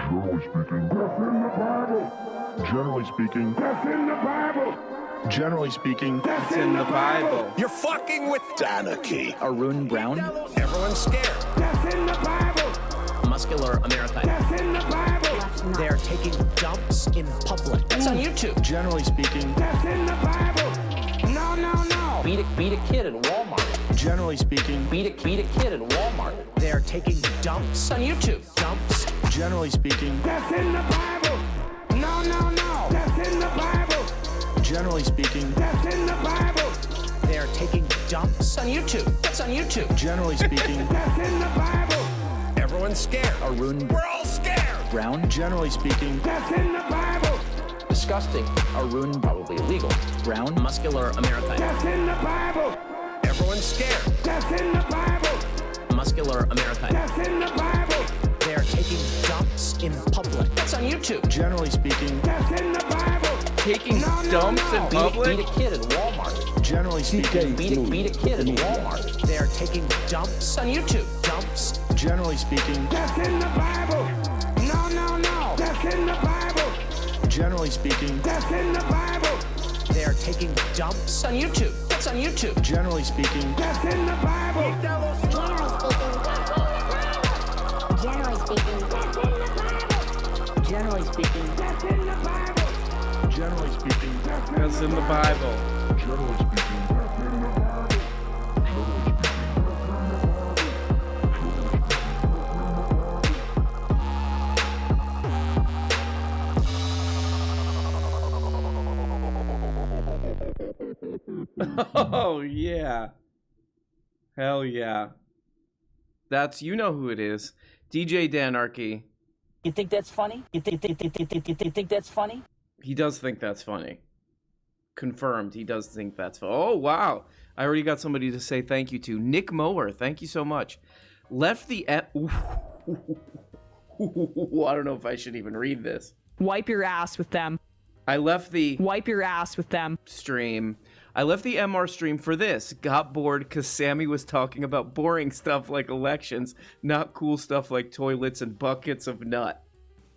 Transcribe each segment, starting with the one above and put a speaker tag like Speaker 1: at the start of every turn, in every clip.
Speaker 1: Generally speaking, that's in the Bible. Generally speaking,
Speaker 2: that's in the Bible.
Speaker 3: You're fucking with
Speaker 4: Anarchy. Arun Brown.
Speaker 3: Everyone's scared.
Speaker 5: That's in the Bible.
Speaker 4: Muscular America.
Speaker 5: That's in the Bible.
Speaker 4: They're taking dumps in public.
Speaker 6: That's on YouTube.
Speaker 1: Generally speaking,
Speaker 5: that's in the Bible. No, no, no.
Speaker 6: Beat a kid in Walmart.
Speaker 1: Generally speaking,
Speaker 6: beat a kid in Walmart.
Speaker 4: They're taking dumps
Speaker 6: on YouTube.
Speaker 4: Dumps.
Speaker 1: Generally speaking,
Speaker 5: that's in the Bible. No, no, no. That's in the Bible.
Speaker 1: Generally speaking,
Speaker 5: that's in the Bible.
Speaker 4: They're taking dumps
Speaker 6: on YouTube. That's on YouTube.
Speaker 1: Generally speaking,
Speaker 5: that's in the Bible.
Speaker 3: Everyone's scared.
Speaker 4: Arun.
Speaker 3: We're all scared.
Speaker 4: Brown.
Speaker 1: Generally speaking,
Speaker 5: that's in the Bible.
Speaker 6: Disgusting.
Speaker 4: Arun.
Speaker 6: Probably illegal.
Speaker 4: Brown. Muscular America.
Speaker 5: That's in the Bible.
Speaker 3: Everyone's scared.
Speaker 5: That's in the Bible.
Speaker 4: Muscular America.
Speaker 5: That's in the Bible.
Speaker 4: They're taking dumps in public.
Speaker 6: That's on YouTube.
Speaker 1: Generally speaking,
Speaker 5: that's in the Bible.
Speaker 6: Taking dumps in public? Beat a kid in Walmart.
Speaker 1: Generally speaking,
Speaker 6: beat a kid in Walmart.
Speaker 4: They're taking dumps
Speaker 6: on YouTube.
Speaker 4: Dumps.
Speaker 1: Generally speaking,
Speaker 5: that's in the Bible. No, no, no. That's in the Bible.
Speaker 1: Generally speaking,
Speaker 5: that's in the Bible.
Speaker 4: They're taking dumps
Speaker 6: on YouTube. That's on YouTube.
Speaker 1: Generally speaking,
Speaker 5: that's in the Bible.
Speaker 7: Generally speaking,
Speaker 5: that's in the Bible.
Speaker 1: Generally speaking,
Speaker 2: that's in the Bible.
Speaker 1: Generally speaking, that's in the Bible.
Speaker 2: Oh, yeah. Hell yeah. That's, you know who it is. DJ Danarchy.
Speaker 8: You think that's funny? You think that's funny?
Speaker 2: He does think that's funny. Confirmed, he does think that's funny. Oh, wow. I already got somebody to say thank you to. Nick Mower, thank you so much. Left the... I don't know if I should even read this.
Speaker 9: Wipe your ass with them.
Speaker 2: I left the...
Speaker 9: Wipe your ass with them.
Speaker 2: Stream. I left the MR stream for this. Got bored because Sammy was talking about boring stuff like elections, not cool stuff like toilets and buckets of nut.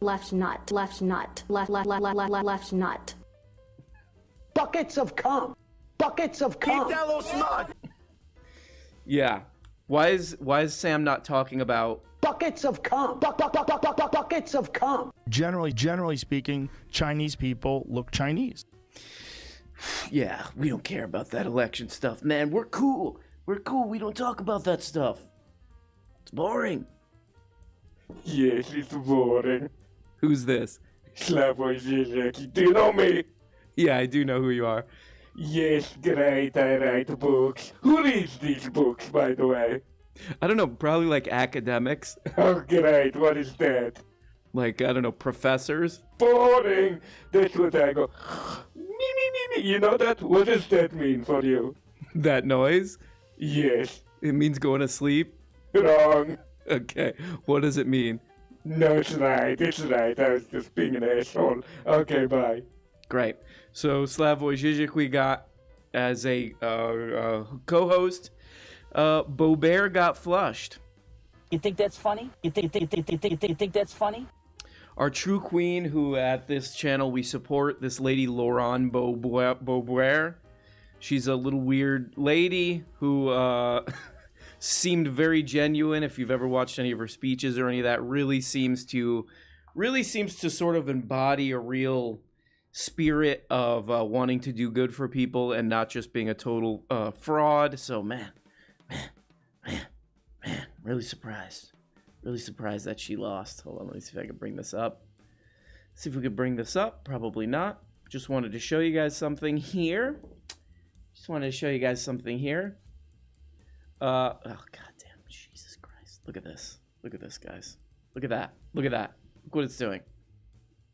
Speaker 7: Left nut, left nut, left nut.
Speaker 8: Buckets of cum. Buckets of cum.
Speaker 2: Yeah. Why is Sam not talking about
Speaker 8: buckets of cum? Buckets of cum.
Speaker 1: Generally speaking, Chinese people look Chinese.
Speaker 2: Yeah, we don't care about that election stuff, man. We're cool. We're cool. We don't talk about that stuff. It's boring.
Speaker 10: Yes, it's boring.
Speaker 2: Who's this?
Speaker 10: Slavoj Zizek. Do you know me?
Speaker 2: Yeah, I do know who you are.
Speaker 10: Yes, great. I write books. Who reads these books, by the way?
Speaker 2: I don't know. Probably like academics.
Speaker 10: Oh, great. What is that?
Speaker 2: Like, I don't know, professors?
Speaker 10: Boring. That's what I go. You know that? What does that mean for you?
Speaker 2: That noise?
Speaker 10: Yes.
Speaker 2: It means going to sleep?
Speaker 10: Wrong.
Speaker 2: Okay. What does it mean?
Speaker 10: No, it's right. It's right. I was just being an asshole. Okay, bye.
Speaker 2: Great. So Slavoj Zizek we got as a co-host. Bobert got flushed.
Speaker 8: You think that's funny? You think that's funny?
Speaker 2: Our true queen, who at this channel we support, this lady Laurent Bobert. She's a little weird lady who seemed very genuine. If you've ever watched any of her speeches or any of that, really seems to sort of embody a real spirit of wanting to do good for people and not just being a total fraud. So man, really surprised. Really surprised that she lost. Hold on, let me see if I can bring this up. See if we could bring this up. Probably not. Just wanted to show you guys something here. Oh, goddamn. Jesus Christ. Look at this. Look at this, guys. Look at that. Look at that. Look what it's doing.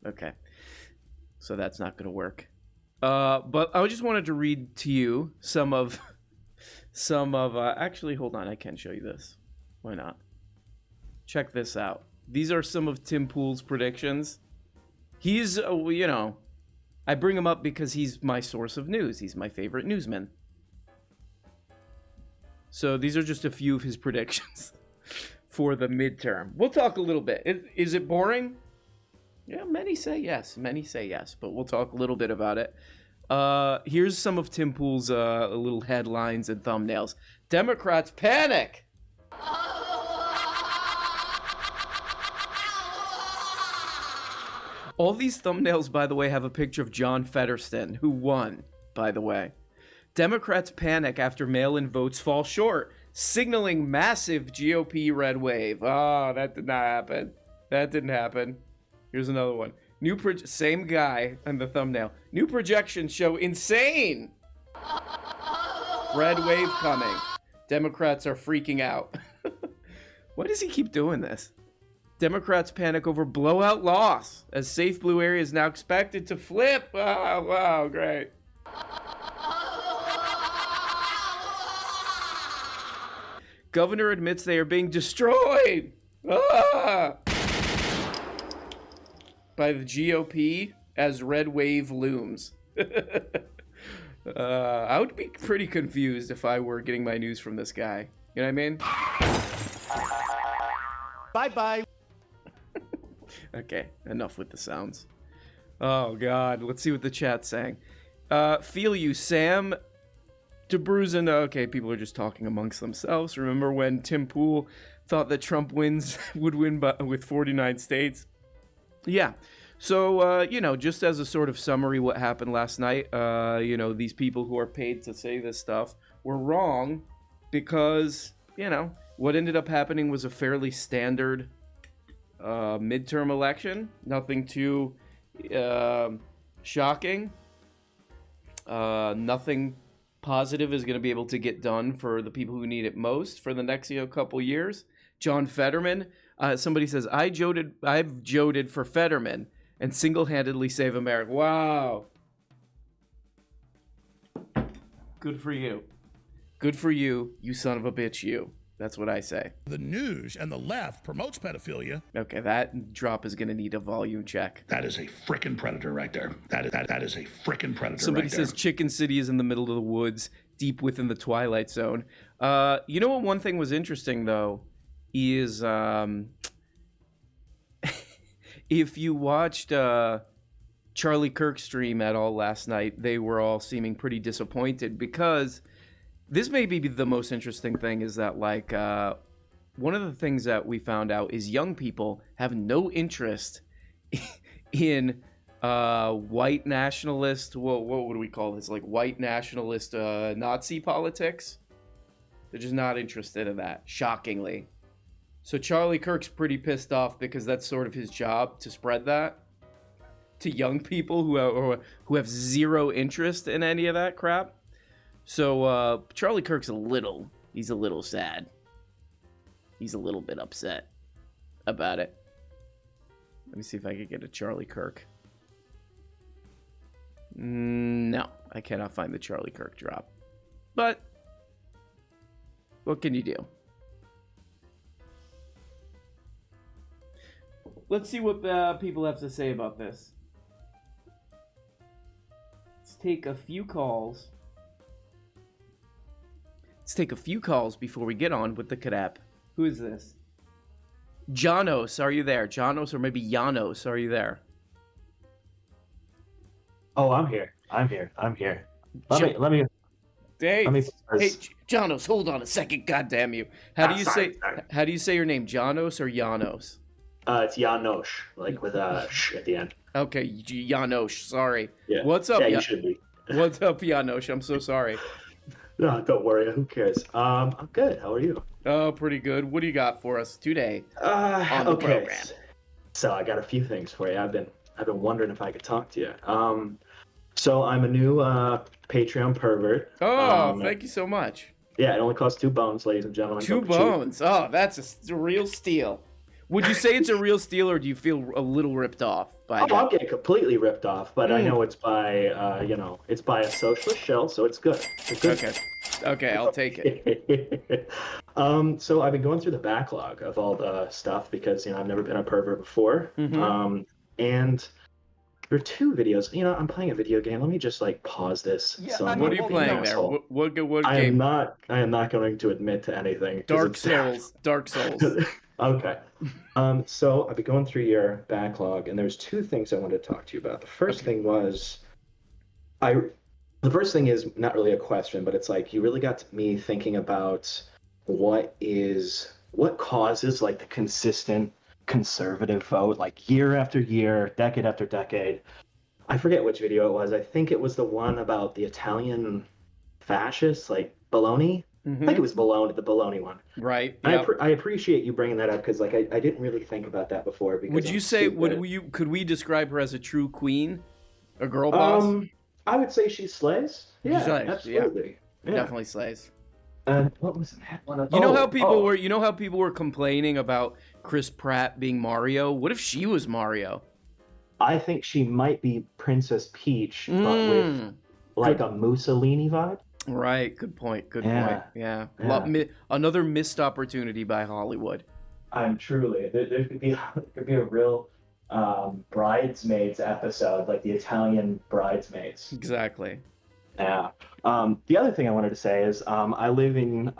Speaker 2: Okay. So that's not going to work. But I just wanted to read to you some of... actually, hold on. I can show you this. Why not? Check this out. These are some of Tim Pool's predictions. He's, I bring him up because he's my source of news. He's my favorite newsman. So these are just a few of his predictions for the midterm. We'll talk a little bit. Is it boring? Yeah, many say yes. Many say yes, but we'll talk a little bit about it. Here's some of Tim Pool's little headlines and thumbnails. Democrats panic. All these thumbnails, by the way, have a picture of John Featherston, who won, by the way. Democrats panic after mail-in votes fall short, signaling massive GOP red wave. Oh, that did not happen. That didn't happen. Here's another one. Same guy on the thumbnail. New projections show insane red wave coming. Democrats are freaking out. Why does he keep doing this? Democrats panic over blowout loss as safe blue area is now expected to flip. Oh, wow, great. Governor admits they are being destroyed by the GOP as red wave looms. I would be pretty confused if I were getting my news from this guy. You know what I mean?
Speaker 3: Bye-bye.
Speaker 2: Okay, enough with the sounds. Oh, God. Let's see what the chat's saying. Feel you, Sam DeBruzen. Okay, people are just talking amongst themselves. Remember when Tim Pool thought that Trump would win with 49 states? Yeah. So, just as a sort of summary what happened last night, these people who are paid to say this stuff were wrong because, what ended up happening was a fairly standard midterm election. Nothing too shocking. Nothing positive is going to be able to get done for the people who need it most for the next couple years. John Fetterman. Somebody says, I've joded for Fetterman and single-handedly save America. Wow. Good for you. Good for you, you son of a bitch, you. That's what I say.
Speaker 11: The news and the left promotes pedophilia.
Speaker 2: Okay, that drop is going to need a volume check.
Speaker 11: That is a frickin' predator right there. That is a frickin' predator.
Speaker 2: Somebody says Chicken City is in the middle of the woods, deep within the Twilight Zone. You know what one thing was interesting, though, is if you watched Charlie Kirk's stream at all last night, they were all seeming pretty disappointed because this may be the most interesting thing is that, one of the things that we found out is young people have no interest in white nationalist, what would we call this? White nationalist Nazi politics. They're just not interested in that, shockingly. So Charlie Kirk's pretty pissed off because that's sort of his job to spread that to young people who have zero interest in any of that crap. So Charlie Kirk's a little sad. He's a little bit upset about it. Let me see if I can get a Charlie Kirk. No, I cannot find the Charlie Kirk drop. But what can you do? Let's see what people have to say about this. Let's take a few calls. Before we get on with the Kadap. Who is this? Janos, are you there? Janos or maybe Janos, are you there?
Speaker 12: Oh, I'm here. Let me.
Speaker 2: Hey, Janos, hold on a second. God damn you! How do you say your name? Janos or Janos?
Speaker 12: It's Janosch, with a sh at the end.
Speaker 2: Okay, Janosch. Sorry.
Speaker 12: Yeah.
Speaker 2: What's up?
Speaker 12: Yeah, you should be.
Speaker 2: What's up, Janosch? I'm so sorry.
Speaker 12: No, don't worry. Who cares? I'm good. How are you?
Speaker 2: Oh, pretty good. What do you got for us today on the program?
Speaker 12: So I got a few things for you. I've been wondering if I could talk to you. So I'm a new Patreon pervert.
Speaker 2: Oh, thank you so much.
Speaker 12: Yeah, it only costs $2, ladies and gentlemen.
Speaker 2: $2. Oh, that's a real steal. Would you say it's a real steal, or do you feel a little ripped off by that?
Speaker 12: I'm getting completely ripped off, but I know it's by, it's by a socialist shell, so it's good.
Speaker 2: Okay, I'll take it.
Speaker 12: So I've been going through the backlog of all the stuff because, I've never been a pervert before.
Speaker 2: Mm-hmm.
Speaker 12: And there are 2 videos. I'm playing a video game. Let me just pause this.
Speaker 2: Yeah, what are you playing there? What
Speaker 12: I
Speaker 2: game?
Speaker 12: I am not going to admit to anything.
Speaker 2: Dark Souls.
Speaker 12: Okay. So I've been going through your backlog, and there's two things I wanted to talk to you about. The first thing was, the first thing is not really a question, but it's like you really got me thinking about what causes like the consistent conservative vote, like year after year, decade after decade. I forget which video it was. I think it was the one about the Italian fascists, like Bologna. I think it was Bologna, the Bologna one.
Speaker 2: Right.
Speaker 12: Yep. I appreciate you bringing that up because like I didn't really think about that before. Because
Speaker 2: would you say could we describe her as a true queen, a girl boss?
Speaker 12: I would say she slays. Yeah,
Speaker 2: slays,
Speaker 12: absolutely.
Speaker 2: Yeah. Definitely slays.
Speaker 12: What was that one?
Speaker 2: You know how people were complaining about Chris Pratt being Mario? What if she was Mario?
Speaker 12: I think she might be Princess Peach, but with like a Mussolini vibe.
Speaker 2: Right. Good point. Good point. Yeah. Another missed opportunity by Hollywood.
Speaker 12: I'm truly. There could be a real bridesmaids episode, like the Italian bridesmaids.
Speaker 2: Exactly.
Speaker 12: Yeah. The other thing I wanted to say is I used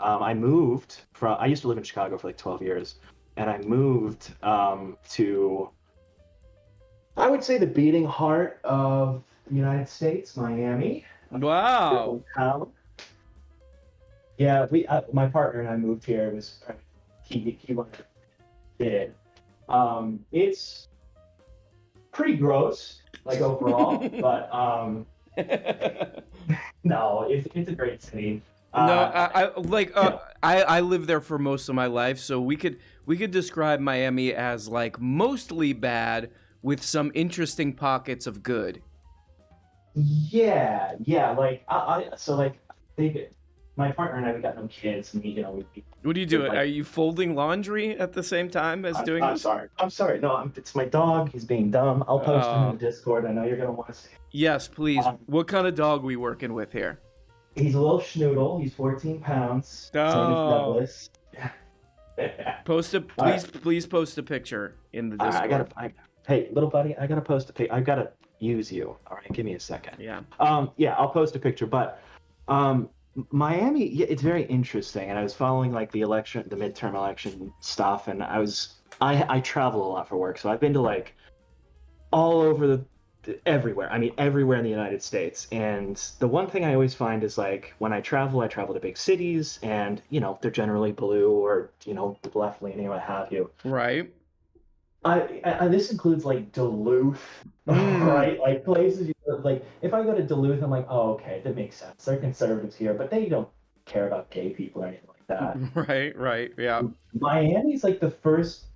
Speaker 12: to live in Chicago for like 12 years, and I moved to, I would say, the beating heart of the United States, Miami.
Speaker 2: Wow.
Speaker 12: Yeah, my partner and I moved here. It was he did. It's pretty gross, like overall, but no, it's a great city.
Speaker 2: I lived there for most of my life, so we could describe Miami as like mostly bad with some interesting pockets of good.
Speaker 12: Yeah, like my partner and I, we got no kids, and
Speaker 2: What are you doing? Are you folding laundry at the same time as doing this?
Speaker 12: I'm sorry. No, it's my dog. He's being dumb. I'll post him in the Discord. I know you're gonna want to see.
Speaker 2: Yes, please. What kind of dog are we working with here?
Speaker 12: He's a little schnoodle. He's 14 pounds.
Speaker 2: Oh.
Speaker 12: His name
Speaker 2: is Douglas. Please post a picture in the Discord.
Speaker 12: Hey, little buddy, I gotta post a picture. I've gotta use you. All right, give me a second.
Speaker 2: Yeah.
Speaker 12: I'll post a picture. But Miami, it's very interesting. And I was following like the midterm election stuff, and I travel a lot for work, so I've been to like all over everywhere. I mean, everywhere in the United States. And the one thing I always find is like when I travel to big cities, and they're generally blue or left leaning or what have you.
Speaker 2: Right.
Speaker 12: This includes like Duluth, right? Like places like if I go to Duluth, I'm like, oh, okay, that makes sense. They're conservatives here, but they don't care about gay people or anything like that.
Speaker 2: Right, yeah.
Speaker 12: Miami's like the first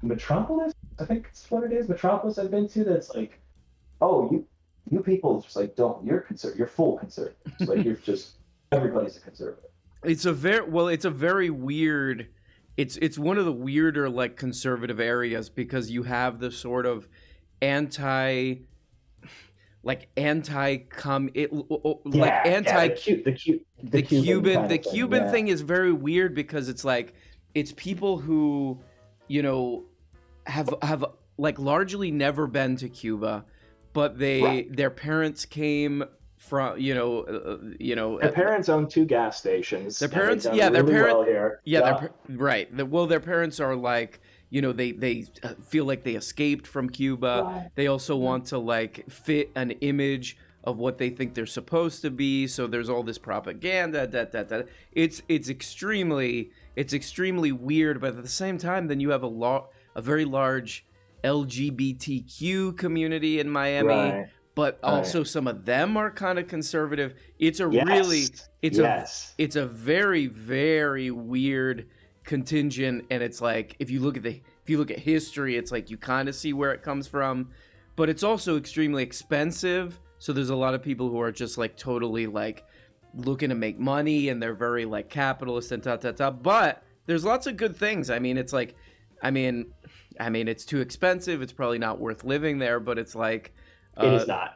Speaker 12: metropolis, I think it's what it is, metropolis I've been to that's like, oh, you people just like you're full conservative. Like you're just everybody's a conservative.
Speaker 2: It's a very weird. It's one of the weirder like conservative areas because you have the sort of the Cuban thing is very weird because it's like it's people who have like largely never been to Cuba, but their parents came from their
Speaker 12: parents own 2 gas stations.
Speaker 2: Their parents, their parents are like they feel like they escaped from Cuba. Right. They also want to like fit an image of what they think they're supposed to be. So there's all this propaganda. It's extremely weird, but at the same time, then you have a very large LGBTQ community in Miami. Right. But also some of them are kind of conservative. It's a a very, very weird contingent, and it's like if you look at history, it's like you kind of see where it comes from, but it's also extremely expensive. So there's a lot of people who are just like totally like looking to make money, and they're very like capitalist and But there's lots of good things. I mean, it's like, it's too expensive. It's probably not worth living there, but it's like.
Speaker 12: It is not.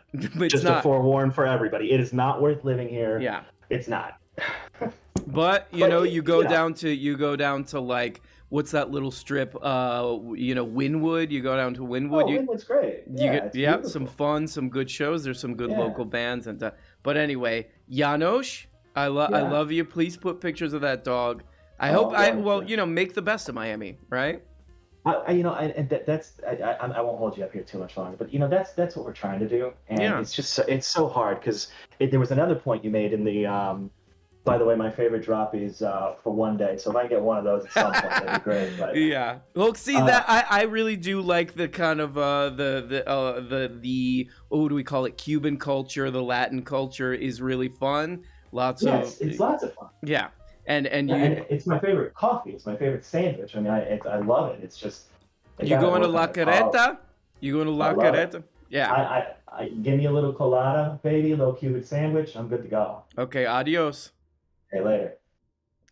Speaker 12: Just to forewarn for everybody, it is not worth living here.
Speaker 2: Yeah,
Speaker 12: it's not.
Speaker 2: But you go down to like what's that little strip? Wynwood. You go down to Wynwood.
Speaker 12: Oh, Wynwood's great.
Speaker 2: You get some fun, some good shows. There's some good local bands and. But anyway, Janosch, I love you. Please put pictures of that dog. I hope make the best of Miami, right?
Speaker 12: I won't hold you up here too much longer, but that's what we're trying to do, and it's so hard because there was another point you made in the. By the way, my favorite drop is for one day, so if I get one of those at some point, that'd be great. But,
Speaker 2: yeah, well, see that I really do like the kind of the what do we call it? Cuban culture, the Latin culture is really fun.
Speaker 12: It's lots of fun.
Speaker 2: Yeah, and
Speaker 12: it's my favorite coffee. It's my favorite sandwich. I mean, I love it. It's just
Speaker 2: you going to La Carreta? You going to La Carreta? Yeah.
Speaker 12: I give me a little colada, baby, a little Cuban sandwich. I'm good to go.
Speaker 2: Okay, adios.
Speaker 12: Hey, later.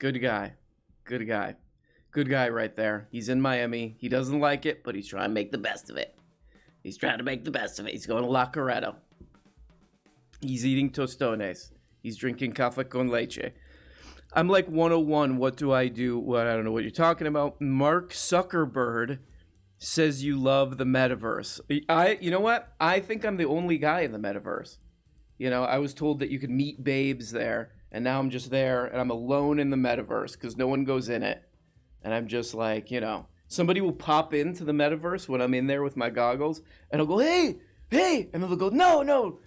Speaker 2: Good guy right there. He's in Miami. He doesn't like it, but he's trying to make the best of it. He's going to La Carreta. He's eating tostones. He's drinking café con leche. I'm like 101. What do I do? Well, I don't know what you're talking about. Mark Zuckerberg says you love the metaverse. You know what? I think I'm the only guy in the metaverse. I was told that you could meet babes there. And now I'm just there, and I'm alone in the metaverse because no one goes in it. And I'm just like, somebody will pop into the metaverse when I'm in there with my goggles, and I'll go, hey, and then they'll go, no,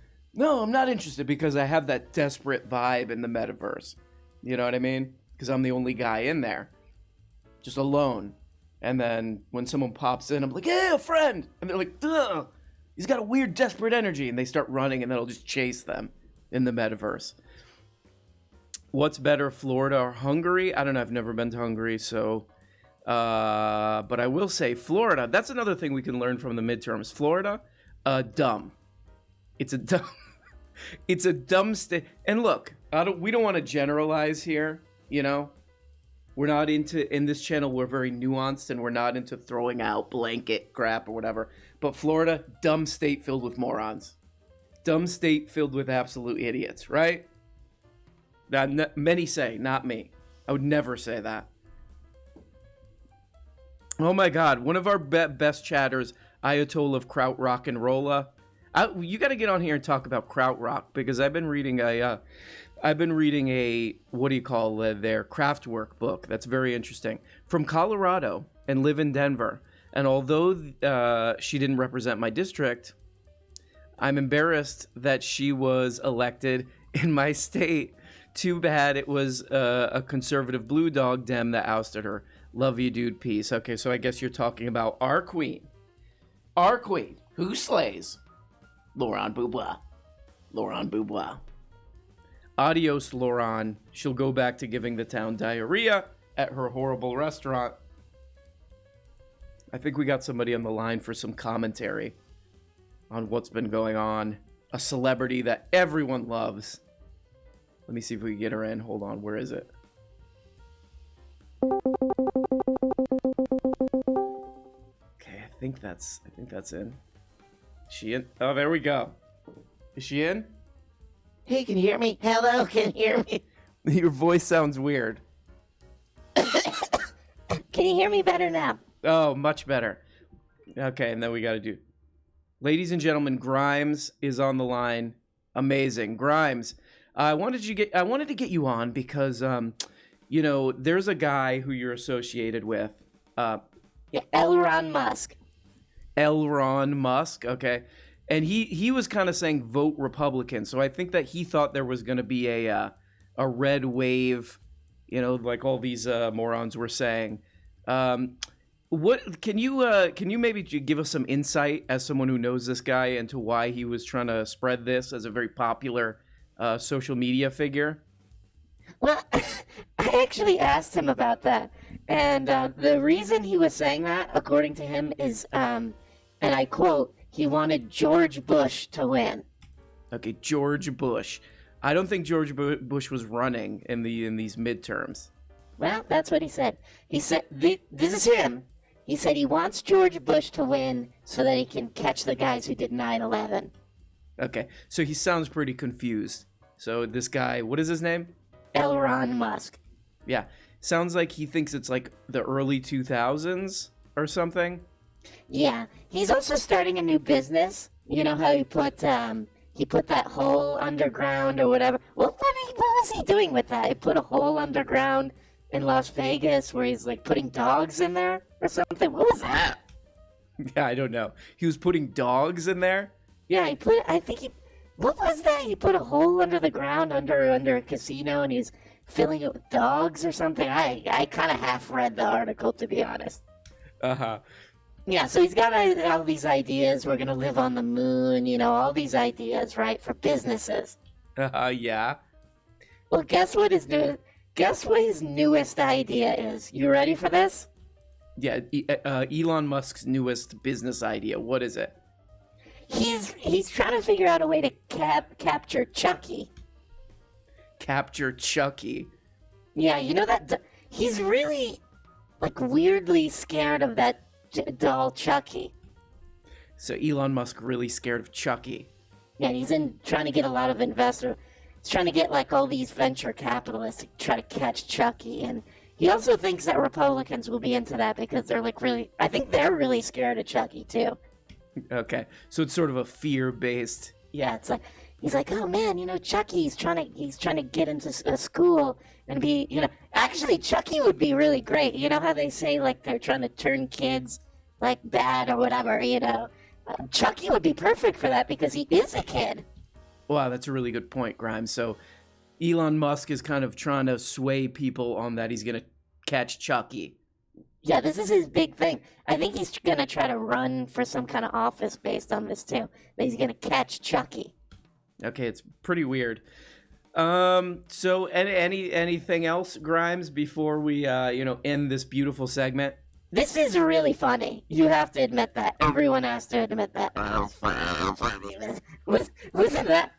Speaker 2: I'm not interested because I have that desperate vibe in the metaverse. You know what I mean? Because I'm the only guy in there, just alone. And then when someone pops in, I'm like, hey, a friend. And they're like, ugh, he's got a weird, desperate energy. And they start running, and then I'll just chase them in the metaverse. What's better, Florida or Hungary? I don't know. I've never been to Hungary, so... but I will say Florida. That's another thing we can learn from the midterms. Florida, dumb. It's a dumb... it's a dumb state. And look, we don't want to generalize here, We're not in this channel, we're very nuanced, and we're not into throwing out blanket crap or whatever. But Florida, dumb state filled with morons. Dumb state filled with absolute idiots, right? Now, many say, not me. I would never say that. Oh my God, one of our best chatters, Ayatollah of Krautrock and Rolla. You got to get on here and talk about Krautrock because I've been reading a what do you call their Kraftwerk book that's very interesting from Colorado and live in Denver. And although she didn't represent my district, I'm embarrassed that she was elected in my state. Too bad it was a conservative blue dog dem that ousted her. Love you, dude. Peace. Okay, so I guess you're talking about our queen. Our queen, who slays? Laurent Boubois. Laurent Boubois. Adios, Laurent. She'll go back to giving the town diarrhea at her horrible restaurant. I think we got somebody on the line for some commentary on what's been going on. A celebrity that everyone loves. Let me see if we can get her in. Hold on, where is it? Okay, I think that's in. Is she in? Oh, there we go. Is she in?
Speaker 13: Hey, can you hear me? Hello, can you hear me?
Speaker 2: Your voice sounds weird.
Speaker 13: Can you hear me better now?
Speaker 2: Oh, much better. Okay, and then we got to do... Ladies and gentlemen, Grimes is on the line. Amazing. Grimes, I wanted to get you on because, there's a guy who you're associated with.
Speaker 13: Elon Musk.
Speaker 2: Elon Musk, okay. And he was kind of saying vote Republican. So I think that he thought there was going to be a red wave, like all these morons were saying. What can you maybe give us some insight as someone who knows this guy into why he was trying to spread this as a very popular social media figure?
Speaker 13: Well, I actually asked him about that, and the reason he was saying that, according to him, is, and I quote, he wanted George Bush to win.
Speaker 2: Okay, George Bush. I don't think George Bush was running in these midterms.
Speaker 13: Well, that's what he said. He said, this is him. He said he wants George Bush to win so that he can catch the guys who did 9/11.
Speaker 2: Okay, so he sounds pretty confused. So this guy, what is his name?
Speaker 13: Elon Musk.
Speaker 2: Yeah, sounds like he thinks it's like the early 2000s or something.
Speaker 13: Yeah, he's also starting a new business. You know how he put that hole underground or whatever. What was he doing with that? He put a hole underground in Las Vegas where he's like putting dogs in there or something. What was that?
Speaker 2: Yeah, I don't know. He was putting dogs in there?
Speaker 13: Yeah, what was that? He put a hole under the ground under a casino and he's filling it with dogs or something. I kind of half read the article, to be honest.
Speaker 2: Uh-huh.
Speaker 13: Yeah, so he's got all these ideas. We're going to live on the moon, all these ideas, right, for businesses.
Speaker 2: Yeah.
Speaker 13: Well, guess what his newest idea is? You ready for this?
Speaker 2: Yeah, Elon Musk's newest business idea. What is it?
Speaker 13: He's trying to figure out a way to capture Chucky.
Speaker 2: Capture Chucky?
Speaker 13: Yeah, you know that he's really weirdly scared of that doll Chucky.
Speaker 2: So Elon Musk really scared of Chucky.
Speaker 13: Yeah, he's trying to get a lot of investors. He's trying to get all these venture capitalists to try to catch Chucky, and he also thinks that Republicans will be into that because they're I think they're really scared of Chucky too.
Speaker 2: Okay, so it's sort of a fear-based.
Speaker 13: Yeah, it's he's like, oh man, Chucky's trying to get into a school and be, actually Chucky would be really great. You know how they say they're trying to turn kids bad or whatever, Chucky would be perfect for that because he is a kid.
Speaker 2: Wow, that's a really good point, Grimes. So Elon Musk is kind of trying to sway people on that he's going to catch Chucky.
Speaker 13: Yeah, this is his big thing. I think he's going to try to run for some kind of office based on this too. That he's going to catch Chucky.
Speaker 2: Okay, it's pretty weird. So anything else, Grimes, before we end this beautiful segment?
Speaker 13: This is really funny. You have to admit that. Everyone has to admit that. Listen to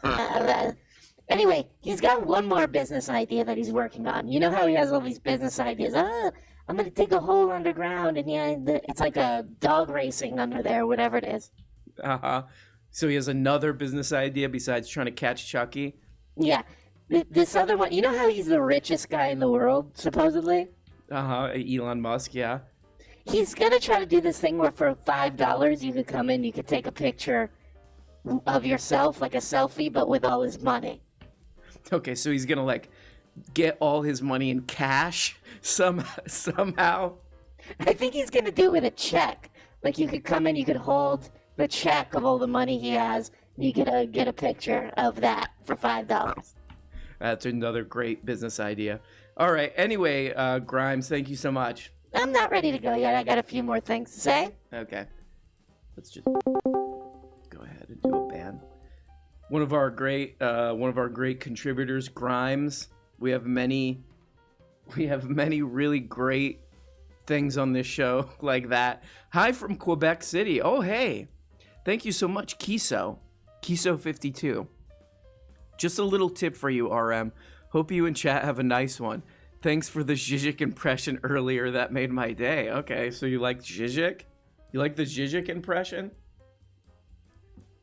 Speaker 13: that. Anyway, he's got one more business idea that he's working on. You know how he has all these business ideas? I'm going to dig a hole underground, and it's like a dog racing under there, whatever it is.
Speaker 2: Uh-huh. So he has another business idea besides trying to catch Chucky?
Speaker 13: Yeah. This other one, you know how he's the richest guy in the world, supposedly?
Speaker 2: Uh-huh, Elon Musk, yeah.
Speaker 13: He's going to try to do this thing where for $5 you could come in, you could take a picture of yourself, like a selfie, but with all his money.
Speaker 2: Okay, so he's going to, get all his money in cash somehow?
Speaker 13: I think he's going to do it with a check. You could come in, you could hold the check of all the money he has, and you could get a picture of that for $5.
Speaker 2: That's another great business idea. All right, anyway, Grimes, thank you so much.
Speaker 13: I'm not ready to go yet. I got a few more things to say.
Speaker 2: Okay. Let's just go ahead and do a ban. One of our great contributors, Grimes. We have many really great things on this show like that. Hi from Quebec City. Oh, hey. Thank you so much, Kiso 52. Just a little tip for you, RM. Hope you and chat have a nice one. Thanks for the Zizek impression earlier. That made my day. Okay, so you like Zizek? You like the Zizek impression?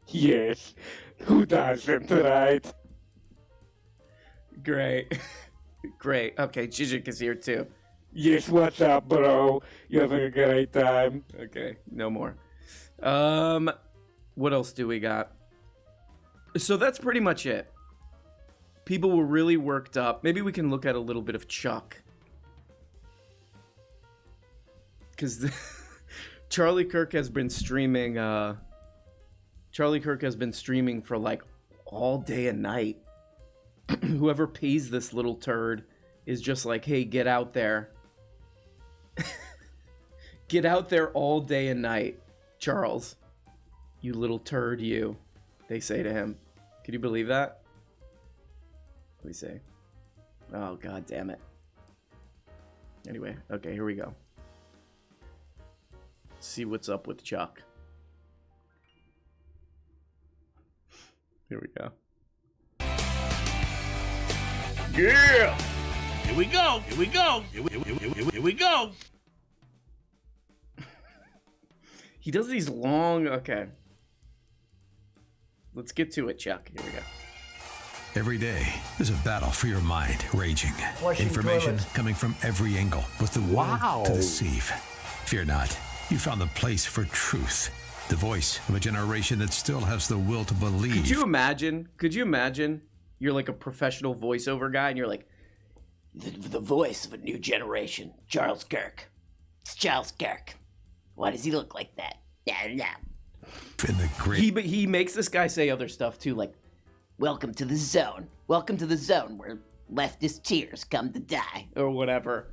Speaker 10: Yes. Who doesn't, right?
Speaker 2: Great. Great. Okay, Zizek is here too.
Speaker 10: Yes, what's up, bro? You having a great time?
Speaker 2: Okay, no more. What else do we got? So that's pretty much it. People were really worked up. Maybe we can look at a little bit of Chuck. Because Charlie Kirk has been streaming, for all day and night. Whoever pays this little turd is just like, hey, get out there. Get out there all day and night, Charles. You little turd, you. They say to him. Can you believe that? Let me see. Oh, god damn it. Anyway, okay, here we go. Let's see what's up with Chuck. Here we go.
Speaker 11: Yeah! Here we go! Here we go! Here we go!
Speaker 2: He does these long... Okay. Let's get to it, Chuck. Here we go.
Speaker 14: Every day, there's a battle for your mind raging.
Speaker 8: Flushing
Speaker 14: Information
Speaker 8: toilets.
Speaker 14: coming from every angle with the will to deceive. Fear not. You found the place for truth. The voice of a generation that still has the will to believe.
Speaker 2: Could you imagine? You're like a professional voiceover guy and you're like,
Speaker 6: The voice of a new generation, Charles Kirk. It's Charles Kirk. Why does he look like that? I don't know.
Speaker 2: He makes this guy say other stuff too, like,
Speaker 6: welcome to the zone. Welcome to the zone where leftist tears come to die.
Speaker 2: Or whatever.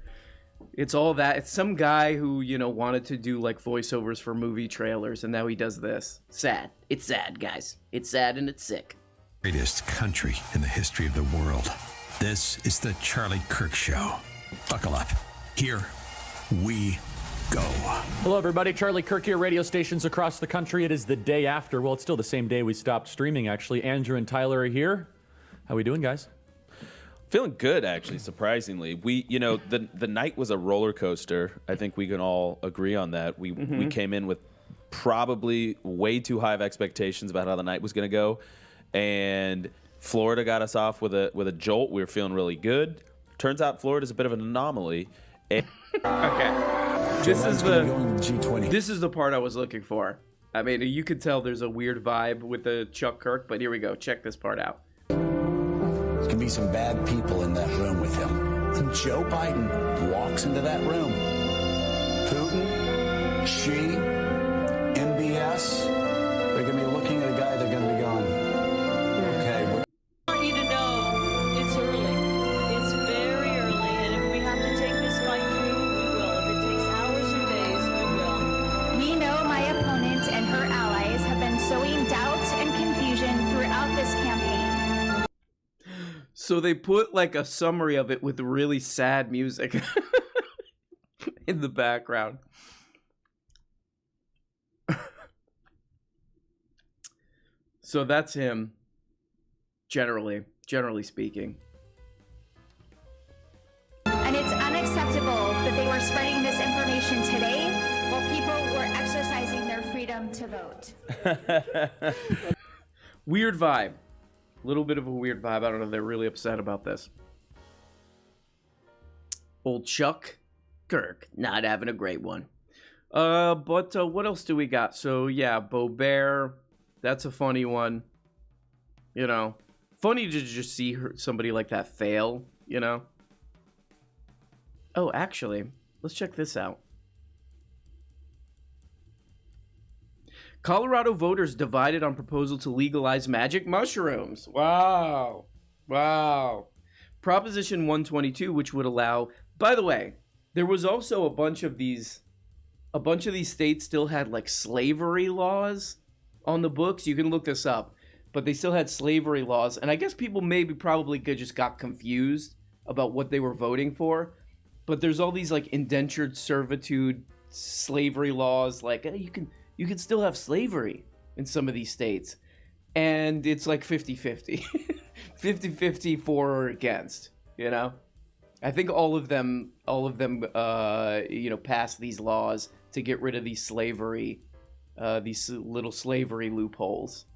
Speaker 2: It's all that. It's some guy who, wanted to do like voiceovers for movie trailers, and now he does this.
Speaker 6: Sad. It's sad, guys. It's sad and it's sick.
Speaker 14: Greatest country in the history of the world. This is the Charlie Kirk Show. Buckle up. Here we go.
Speaker 15: Hello, everybody. Charlie Kirk here, radio stations across the country. It is the day after. Well, it's still the same day we stopped streaming, actually. Andrew and Tyler are here. How we doing, guys?
Speaker 16: Feeling good, actually, surprisingly. We, the night was a roller coaster. I think we can all agree on that. We came in with probably way too high of expectations about how the night was going to go. And Florida got us off with a jolt. We were feeling really good. Turns out Florida's a bit of an anomaly.
Speaker 2: Okay. This is the part I was looking for. I mean, you could tell there's a weird vibe with the Chuck Kirk, but here we go. Check this part out.
Speaker 17: There's gonna be some bad people in that room with him. And Joe Biden walks into that room. Putin, Xi, MBS, they're gonna be looking at a guy, they're gonna be going, okay.
Speaker 18: I want you to know it's early. It's very early, and if we have to take this fight through, we will. If it takes hours or days, we will.
Speaker 19: We know my opponent and her allies have been sowing doubt and confusion throughout this campaign.
Speaker 2: So they put like a summary of it with really sad music in the background. So that's him, generally speaking.
Speaker 19: And it's unacceptable that they were spreading this information today while people were exercising their freedom to vote.
Speaker 2: Weird vibe. A little bit of a weird vibe. I don't know if they're really upset about this. Old Chuck Kirk, not having a great one. But what else do we got? So, yeah, Boebert. That's a funny one. Funny to just see somebody like that fail, Oh, actually, let's check this out. Colorado voters divided on proposal to legalize magic mushrooms. Wow. Proposition 122, which would allow... By the way, there was also a bunch of these states still had like slavery laws on the books. You can look this up. But they still had slavery laws. And I guess people probably just got confused about what they were voting for. But there's all these like indentured servitude slavery laws. Like, you can still have slavery in some of these states. And it's like 50-50. 50-50 for or against, I think all of them passed these laws to get rid of these slavery, these little slavery loopholes.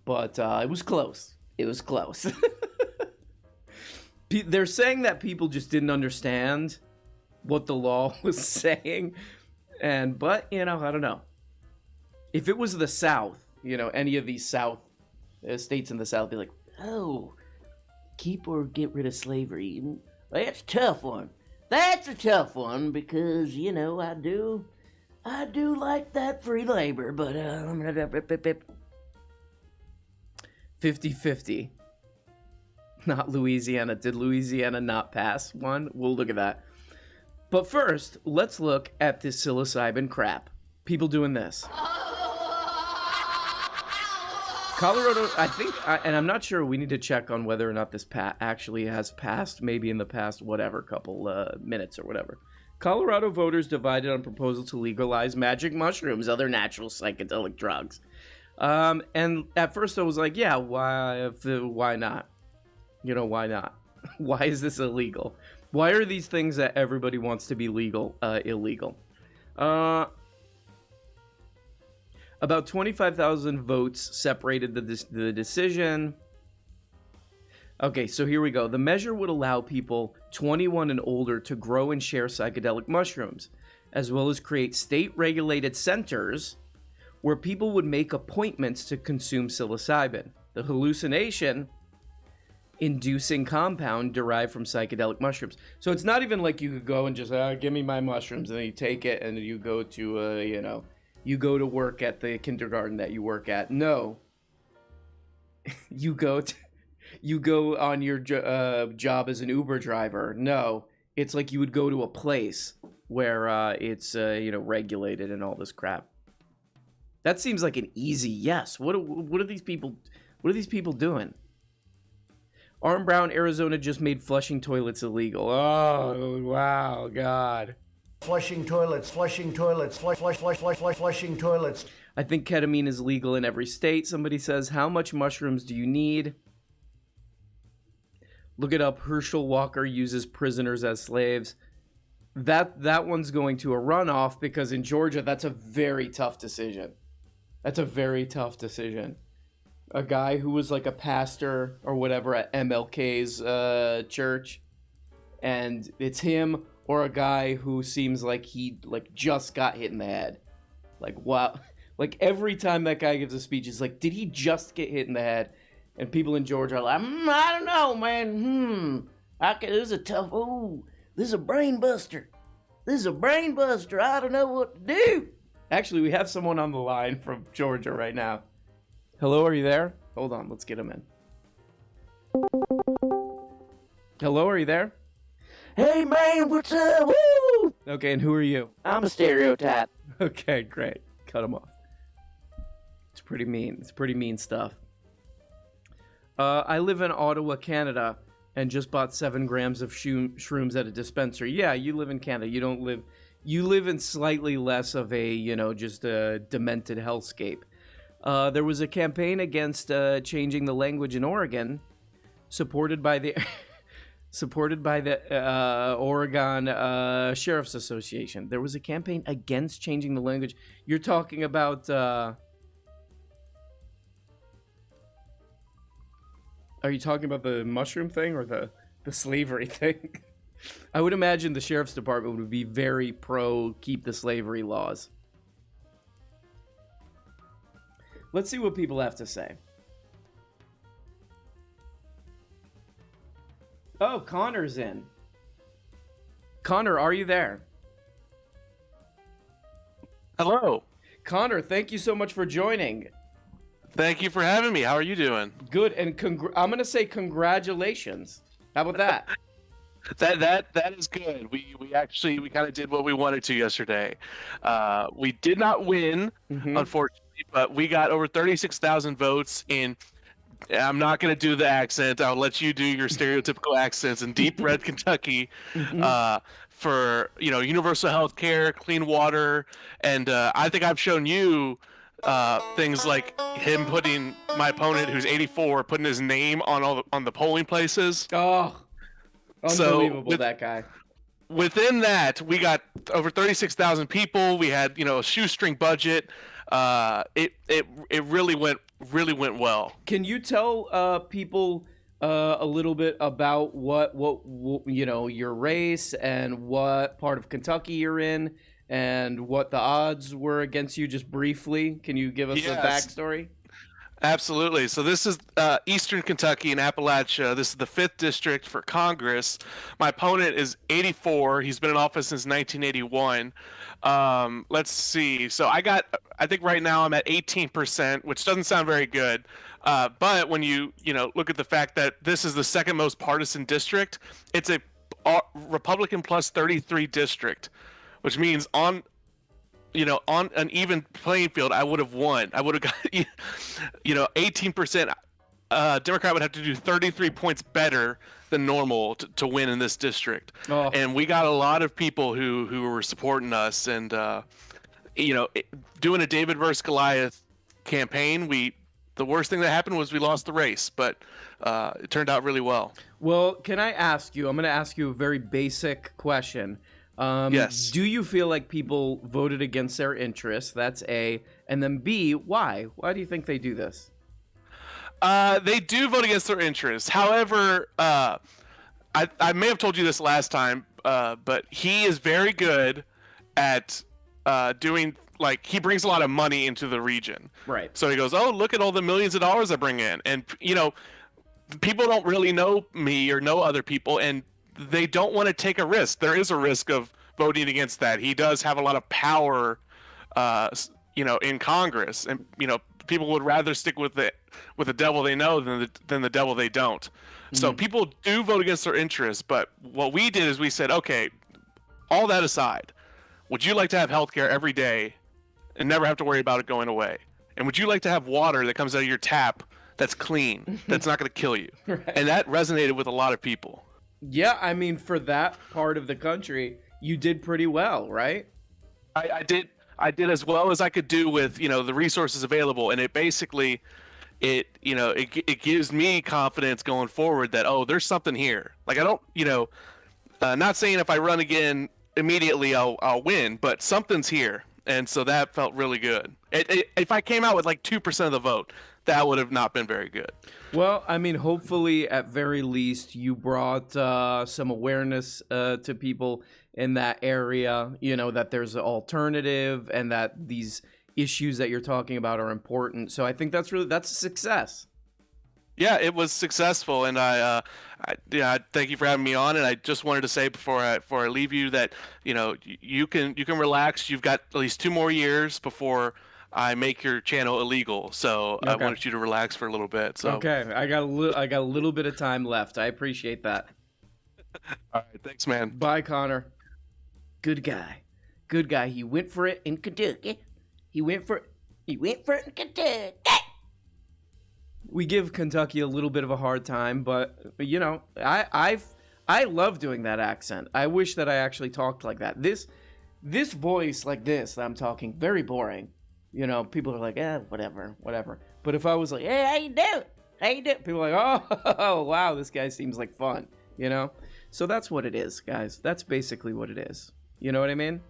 Speaker 2: But it was close. They're saying that people just didn't understand what the law was saying. But I don't know. If it was the South, any of these South states in the South, be like,
Speaker 6: oh, keep or get rid of slavery. That's a tough one. That's a tough one because, I do like that free labor, but
Speaker 2: 50-50. Not Louisiana. Did Louisiana not pass one? We'll look at that. But first, let's look at this psilocybin crap. People doing this. Colorado, I think, and I'm not sure, we need to check on whether or not this actually has passed, maybe in the past, couple minutes or whatever. Colorado voters divided on proposal to legalize magic mushrooms, other natural psychedelic drugs. And at first I was like, yeah, why not? Why not? Why is this illegal? Why are these things that everybody wants to be legal, illegal? About 25,000 votes separated the decision. Okay, so here we go. The measure would allow people 21 and older to grow and share psychedelic mushrooms, as well as create state-regulated centers where people would make appointments to consume psilocybin. The hallucination inducing compound derived from psychedelic mushrooms. So it's not even like you could go and just give me my mushrooms, and then you take it and you go to you go to work at the kindergarten that you work at. No, you go on your job as an Uber driver. No, it's like you would go to a place where it's regulated and all this crap. That seems like an easy yes. What are these people? What are these people doing? Arm Brown, Arizona just made flushing toilets illegal. Oh, wow, God.
Speaker 17: Flushing toilets, flushing toilets, flushing toilets.
Speaker 2: I think ketamine is legal in every state. Somebody says, how much mushrooms do you need? Look it up. Herschel Walker uses prisoners as slaves. That one's going to a runoff because in Georgia, that's a very tough decision. That's a very tough decision. A guy who was like a pastor or whatever at MLK's church, and it's him or a guy who seems like he just got hit in the head. Like, wow. Like every time that guy gives a speech, it's like, did he just get hit in the head? And people in Georgia are like, I don't know, man. This is a tough. Oh, this is a brain buster. This is a brain buster. I don't know what to do. Actually, we have someone on the line from Georgia right now. Hello, are you there? Hold on, let's get him in. Hello, are you there?
Speaker 6: Hey, man, what's up? Woo!
Speaker 2: Okay, and who are you?
Speaker 6: I'm a stereotype.
Speaker 2: Okay, great. Cut him off. It's pretty mean. It's pretty mean stuff. I live in Ottawa, Canada, and just bought 7 grams of shrooms at a dispensary. Yeah, you live in Canada. You live in slightly less of a, just a demented hellscape. There was a campaign against changing the language in Oregon, supported by the Oregon Sheriff's Association. There was a campaign against changing the language. You're talking about... Are you talking about the mushroom thing or the slavery thing? I would imagine the Sheriff's Department would be very pro keep the slavery laws. Let's see what people have to say. Oh, Connor's in. Connor, are you there?
Speaker 20: Hello.
Speaker 2: Connor, thank you so much for joining.
Speaker 20: Thank you for having me. How are you doing?
Speaker 2: Good, and I'm going to say congratulations. How about that?
Speaker 20: That is good. We kind of did what we wanted to yesterday. We did not win, unfortunately, but we got over 36,000 votes in. I'm not going to do the accent. I'll let you do your stereotypical accents in deep red Kentucky for universal health care, clean water, and I think I've shown you things like him putting my opponent, who's 84, putting his name on the polling places.
Speaker 2: Oh, unbelievable, that guy.
Speaker 20: Within that, we got over 36,000 people. We had a shoestring budget. It really went well.
Speaker 2: Can you tell people a little bit about what your race and what part of Kentucky you're in and what the odds were against you, just briefly? Can you give us a backstory?
Speaker 20: Absolutely. So this is Eastern Kentucky in Appalachia. This is the 5th district for Congress. My opponent is 84. He's been in office since 1981. Let's see. So I think right now I'm at 18%, which doesn't sound very good. But when you look at the fact that this is the second most partisan district, it's a Republican plus 33 district, which means on an even playing field, I would have won. I would have got, 18%. Democrat would have to do 33 points better than normal to win in this district. Oh. And we got a lot of people who were supporting us, and doing a David versus Goliath campaign. The worst thing that happened was we lost the race, but it turned out really well.
Speaker 2: Well, can I ask you? I'm going to ask you a very basic question.
Speaker 20: Yes.
Speaker 2: Do you feel like people voted against their interests? That's A. And then B, why? Why do you think they do this?
Speaker 20: They do vote against their interests. However, I may have told you this last time, but he is very good at doing, he brings a lot of money into the region.
Speaker 2: Right.
Speaker 20: So he goes, oh, look at all the millions of dollars I bring in. And, people don't really know me or know other people, and they don't want to take a risk. There is a risk of voting against that. He does have a lot of power, in Congress, and people would rather stick with the devil they know than the devil they don't. So people do vote against their interests. But what we did is we said, okay, all that aside, would you like to have healthcare every day and never have to worry about it going away? And would you like to have water that comes out of your tap that's clean, that's not going to kill you?
Speaker 2: Right.
Speaker 20: And that resonated with a lot of people.
Speaker 2: Yeah, I mean, for that part of the country, you did pretty well, right?
Speaker 20: I did as well as I could do with, the resources available. And it basically, it gives me confidence going forward that, oh, there's something here. Like, I don't, not saying if I run again immediately I'll win, but something's here. And so that felt really good. If I came out with like 2% of the vote, that would have not been very good.
Speaker 2: Well, I mean, hopefully, at very least, you brought some awareness to people in that area, that there's an alternative and that these issues that you're talking about are important. So I think that's a success.
Speaker 20: Yeah, it was successful, and I thank you for having me on. And I just wanted to say before I leave you that you can relax. You've got at least 2 more years before I make your channel illegal. So okay. I wanted you to relax for a little bit. So
Speaker 2: okay, I got a little bit of time left. I appreciate that.
Speaker 20: All right, thanks, man.
Speaker 2: Bye, Connor. Good guy. He went for it in Kentucky. He went for it in Kentucky. We give Kentucky a little bit of a hard time, but I love doing that accent. I wish that I actually talked like that. This voice like this that I'm talking, very boring. People are like, whatever. But if I was like, hey, how you doing? People are like, oh, wow, this guy seems like fun. So that's what it is, guys. That's basically what it is. You know what I mean?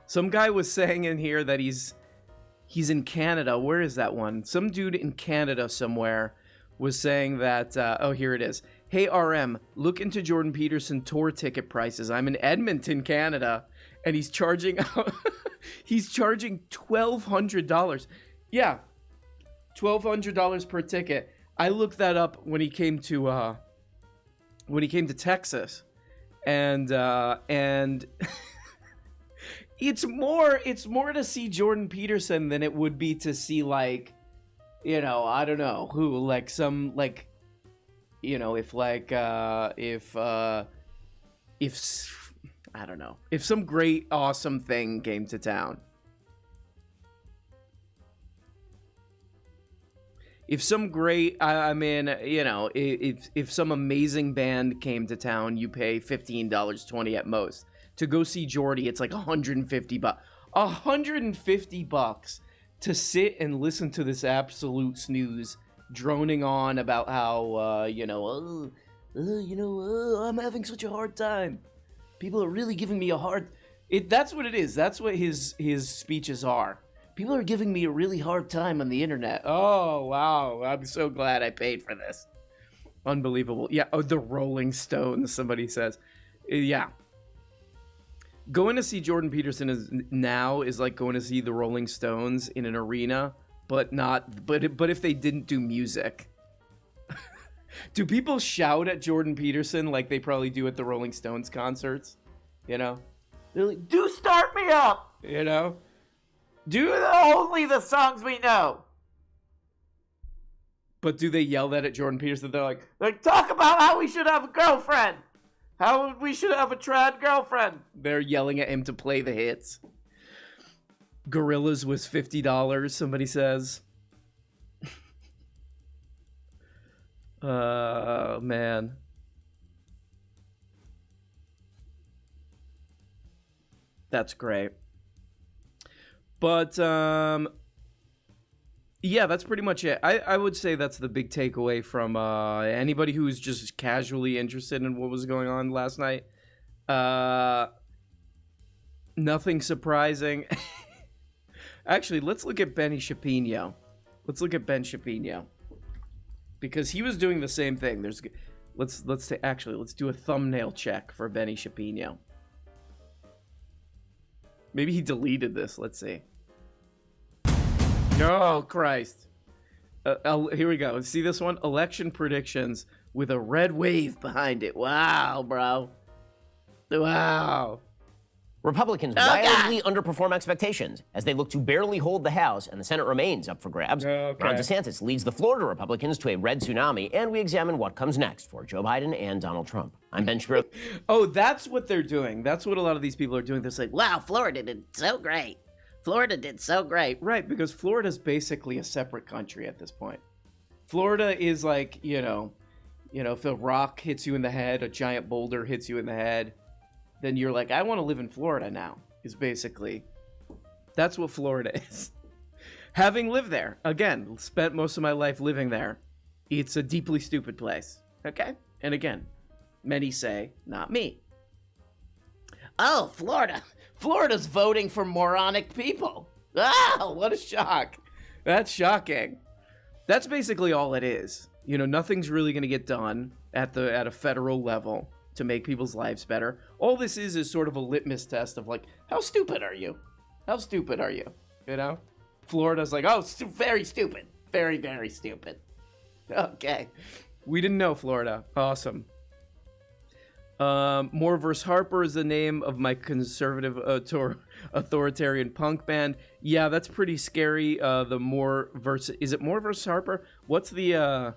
Speaker 2: Some guy was saying in here that he's in Canada. Where is that one? Some dude in Canada somewhere was saying that, here it is. Hey, RM, look into Jordan Peterson tour ticket prices. I'm in Edmonton, Canada, and he's charging $1,200. Yeah, $1,200 per ticket. I looked that up when he came to Texas, and it's more to see Jordan Peterson than it would be to see, like, I don't know who, like some, like, if I don't know, if some great awesome thing came to town. If some great, if some amazing band came to town, you pay $15, $20 at most. To go see Jordy, it's like $150. $150 to sit and listen to this absolute snooze droning on about how, I'm having such a hard time. People are really giving me a hard... That's what it is. That's what his speeches are. People are giving me a really hard time on the internet. Oh, wow. I'm so glad I paid for this. Unbelievable. Yeah, the Rolling Stones, somebody says. Yeah. Going to see Jordan Peterson is like going to see the Rolling Stones in an arena, but if they didn't do music. Do people shout at Jordan Peterson like they probably do at the Rolling Stones concerts? They're like, do start me up! Do only the songs we know. But do they yell that at Jordan Peterson? They're like, talk about how we should have a girlfriend. How we should have a trad girlfriend. They're yelling at him to play the hits. Gorillaz was $50, somebody says. Man. That's great. But, yeah, that's pretty much it. I would say that's the big takeaway from anybody who's just casually interested in what was going on last night. Nothing surprising. Actually, let's look at Benny Shapiro. Let's look at Ben Shapiro. Because he was doing the same thing. Let's do a thumbnail check for Benny Shapiro. Maybe he deleted this. Let's see. Oh, Christ. Here we go. See this one? Election predictions with a red wave behind it. Wow, bro. Wow.
Speaker 21: Republicans wildly underperform expectations as they look to barely hold the House, and the Senate remains up for grabs. Ron DeSantis leads the Florida Republicans to a red tsunami, and we examine what comes next for Joe Biden and Donald Trump. I'm Ben Shapiro.
Speaker 2: Oh, that's what they're doing. That's what a lot of these people are doing. They're like,
Speaker 6: Wow, Florida did so great. Florida did so great.
Speaker 2: Right, because Florida's basically a separate country at this point. Florida is like, you know, if a rock hits you in the head, a giant boulder hits you in the head, then you're like, I want to live in Florida now, is basically, that's what Florida is. Having lived there, again, spent most of my life living there, it's a deeply stupid place, okay? And again, many say, not me.
Speaker 6: Oh, Florida. Florida's voting for moronic people.
Speaker 2: Ah, what a shock. That's shocking. That's basically all it is. You know, nothing's really going to get done at a federal level to make people's lives better. All this is sort of a litmus test of like, how stupid are you? How stupid are you? You know? Florida's like, oh, very stupid. Very, very stupid. Okay. We didn't know Florida. Awesome. Moore vs. Harper is the name of my conservative authoritarian punk band. Yeah, that's pretty scary. The Moore versus... Is it Moore vs. Harper? What's the...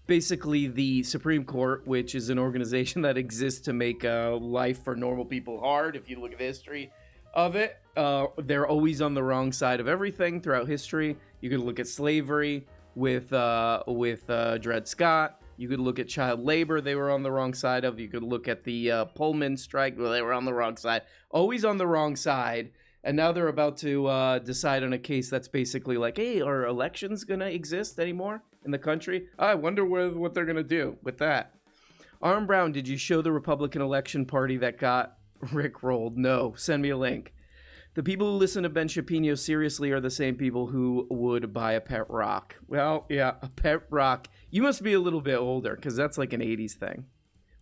Speaker 2: Basically, the Supreme Court, which is an organization that exists to make life for normal people hard. If you look at the history of it, they're always on the wrong side of everything throughout history. You could look at slavery with Dred Scott. You could look at child labor, they were on the wrong side of. You could look at the Pullman strike, well, they were on the wrong side. Always on the wrong side. And now they're about to decide on a case that's basically like, hey, are elections going to exist anymore in the country? I wonder what they're going to do with that. Arm Brown, did you show the Republican election party that got rickrolled? No. Send me a link. The people who listen to Ben Shapiro seriously are the same people who would buy a pet rock. Well, yeah, a pet rock. You must be a little bit older, because that's like an 80s thing.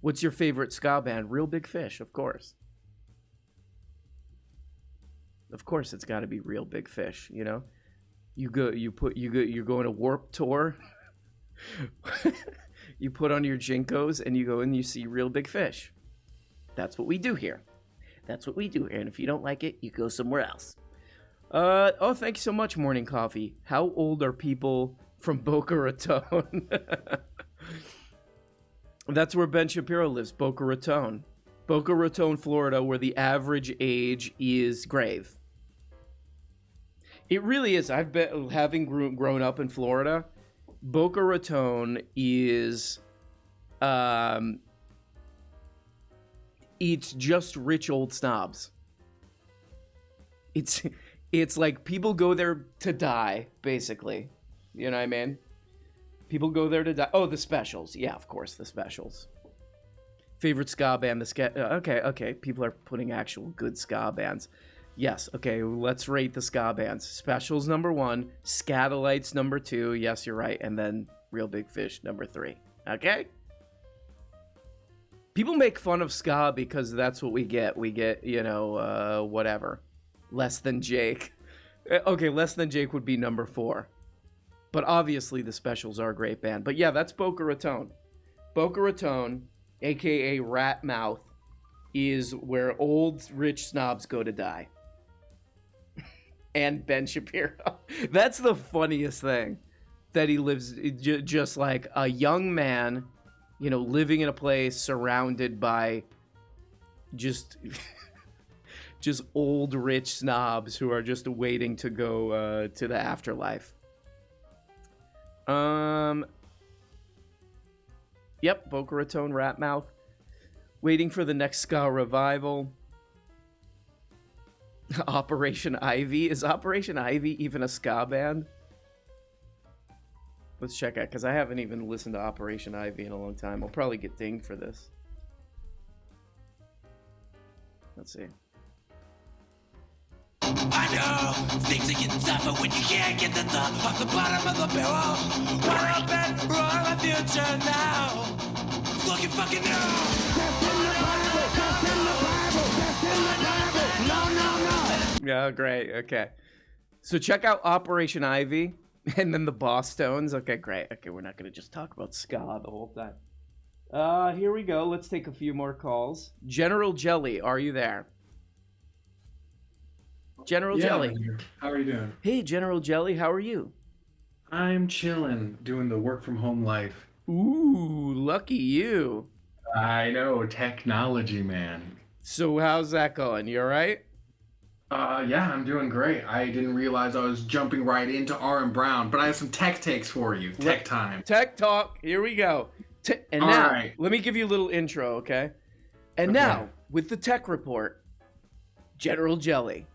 Speaker 2: What's your favorite ska band? Real Big Fish, of course. Of course, it's got to be Real Big Fish. You know, you're going to Warped Tour. You put on your Jinkos and you go and you see Real Big Fish. That's what we do here. That's what we do here. And if you don't like it, you go somewhere else. Oh, thank you so much, Morning Coffee. How old are people from Boca Raton? That's where Ben Shapiro lives, Boca Raton. Boca Raton, Florida, where the average age is grave. It really is. I've been, having grown up in Florida, Boca Raton is, it's just rich old snobs. It's like people go there to die, basically. You know what I mean? People go there to die. Oh, the Specials. Yeah, of course, the Specials. Favorite ska band, okay. People are putting actual good ska bands. Yes, okay, let's rate the ska bands. Specials number 1, Scatolites number 2. Yes, you're right. And then Real Big Fish number 3. Okay? People make fun of ska because that's what we get. We get, you know, whatever. Less Than Jake. Okay, Less Than Jake would be number 4. But obviously the Specials are a great band. But yeah, that's Boca Raton. Boca Raton, a.k.a. Rat Mouth, is where old rich snobs go to die. And Ben Shapiro. That's the funniest thing. That he lives just like a young man, you know, living in a place surrounded by just old rich snobs who are just waiting to go to the afterlife. Yep, Boca Raton, Rat Mouth. Waiting for the next ska revival. Operation Ivy. Is Operation Ivy even a ska band? Let's check out, because I haven't even listened to Operation Ivy in a long time. I'll probably get dinged for this. Let's see.
Speaker 5: I know things are getting tougher when you can't get the top off the bottom of the barrel. We're up and we're on the future now. It's looking fucking new. That's in the Bible. That's in the Bible. That's in the Bible. No.
Speaker 2: Yeah, great. Okay. So check out Operation Ivy. And then the Boss Stones. Okay, great. Okay, we're not going to just talk about ska the whole time. Here we go. Let's take a few more calls. General Jelly, are you there? General Jelly.
Speaker 4: I'm here. How are you doing?
Speaker 2: Hey, General Jelly, how are you?
Speaker 4: I'm chilling, doing the work from home life.
Speaker 2: Ooh, lucky you.
Speaker 4: I know, technology, man.
Speaker 2: So how's that going? You all right?
Speaker 4: Yeah, I'm doing great. I didn't realize I was jumping right into R.M. Brown, but I have some tech takes for you. Tech time.
Speaker 2: Tech talk. Here we go. And
Speaker 4: All
Speaker 2: now,
Speaker 4: right.
Speaker 2: let me give you a little intro, okay? And now, with the tech report, General Jelly.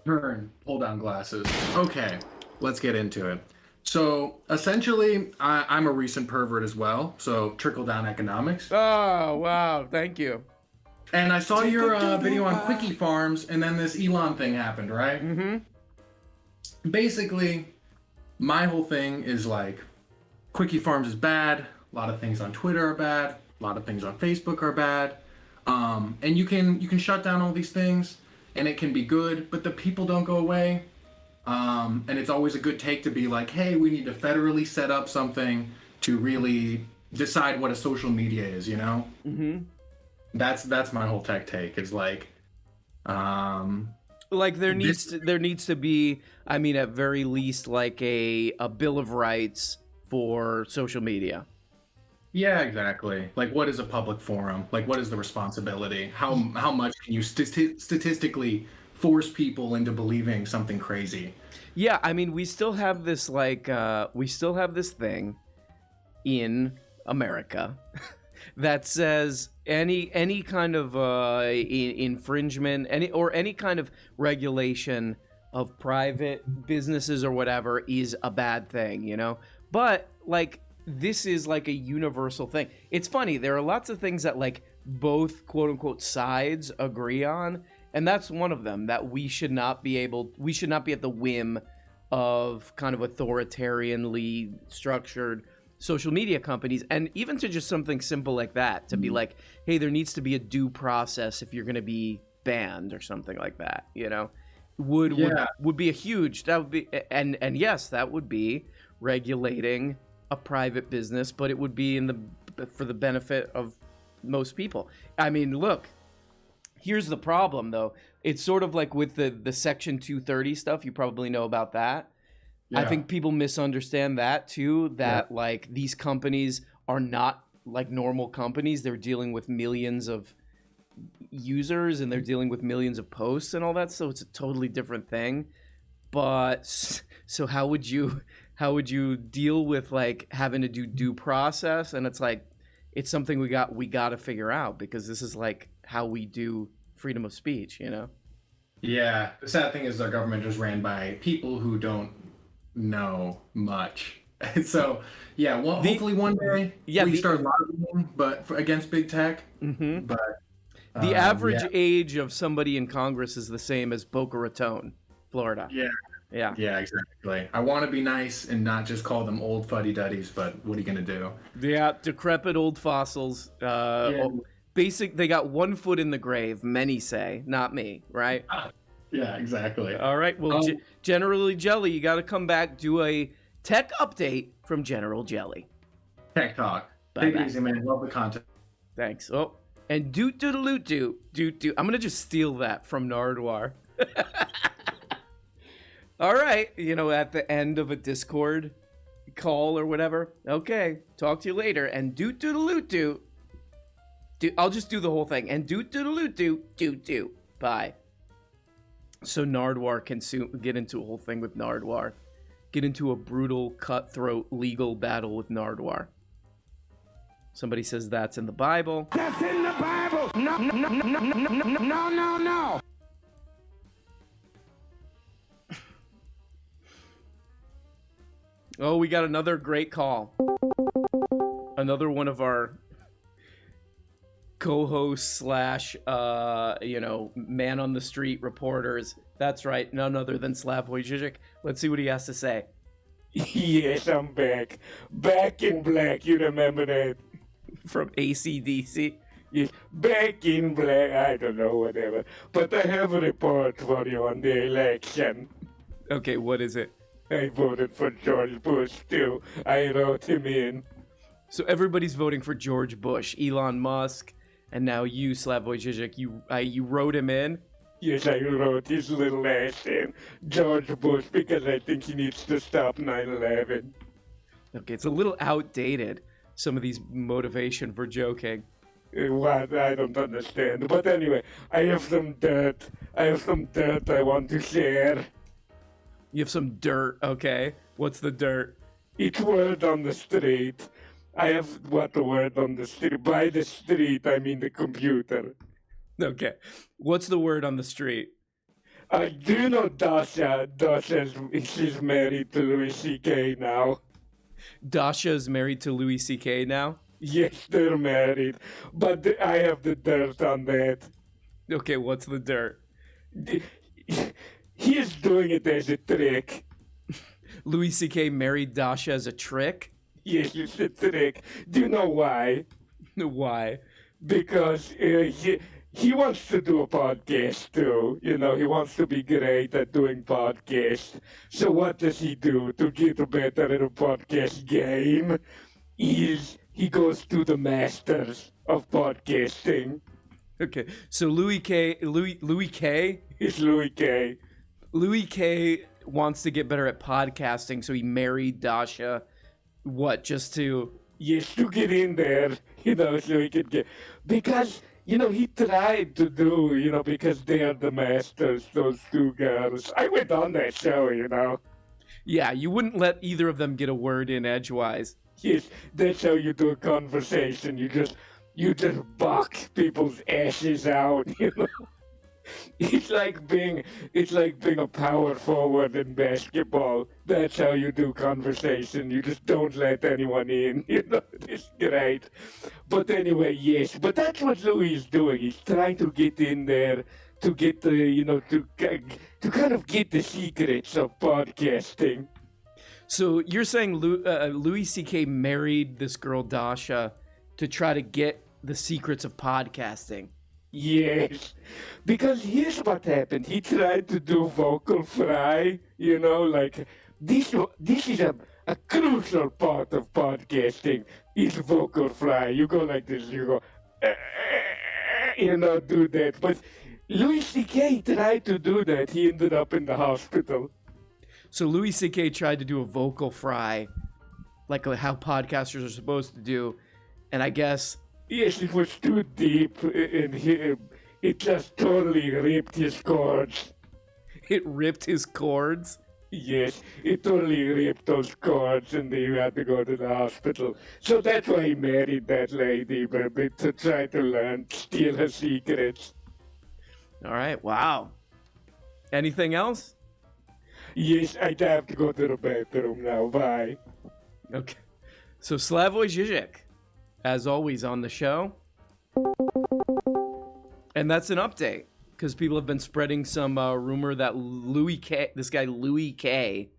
Speaker 4: Turn, pull down glasses. Okay, let's get into it. So, essentially, I'm a recent pervert as well, so trickle-down economics.
Speaker 2: Oh, wow. Thank you.
Speaker 4: And I saw your video on Quickie Farms, and then this Elon thing happened, right?
Speaker 2: Mm-hmm.
Speaker 4: Basically, my whole thing is like, Quickie Farms is bad. A lot of things on Twitter are bad. A lot of things on Facebook are bad. And you can shut down all these things, and it can be good, but the people don't go away. And it's always a good take to be like, hey, we need to federally set up something to really decide what a social media is, you know?
Speaker 2: Mm-hmm.
Speaker 4: That's my whole tech take. It's like,
Speaker 2: there needs to be, I mean, at very least, like a Bill of Rights for social media.
Speaker 4: yeah, exactly. Like, what is a public forum? Like, what is the responsibility? How much can you statistically force people into believing something crazy?
Speaker 2: Yeah, I mean, we still have this thing in America that says any kind of infringement, any kind of regulation of private businesses or whatever is a bad thing, you know? But like, this is like a universal thing. It's funny, there are lots of things that like both quote unquote sides agree on, and that's one of them, that we should not be at the whim of kind of authoritarianly structured social media companies. And even to just something simple like that, to be like, hey, there needs to be a due process if you're going to be banned or something like that, you know, would be a huge, that would be, and yes, that would be regulating a private business, but it would be for the benefit of most people. I mean, look, here's the problem though. It's sort of like with the Section 230 stuff. You probably know about that. Yeah. I think people misunderstand that too, that like these companies are not like normal companies. They're dealing with millions of users and they're dealing with millions of posts and all that. So it's a totally different thing. But so how would you deal with like having to do due process? And it's like, it's something we got to figure out, because this is like how we do freedom of speech, you know? Yeah.
Speaker 4: The sad thing is our government is ran by people who don't know much. So, yeah, well, hopefully one day we start lobbying against big tech.
Speaker 2: Mm-hmm. But the average age of somebody in Congress is the same as Boca Raton, Florida.
Speaker 4: Yeah, exactly. I want to be nice and not just call them old fuddy-duddies, but what are you going to do?
Speaker 2: Yeah, decrepit old fossils. They got 1 foot in the grave, many say, not me, right?
Speaker 4: Yeah, exactly.
Speaker 2: All right, well, General Jelly, you got to come back, do a tech update from General Jelly.
Speaker 4: Tech talk. Take it easy, man. Love the content.
Speaker 2: Thanks. Oh, and doot. I'm going to just steal that from Nardwar. All right, you know, at the end of a Discord call or whatever. Okay, talk to you later. And doot. I'll just do the whole thing. And doot. Bye. So Nardwar can soon get into a whole thing with Nardwar. Get into a brutal, cutthroat, legal battle with Nardwar. Somebody says that's in the Bible.
Speaker 11: That's in the Bible! No!
Speaker 2: Oh, we got another great call. Another one of our co-hosts / man on the street reporters. That's right, none other than Slavoj Zizek. Let's see what he has to say.
Speaker 10: Yes, I'm back. Back in black, you remember that?
Speaker 2: From AC/DC?
Speaker 10: Yes, back in black, I don't know, whatever. But I have a report for you on the election.
Speaker 2: Okay, what is it?
Speaker 10: I voted for George Bush, too. I wrote him in.
Speaker 2: So everybody's voting for George Bush, Elon Musk, and now you, Slavoj Zizek, you wrote him in?
Speaker 10: Yes, I wrote his little ass in, George Bush, because I think he needs to stop 9/11.
Speaker 2: Okay, it's a little outdated, some of these motivation for joking.
Speaker 10: What? I don't understand. But anyway, I have some dirt. I want to share.
Speaker 2: You have some dirt, okay? What's the dirt?
Speaker 10: It's word on the street. I have what the word on the street. By the street, I mean the computer.
Speaker 2: Okay. What's the word on the street?
Speaker 10: Do you know Dasha? She's married to Louis C.K. now.
Speaker 2: Dasha's married to Louis C.K. now?
Speaker 10: Yes, they're married. But I have the dirt on that.
Speaker 2: Okay, what's the dirt?
Speaker 10: He is doing it as a trick.
Speaker 2: Louis C.K. married Dasha as a trick?
Speaker 10: Yes, it's a trick. Do you know why?
Speaker 2: Why?
Speaker 10: Because he wants to do a podcast too. You know, he wants to be great at doing podcasts. So what does he do to get better at a podcast game? He goes to the masters of podcasting.
Speaker 2: Okay, so Louis K.
Speaker 10: It's Louis K.
Speaker 2: Louis K. wants to get better at podcasting, so he married Dasha. What, just to...
Speaker 10: Yes, to get in there, you know, so he could get... Because, you know, he tried to do, you know, because they are the masters, those two girls. I went on that show, you know.
Speaker 2: Yeah, you wouldn't let either of them get a word in edgewise.
Speaker 10: Yes, that's how you do a conversation. You just buck people's asses out, you know. It's like being a power forward in basketball. That's how you do conversation. You just don't let anyone in, you know. It's great. But anyway, yes. But that's what Louis is doing. He's trying to get in there to get the, you know, to kind of get the secrets of podcasting.
Speaker 2: So you're saying Louis C.K. married this girl Dasha to try to get the secrets of podcasting?
Speaker 10: Yes, because here's what happened. He tried to do vocal fry, you know, like this is a crucial part of podcasting is vocal fry. You go like this, you go, you know, do that. But Louis C.K. tried to do that. He ended up in the hospital.
Speaker 2: So Louis C.K. tried to do a vocal fry, like how podcasters are supposed to do, and I guess...
Speaker 10: Yes, it was too deep in him. It just totally ripped his cords.
Speaker 2: It ripped his cords?
Speaker 10: Yes, it totally ripped those cords, and he had to go to the hospital. So that's why he married that lady, but to try to steal her secrets.
Speaker 2: All right, wow. Anything else?
Speaker 10: Yes, I'd have to go to the bathroom now. Bye.
Speaker 2: Okay. So Slavoj Zizek, as always on the show. And that's an update, because people have been spreading some rumor that this guy Louis K,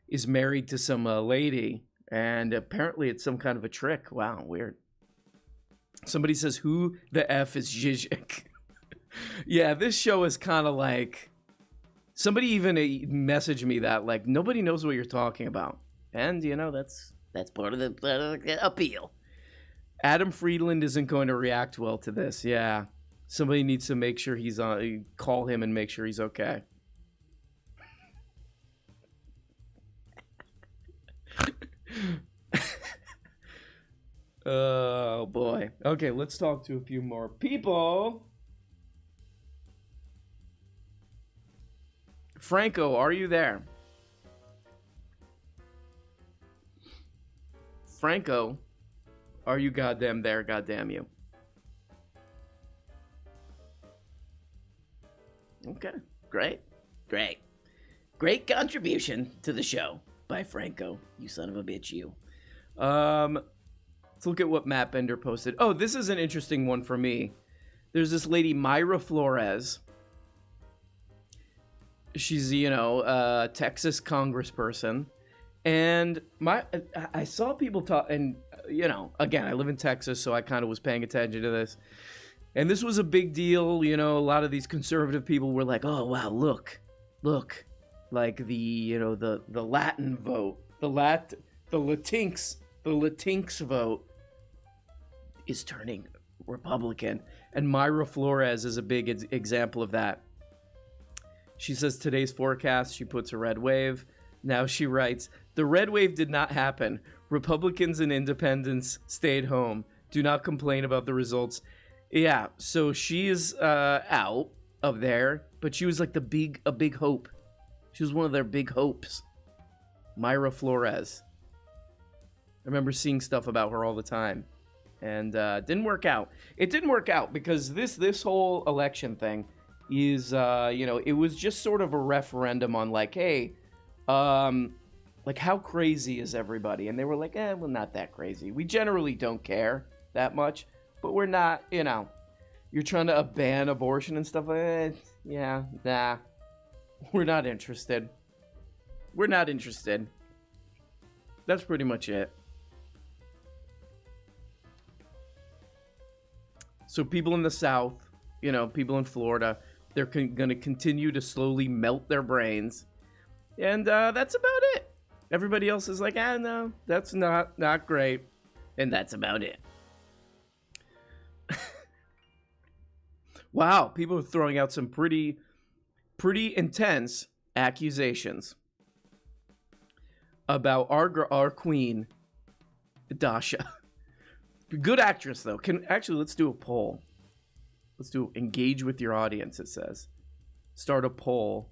Speaker 2: is married to some lady, and apparently it's some kind of a trick. Wow, weird. Somebody says, who the F is Zizek? Yeah, this show is kind of like... Somebody even messaged me that, like, nobody knows what you're talking about. And, you know, that's part of the appeal. Adam Friedland isn't going to react well to this. Yeah. Somebody needs to make sure he's on. Call him and make sure he's okay. Oh, boy. Okay, let's talk to a few more people. Franco, are you there? Franco, are you goddamn there? Goddamn you. Okay, great. Great contribution to the show by Franco, you son of a bitch, you. Let's look at what Matt Bender posted. Oh, this is an interesting one for me. There's this lady, Mayra Flores. She's, you know, a Texas congressperson. And I saw people talk, and, you know, again, I live in Texas, so I kind of was paying attention to this. And this was a big deal, you know, a lot of these conservative people were like, oh, wow, look like the Latin vote, the Latinx vote is turning Republican, and Myra Flores is a big example of that. She says today's forecast, she puts a red wave. Now she writes, the red wave did not happen. Republicans and independents stayed home. Do not complain about the results. Yeah, so she's out of there, but she was like a big hope. She was one of their big hopes. Myra Flores. I remember seeing stuff about her all the time. And didn't work out. It didn't work out because this whole election thing is, it was just sort of a referendum on like, hey, like how crazy is everybody? And they were like, well, not that crazy. We generally don't care that much, but we're not, you're trying to ban abortion and stuff. Yeah, nah, we're not interested. We're not interested. That's pretty much it. So people in the South, people in Florida, they're going to continue to slowly melt their brains. And that's about it. Everybody else is like, no, that's not great. And that's about it. Wow, people are throwing out some pretty intense accusations about our queen, Dasha. Good actress, though. Let's do a poll. Let's do engage with your audience, it says. Start a poll.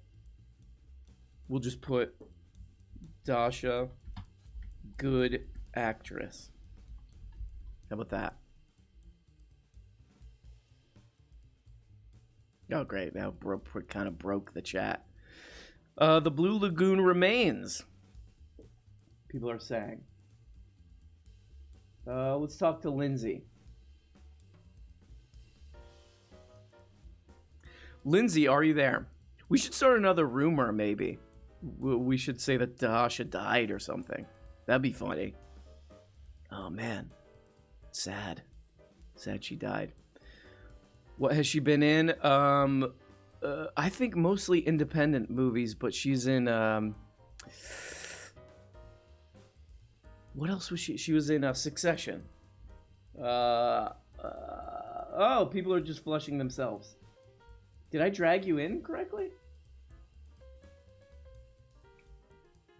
Speaker 2: We'll just put Dasha, good actress. How about that? Oh, great. Now kind of broke the chat. The Blue Lagoon remains. People are saying. Let's talk to Lindsay. Lindsay, are you there? We should start another rumor, maybe. We should say that Dasha died or something. That'd be funny. Oh, man. Sad she died. What has she been in? I think mostly independent movies, but she's in... what else was she? She was in Succession. Oh, people are just flushing themselves. Did I drag you in correctly?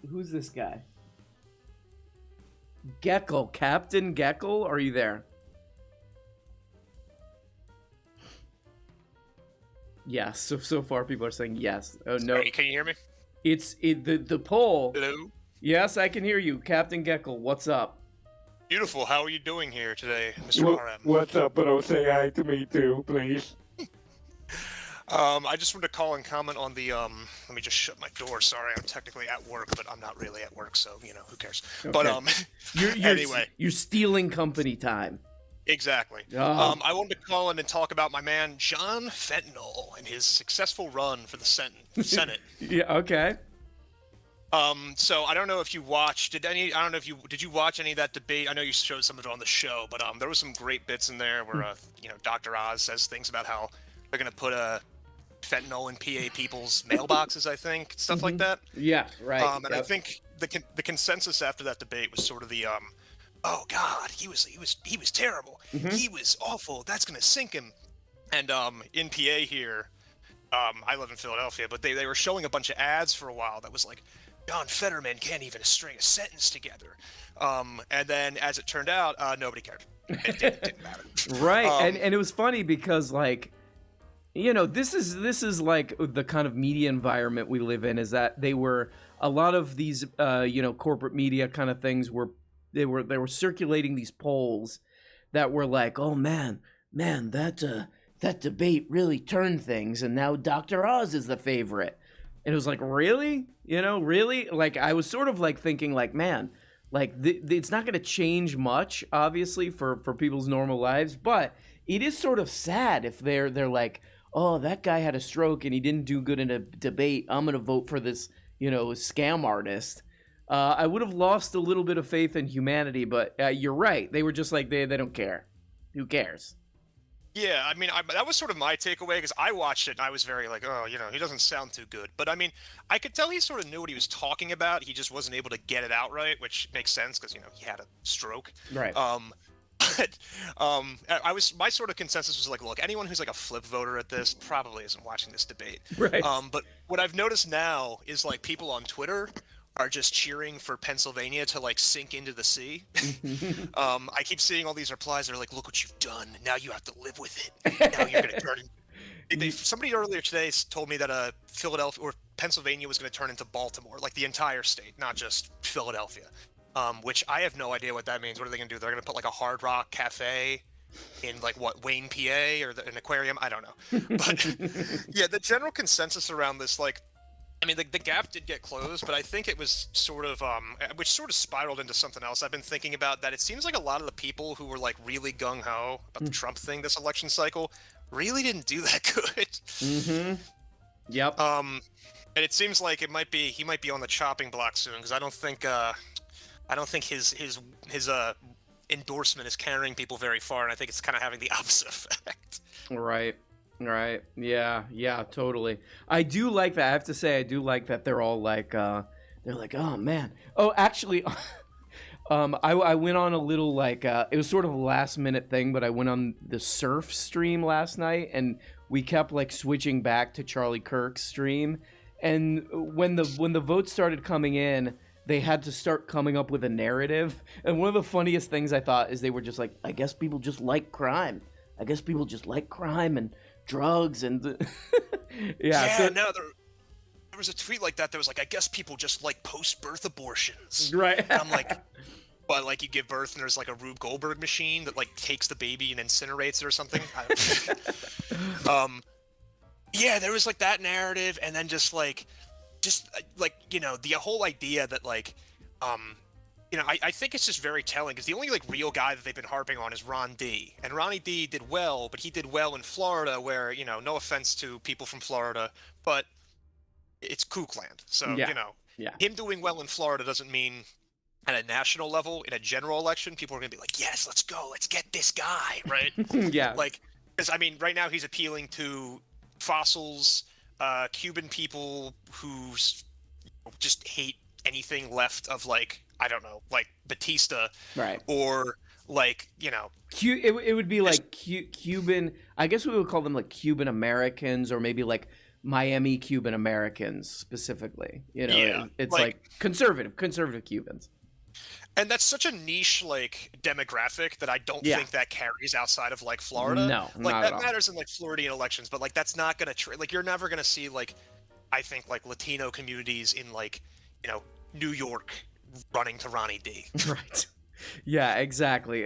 Speaker 2: Who's this guy? Geckel. Captain Geckel? Are you there? Yes. So far people are saying yes. Oh, no.
Speaker 9: Hey, can you hear me?
Speaker 2: It's the poll.
Speaker 9: Hello?
Speaker 2: Yes, I can hear you. Captain Geckel, what's up?
Speaker 9: Beautiful. How are you doing here today, Mr. RM?
Speaker 10: What's up, bro? Say hi to me too, please.
Speaker 9: I just wanted to call and comment on the, let me just shut my door. Sorry, I'm technically at work, but I'm not really at work, so, who cares?
Speaker 2: Okay.
Speaker 9: But, anyway.
Speaker 2: You're stealing company time.
Speaker 9: Exactly.
Speaker 2: Oh.
Speaker 9: I wanted to call in and talk about my man, John Fentanyl, and his successful run for the Senate.
Speaker 2: Yeah, okay.
Speaker 9: So I don't know if you watched, did you watch any of that debate? I know you showed some of it on the show, but, there was some great bits in there where, Dr. Oz says things about how they're going to put fentanyl in PA people's mailboxes, I think, stuff like that.
Speaker 2: Yeah, right.
Speaker 9: And I think the consensus after that debate was sort of the, oh God, he was terrible.
Speaker 2: Mm-hmm.
Speaker 9: He was awful. That's going to sink him. And, in PA here, I live in Philadelphia, but they were showing a bunch of ads for a while that was like, John Fetterman can't even string a sentence together. And then, as it turned out, nobody cared. It didn't matter.
Speaker 2: Right, and it was funny because, like, this is like the kind of media environment we live in. Is that they were a lot of these, corporate media kind of things they were circulating these polls that were like, oh man, that debate really turned things, and now Dr. Oz is the favorite. And it was like, really? Really? Like, I was sort of like thinking like, man, like it's not going to change much, obviously, for people's normal lives, but it is sort of sad if they're like, oh, that guy had a stroke and he didn't do good in a debate. I'm going to vote for this, scam artist. I would have lost a little bit of faith in humanity, but you're right. They were just like, they don't care. Who cares?
Speaker 9: Yeah, I mean, that was sort of my takeaway because I watched it and I was very like, oh, he doesn't sound too good. But I mean, I could tell he sort of knew what he was talking about. He just wasn't able to get it out right, which makes sense because he had a stroke.
Speaker 2: Right.
Speaker 9: But my sort of consensus was like, look, anyone who's like a flip voter at this probably isn't watching this debate.
Speaker 2: Right.
Speaker 9: But what I've noticed now is like people on Twitter are just cheering for Pennsylvania to like sink into the sea. I keep seeing all these replies. They're like, look what you've done. Now you have to live with it. Now you're going to turn. Somebody earlier today told me that Philadelphia or Pennsylvania was going to turn into Baltimore, like the entire state, not just Philadelphia. Which I have no idea what that means. What are they going to do? They're going to put like a Hard Rock Cafe in like what, Wayne, PA, or an aquarium? I don't know. But yeah, the general consensus around this, like, I mean, the gap did get closed, but I think it was sort of, which sort of spiraled into something else I've been thinking about, that it seems like a lot of the people who were like really gung-ho about the Trump thing this election cycle really didn't do that good.
Speaker 2: Mm-hmm. Yep.
Speaker 9: And it seems like he might be on the chopping block soon, because I don't think his endorsement is carrying people very far, and I think it's kind of having the opposite effect.
Speaker 2: Right. Yeah, totally. I do like that. I have to say, I do like that they're all like, they're like, oh man. Oh, actually, I went on a little like, it was sort of a last minute thing, but I went on the surf stream last night, and we kept like switching back to Charlie Kirk's stream. And when the votes started coming in, they had to start coming up with a narrative. And one of the funniest things I thought is they were just like, I guess people just like crime. I guess people just like crime and drugs and
Speaker 9: there was a tweet like that was like, I guess people just like post-birth abortions.
Speaker 2: Right.
Speaker 9: And I'm like, but like you give birth and there's like a Rube Goldberg machine that like takes the baby and incinerates it or something. Yeah, there was like that narrative, and then just like the whole idea that like I think it's just very telling, because the only like real guy that they've been harping on is Ron D. And Ronnie D did well, but he did well in Florida, where, no offense to people from Florida, but it's kook land. So, him doing well in Florida doesn't mean at a national level, in a general election, people are going to be like, yes, let's go, let's get this guy, right?
Speaker 2: Yeah.
Speaker 9: Like, because I mean, right now he's appealing to fossils, Cuban people who just hate anything left of like, I don't know, like Batista,
Speaker 2: right?
Speaker 9: Or like,
Speaker 2: it would be like Cuban. I guess we would call them like Cuban Americans, or maybe like Miami Cuban Americans specifically. It's like conservative Cubans.
Speaker 9: And that's such a niche like demographic that I don't think that carries outside of like Florida.
Speaker 2: No,
Speaker 9: like
Speaker 2: not
Speaker 9: that
Speaker 2: at all.
Speaker 9: matters in like Floridian elections, but like that's not gonna like you're never gonna see like, I think, like Latino communities in like New York running to Ronnie D.
Speaker 2: Right. Yeah, exactly.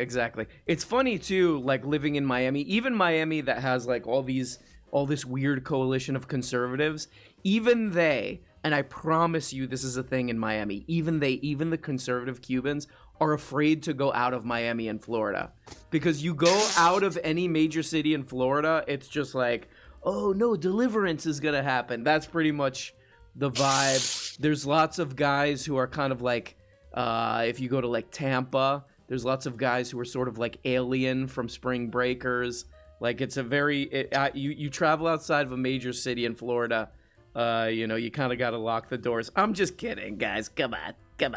Speaker 2: It's funny too, like living in Miami, even Miami that has like all this weird coalition of conservatives, even they, and I promise you this is a thing in Miami, even the conservative Cubans are afraid to go out of Miami and Florida, because you go out of any major city in Florida, it's just like, oh no, deliverance is gonna happen. That's pretty much the vibe. There's lots of guys who are kind of like, if you go to like Tampa, there's lots of guys who are sort of like alien from Spring Breakers. Like it's a very, you travel outside of a major city in Florida, you kind of got to lock the doors. I'm just kidding, guys. Come on.
Speaker 9: Yeah,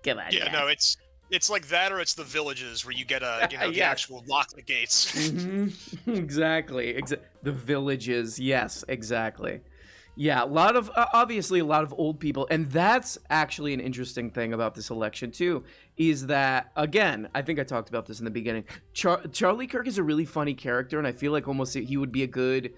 Speaker 2: guys.
Speaker 9: no, it's like that, or it's the Villages where you get the actual lock the gates.
Speaker 2: Mm-hmm. Exactly. The Villages. Yes, exactly. Yeah, obviously a lot of old people. And that's actually an interesting thing about this election too, is that, again, I think I talked about this in the beginning. Charlie Kirk is a really funny character, and I feel like almost he would be a good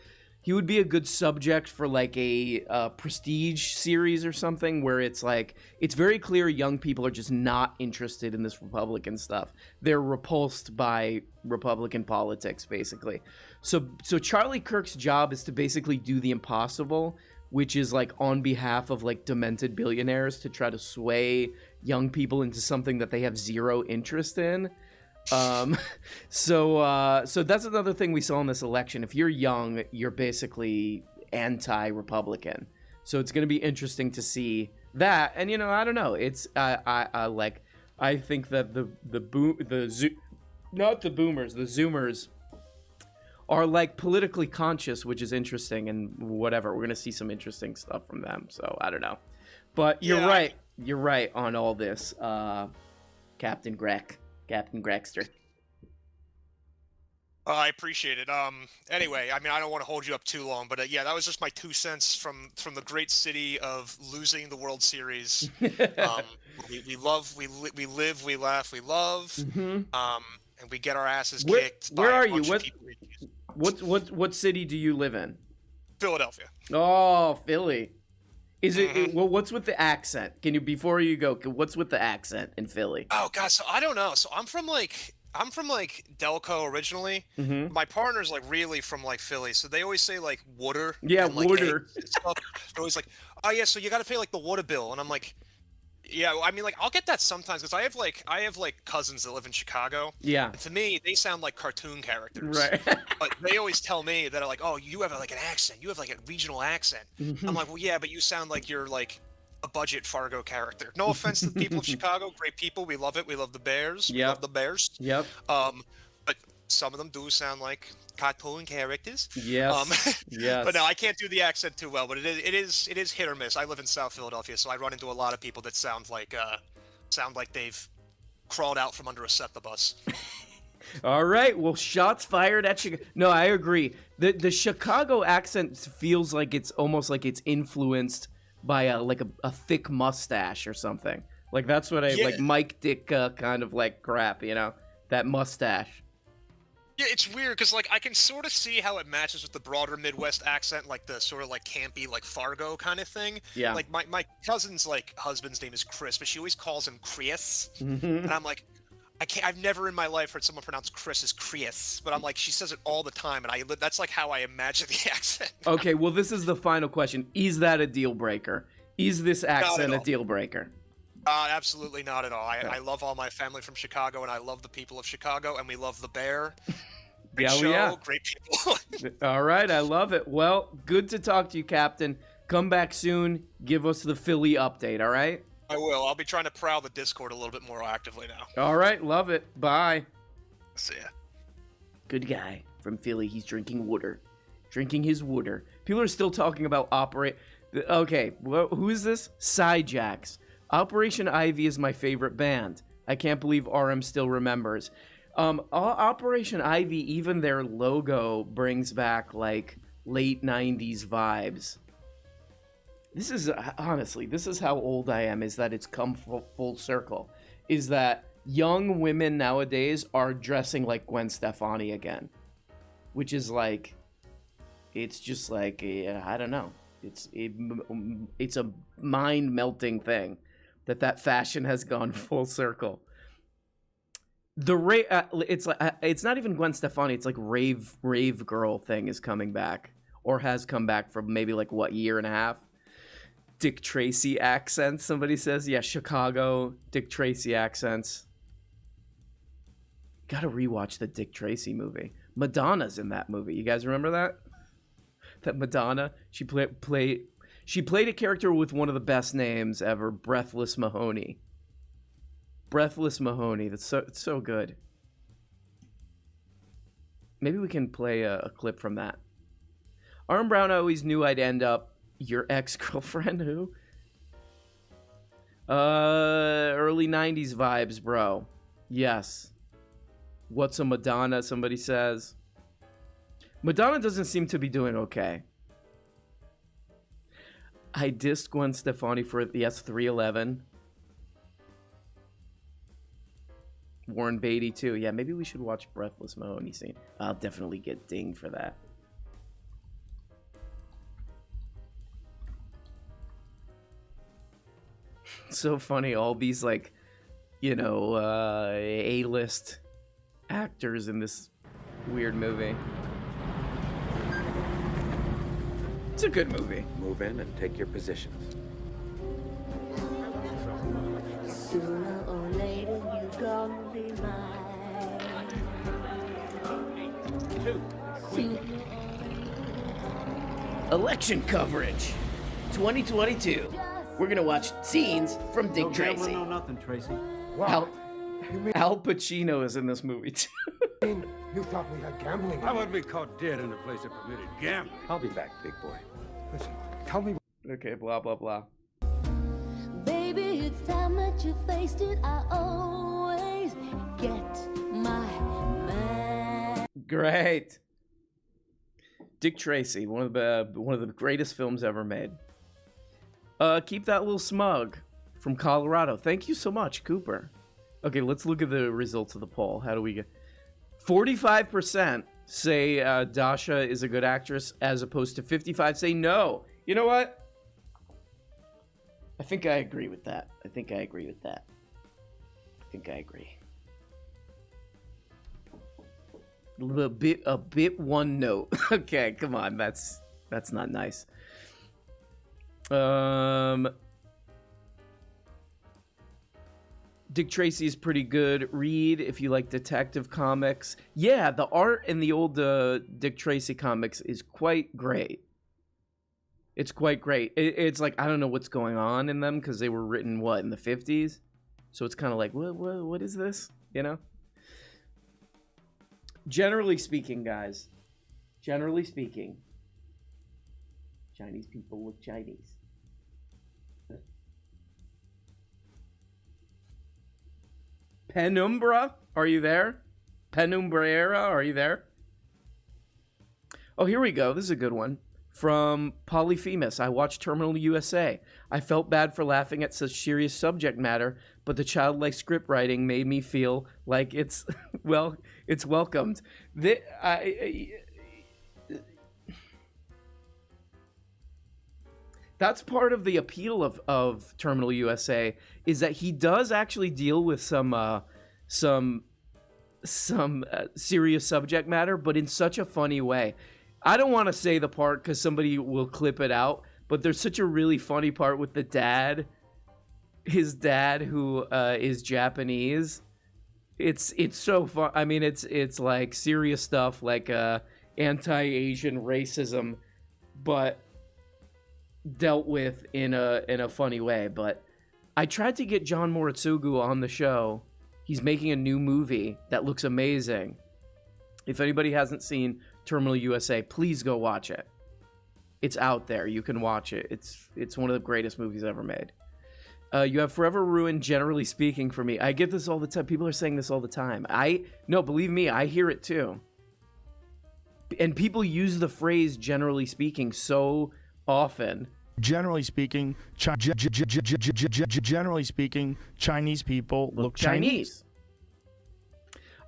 Speaker 2: subject for like a prestige series or something, where it's like, it's very clear young people are just not interested in this Republican stuff. They're repulsed by Republican politics, basically. So Charlie Kirk's job is to basically do the impossible, which is like on behalf of like demented billionaires to try to sway young people into something that they have zero interest in. So that's another thing we saw in this election. If you're young, you're basically anti-Republican. So it's going to be interesting to see that. And I don't know. It's I think that the Zoomers are like politically conscious, which is interesting, and whatever. We're gonna see some interesting stuff from them. So I don't know, but you're right. You're right on all this, Captain Gregster.
Speaker 9: I appreciate it. Anyway, I mean, I don't want to hold you up too long, but yeah, that was just my 2 cents from the great city of losing the World Series. We love, we live, we laugh, we love, and we get our asses kicked.
Speaker 2: Where are you?
Speaker 9: What
Speaker 2: city do you live in?
Speaker 9: Philadelphia.
Speaker 2: Oh, Philly. Is it well? What's with the accent? Can you, before you go, what's with the accent in Philly?
Speaker 9: Oh God, so I don't know. So I'm from like Delco originally. My partner's like really from like Philly, so they always say like water.
Speaker 2: Yeah,
Speaker 9: and, like,
Speaker 2: water.
Speaker 9: They're always like, oh yeah, so you got to pay like the water bill, and I'm like, yeah, I mean like I'll get that sometimes because I have like cousins that live in Chicago.
Speaker 2: Yeah.
Speaker 9: And to me, they sound like cartoon characters.
Speaker 2: Right.
Speaker 9: But they always tell me that like, oh, you have like an accent. You have like a regional accent. I'm like, well, yeah, but you sound like you're like a budget Fargo character. No offense to the people of Chicago, great people. We love it. We love the Bears. We love the Bears.
Speaker 2: Yep.
Speaker 9: But some of them do sound like cartoon characters.
Speaker 2: Yes. Yes.
Speaker 9: But no, I can't do the accent too well. But it is hit or miss. I live in South Philadelphia, so I run into a lot of people that sound like they've crawled out from under a SEPTA bus.
Speaker 2: All right. Well, shots fired at Chicago. No, I agree. The Chicago accent feels like it's almost like it's influenced by a thick mustache or something. Like that's what like Mike Dick kind of like crap, you know, that mustache.
Speaker 9: Yeah, it's weird because like I can sort of see how it matches with the broader Midwest accent, like the sort of like campy like Fargo kind of thing.
Speaker 2: Yeah.
Speaker 9: Like my cousin's like husband's name is Chris, but she always calls him Chris, and I'm like, I've never in my life heard someone pronounce Chris as Chris, but I'm like, she says it all the time, and that's like how I imagine the accent.
Speaker 2: Okay, well, this is the final question. Is that a deal breaker? Is this accent a deal breaker?
Speaker 9: Absolutely not at all. I love all my family from Chicago, and I love the people of Chicago, and we love the Bear. Great show, great people.
Speaker 2: All right, I love it. Well, good to talk to you, Captain. Come back soon. Give us the Philly update, all right?
Speaker 9: I will. I'll be trying to prowl the Discord a little bit more actively now.
Speaker 2: All right, love it. Bye.
Speaker 9: See ya.
Speaker 2: Good guy from Philly. He's drinking water. Drinking his water. People are still talking about Okay, well, who is this? Sidejacks. Operation Ivy is my favorite band. I can't believe RM still remembers. Operation Ivy, even their logo brings back like late 90s vibes. This is, honestly, this is how old I am, is that it's come full circle. Is that young women nowadays are dressing like Gwen Stefani again. Which is like, it's just like, I don't know. It's a mind-melting thing that fashion has gone full circle. It's not even Gwen Stefani. It's like rave girl thing is coming back, or has come back for maybe like what, year and a half. Dick Tracy accents. Somebody says, yeah, Chicago Dick Tracy accents. Gotta rewatch the Dick Tracy movie. Madonna's in that movie. You guys remember that? That Madonna, she played a character with one of the best names ever, Breathless Mahoney. Breathless Mahoney. It's so good. Maybe we can play a clip from that. Arm Brown always knew I'd end up your ex-girlfriend. Who? Early 90s vibes, bro. Yes. What's a Madonna? Somebody says. Madonna doesn't seem to be doing okay. I dissed Gwen Stefani for the S311. Warren Beatty too. Yeah, maybe we should watch Breathless Mahoney scene. I'll definitely get dinged for that. So funny, all these like, you know, A-list actors in this weird movie. It's a good movie.
Speaker 7: Move in and take your positions.
Speaker 5: Sooner or later you gonna be mine.
Speaker 6: Election coverage 2022. We're gonna watch scenes from Dick Tracy.
Speaker 22: No, nothing, Tracy.
Speaker 2: Al Pacino is in this movie too.
Speaker 17: You thought we had gambling.
Speaker 11: I would be caught dead in a place that permitted gambling. I'll be back, big boy.
Speaker 17: Listen, tell me.
Speaker 2: Okay, blah, blah, blah.
Speaker 5: Baby, it's time that you faced it. I always get my man.
Speaker 2: Great. Dick Tracy, one of the greatest films ever made. Keep that little smug from Colorado. Thank you so much, Cooper. Okay, let's look at the results of the poll. How do we get 45% say Dasha is a good actress, as opposed to 55% say no. You know what? I think I agree with that. I think I agree. A bit one note. Okay, come on. That's not nice. Dick Tracy is pretty good. Read if you like detective comics. Yeah, the art in the old Dick Tracy comics is quite great. It's quite great. It's like, I don't know what's going on in them because they were written, in the 50s? So it's kind of like, what is this? You know? Generally speaking, guys. Generally speaking. Chinese people look Chinese. Penumbra, are you there? Penumbrera, are you there? Oh, here we go. This is a good one. From Polyphemus, I watched Terminal USA. I felt bad for laughing at such serious subject matter, but the childlike script writing made me feel like it's, it's welcomed. That's part of the appeal of Terminal USA, is that he does actually deal with some serious subject matter, but in such a funny way. I don't want to say the part because somebody will clip it out, but there's such a really funny part with the dad, his dad who is Japanese. It's so fun. I mean, it's like serious stuff, like anti-Asian racism, but dealt with in a funny way. But I tried to get John Moritsugu on the show. He's making a new movie that looks amazing. If anybody hasn't seen Terminal USA, please go watch it. It's out there. You can watch it. It's one of the greatest movies ever made. You have forever ruined, generally speaking, for me. I get this all the time. People are saying this all the time. No, believe me, I hear it too. And people use the phrase generally speaking so often.
Speaker 1: Generally speaking, Chinese people look Chinese.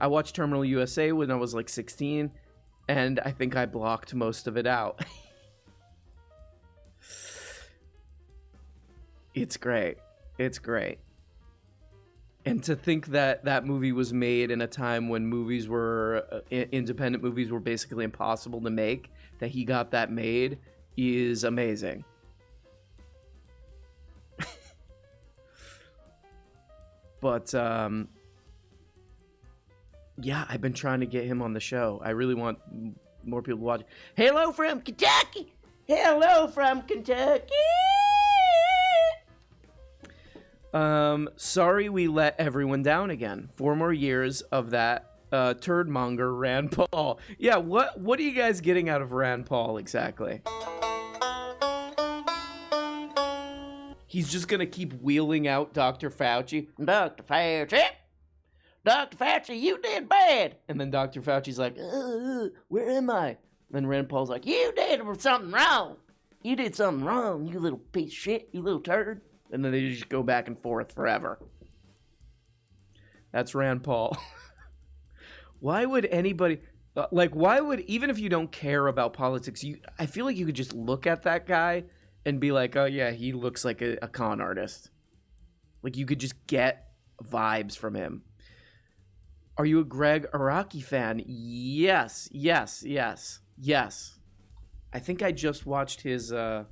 Speaker 2: I watched Terminal USA when I was like 16, and I think I blocked most of it out. It's great. It's great. And to think that that movie was made in a time when movies were, independent movies were basically impossible to make, that he got that made is amazing. But, yeah, I've been trying to get him on the show. I really want more people to watch. Hello from Kentucky! Hello from Kentucky! Sorry we let everyone down again. 4 more years of that turd monger Rand Paul. Yeah, what are you guys getting out of Rand Paul exactly? He's just gonna keep wheeling out Dr. Fauci. Dr. Fauci, you did bad. And then Dr. Fauci's like, where am I? And then Rand Paul's like, you did something wrong. You did something wrong, you little piece of shit, you little turd. And then they just go back and forth forever. That's Rand Paul. Why would anybody, even if you don't care about politics, I feel like you could just look at that guy and be like, oh yeah, he looks like a con artist. Like you could just get vibes from him. Are you a Greg Araki fan? Yes. I think I just watched his, and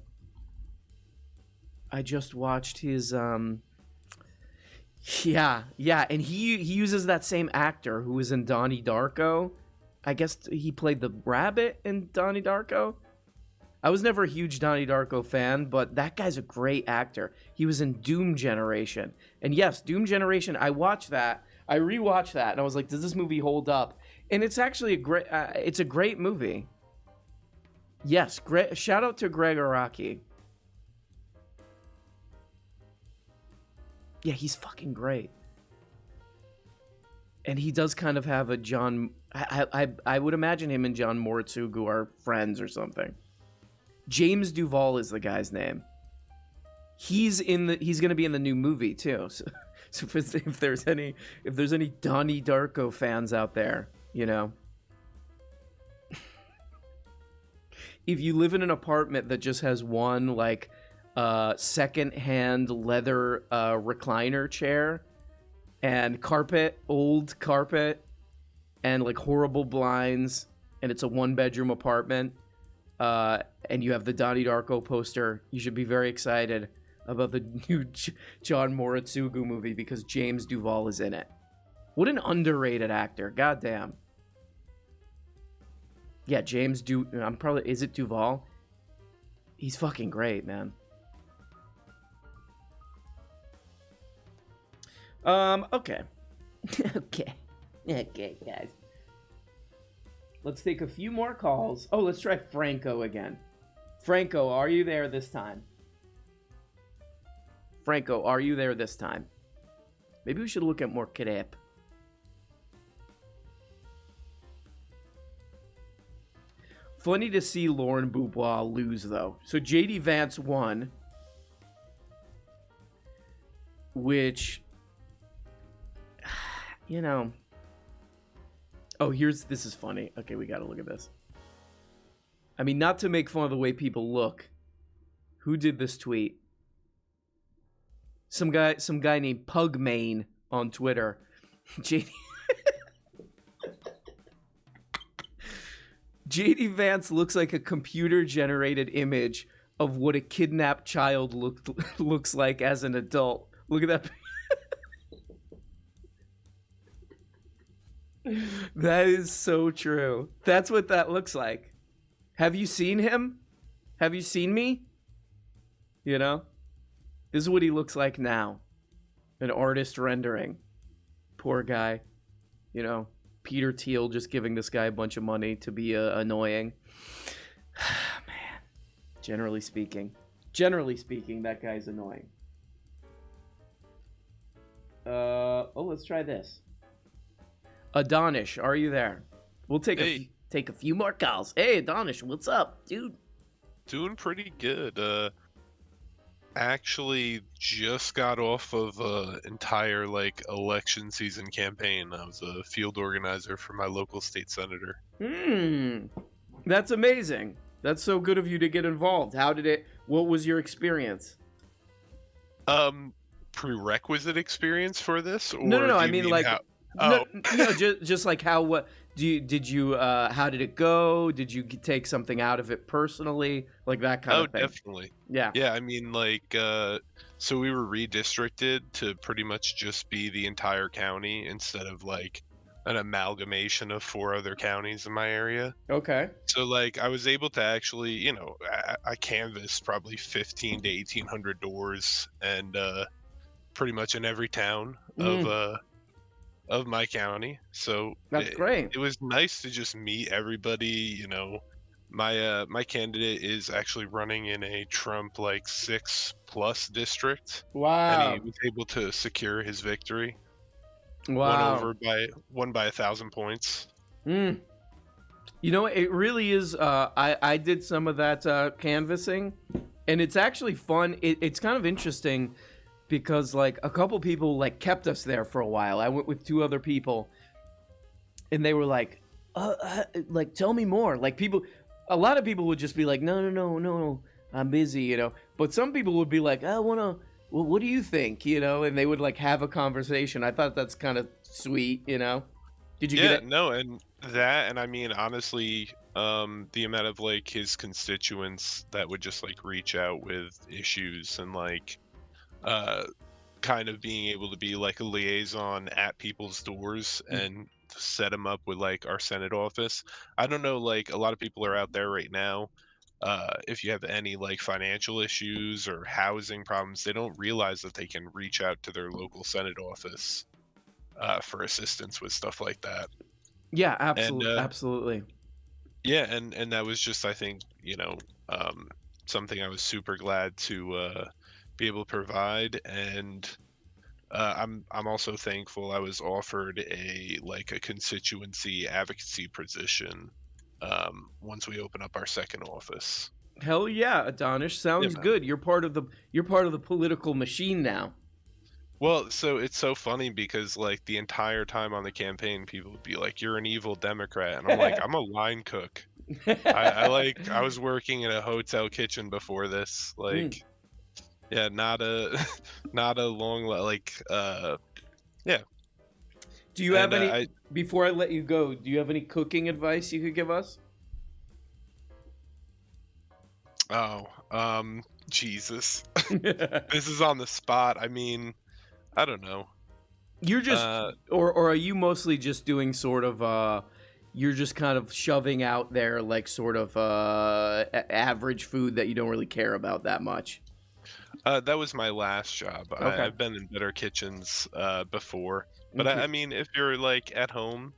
Speaker 2: he uses that same actor who was in Donnie Darko. I guess he played the rabbit in Donnie Darko. I was never a huge Donnie Darko fan, but that guy's a great actor. He was in Doom Generation. And yes, Doom Generation, I watched that. I rewatched that, and I was like, does this movie hold up? And it's actually it's a great movie. Yes, shout out to Greg Araki. Yeah, he's fucking great. And he does kind of have a John... I would imagine him and John Moritsugu are friends or something. James Duval is the guy's name. He's going to be in the new movie too. So if there's any Donnie Darko fans out there, you know, if you live in an apartment that just has one like second-hand leather recliner chair and old carpet, and like horrible blinds, and it's a one-bedroom apartment, and you have the Donnie Darko poster, you should be very excited about the new John Moritsugu movie because James Duval is in it. What an underrated actor. Goddamn. Yeah, is it Duval? He's fucking great, man. Okay. Okay, guys. Let's take a few more calls. Oh, let's try Franco again. Franco, are you there this time? Franco, are you there this time? Maybe we should look at more crepe. Funny to see Lauren Boubois lose, though. So JD Vance won, which, you know... Oh, this is funny. Okay, we gotta look at this. I mean, not to make fun of the way people look. Who did this tweet? Some guy named Pugmane on Twitter. JD Vance looks like a computer-generated image of what a kidnapped child looks like as an adult. Look at that. That is so true. That's what that looks like. Have you seen him? Have you seen me? You know? This is what he looks like now. An artist rendering. Poor guy. You know, Peter Thiel just giving this guy a bunch of money to be annoying. Man. Generally speaking, that guy's annoying. Let's try this. Adonish, are you there? We'll take a few more calls. Hey, Adonish, what's up, dude?
Speaker 3: Doing pretty good. Actually, just got off of an entire election season campaign. I was a field organizer for my local state senator.
Speaker 2: That's amazing. That's so good of you to get involved. What was your experience?
Speaker 3: Prerequisite experience for this? Or
Speaker 2: No. I mean like.
Speaker 3: How...
Speaker 2: No, just like how how did it go? Did you take something out of it personally? Like that kind of thing? Oh,
Speaker 3: definitely.
Speaker 2: Yeah.
Speaker 3: Yeah, I mean, so we were redistricted to pretty much just be the entire county instead of an amalgamation of 4 other counties in my area.
Speaker 2: Okay.
Speaker 3: So I was able to actually, I canvassed probably 15 to 1,800 doors and pretty much in every town of my county. So
Speaker 2: that's great.
Speaker 3: It was nice to just meet everybody. My candidate is actually running in a Trump 6+ district.
Speaker 2: Wow.
Speaker 3: And he was able to secure his victory.
Speaker 2: Wow.
Speaker 3: Won by 1,000 points.
Speaker 2: You know, it really is. I did some of that canvassing, and it's actually fun. It's kind of interesting because a couple people kept us there for a while. I went with 2 other people, and they were like, tell me more. A lot of people would just be like, no, I'm busy, But some people would be like, well, what do you think, And they would have a conversation. I thought that's kind of sweet, Did you get it?
Speaker 3: No, and that, and I mean, honestly, the amount of his constituents that would just reach out with issues and kind of being able to be a liaison at people's doors and set them up with our Senate office. I don't know, a lot of people are out there right now. If you have any financial issues or housing problems, they don't realize that they can reach out to their local Senate office for assistance with stuff like that.
Speaker 2: Yeah,
Speaker 3: And,
Speaker 2: absolutely.
Speaker 3: yeah, and that was just, I think, something I was super glad to be able to provide. And I'm also thankful I was offered a constituency advocacy position once we open up our second office.
Speaker 2: Hell yeah, Adonis, sounds
Speaker 3: man.
Speaker 2: good. You're part of the political machine now.
Speaker 3: Well, so it's so funny because like the entire time on the campaign, people would be like, "You're an evil Democrat," and I'm like, "I'm a line cook. I was working in a hotel kitchen before this. Like, yeah, not a not a long yeah."
Speaker 2: Do you have
Speaker 3: And,
Speaker 2: any before I let you go? Do you have any cooking advice you could give us?
Speaker 3: Oh, Jesus. This is on the spot. I mean, I don't know.
Speaker 2: You're just, or are you mostly just doing sort of, you're just kind of shoving out there like sort of average food that you don't really care about that much?
Speaker 3: That was my last job.
Speaker 2: Okay.
Speaker 3: I've been in better kitchens before, but
Speaker 2: Okay.
Speaker 3: I mean, if you're like at home,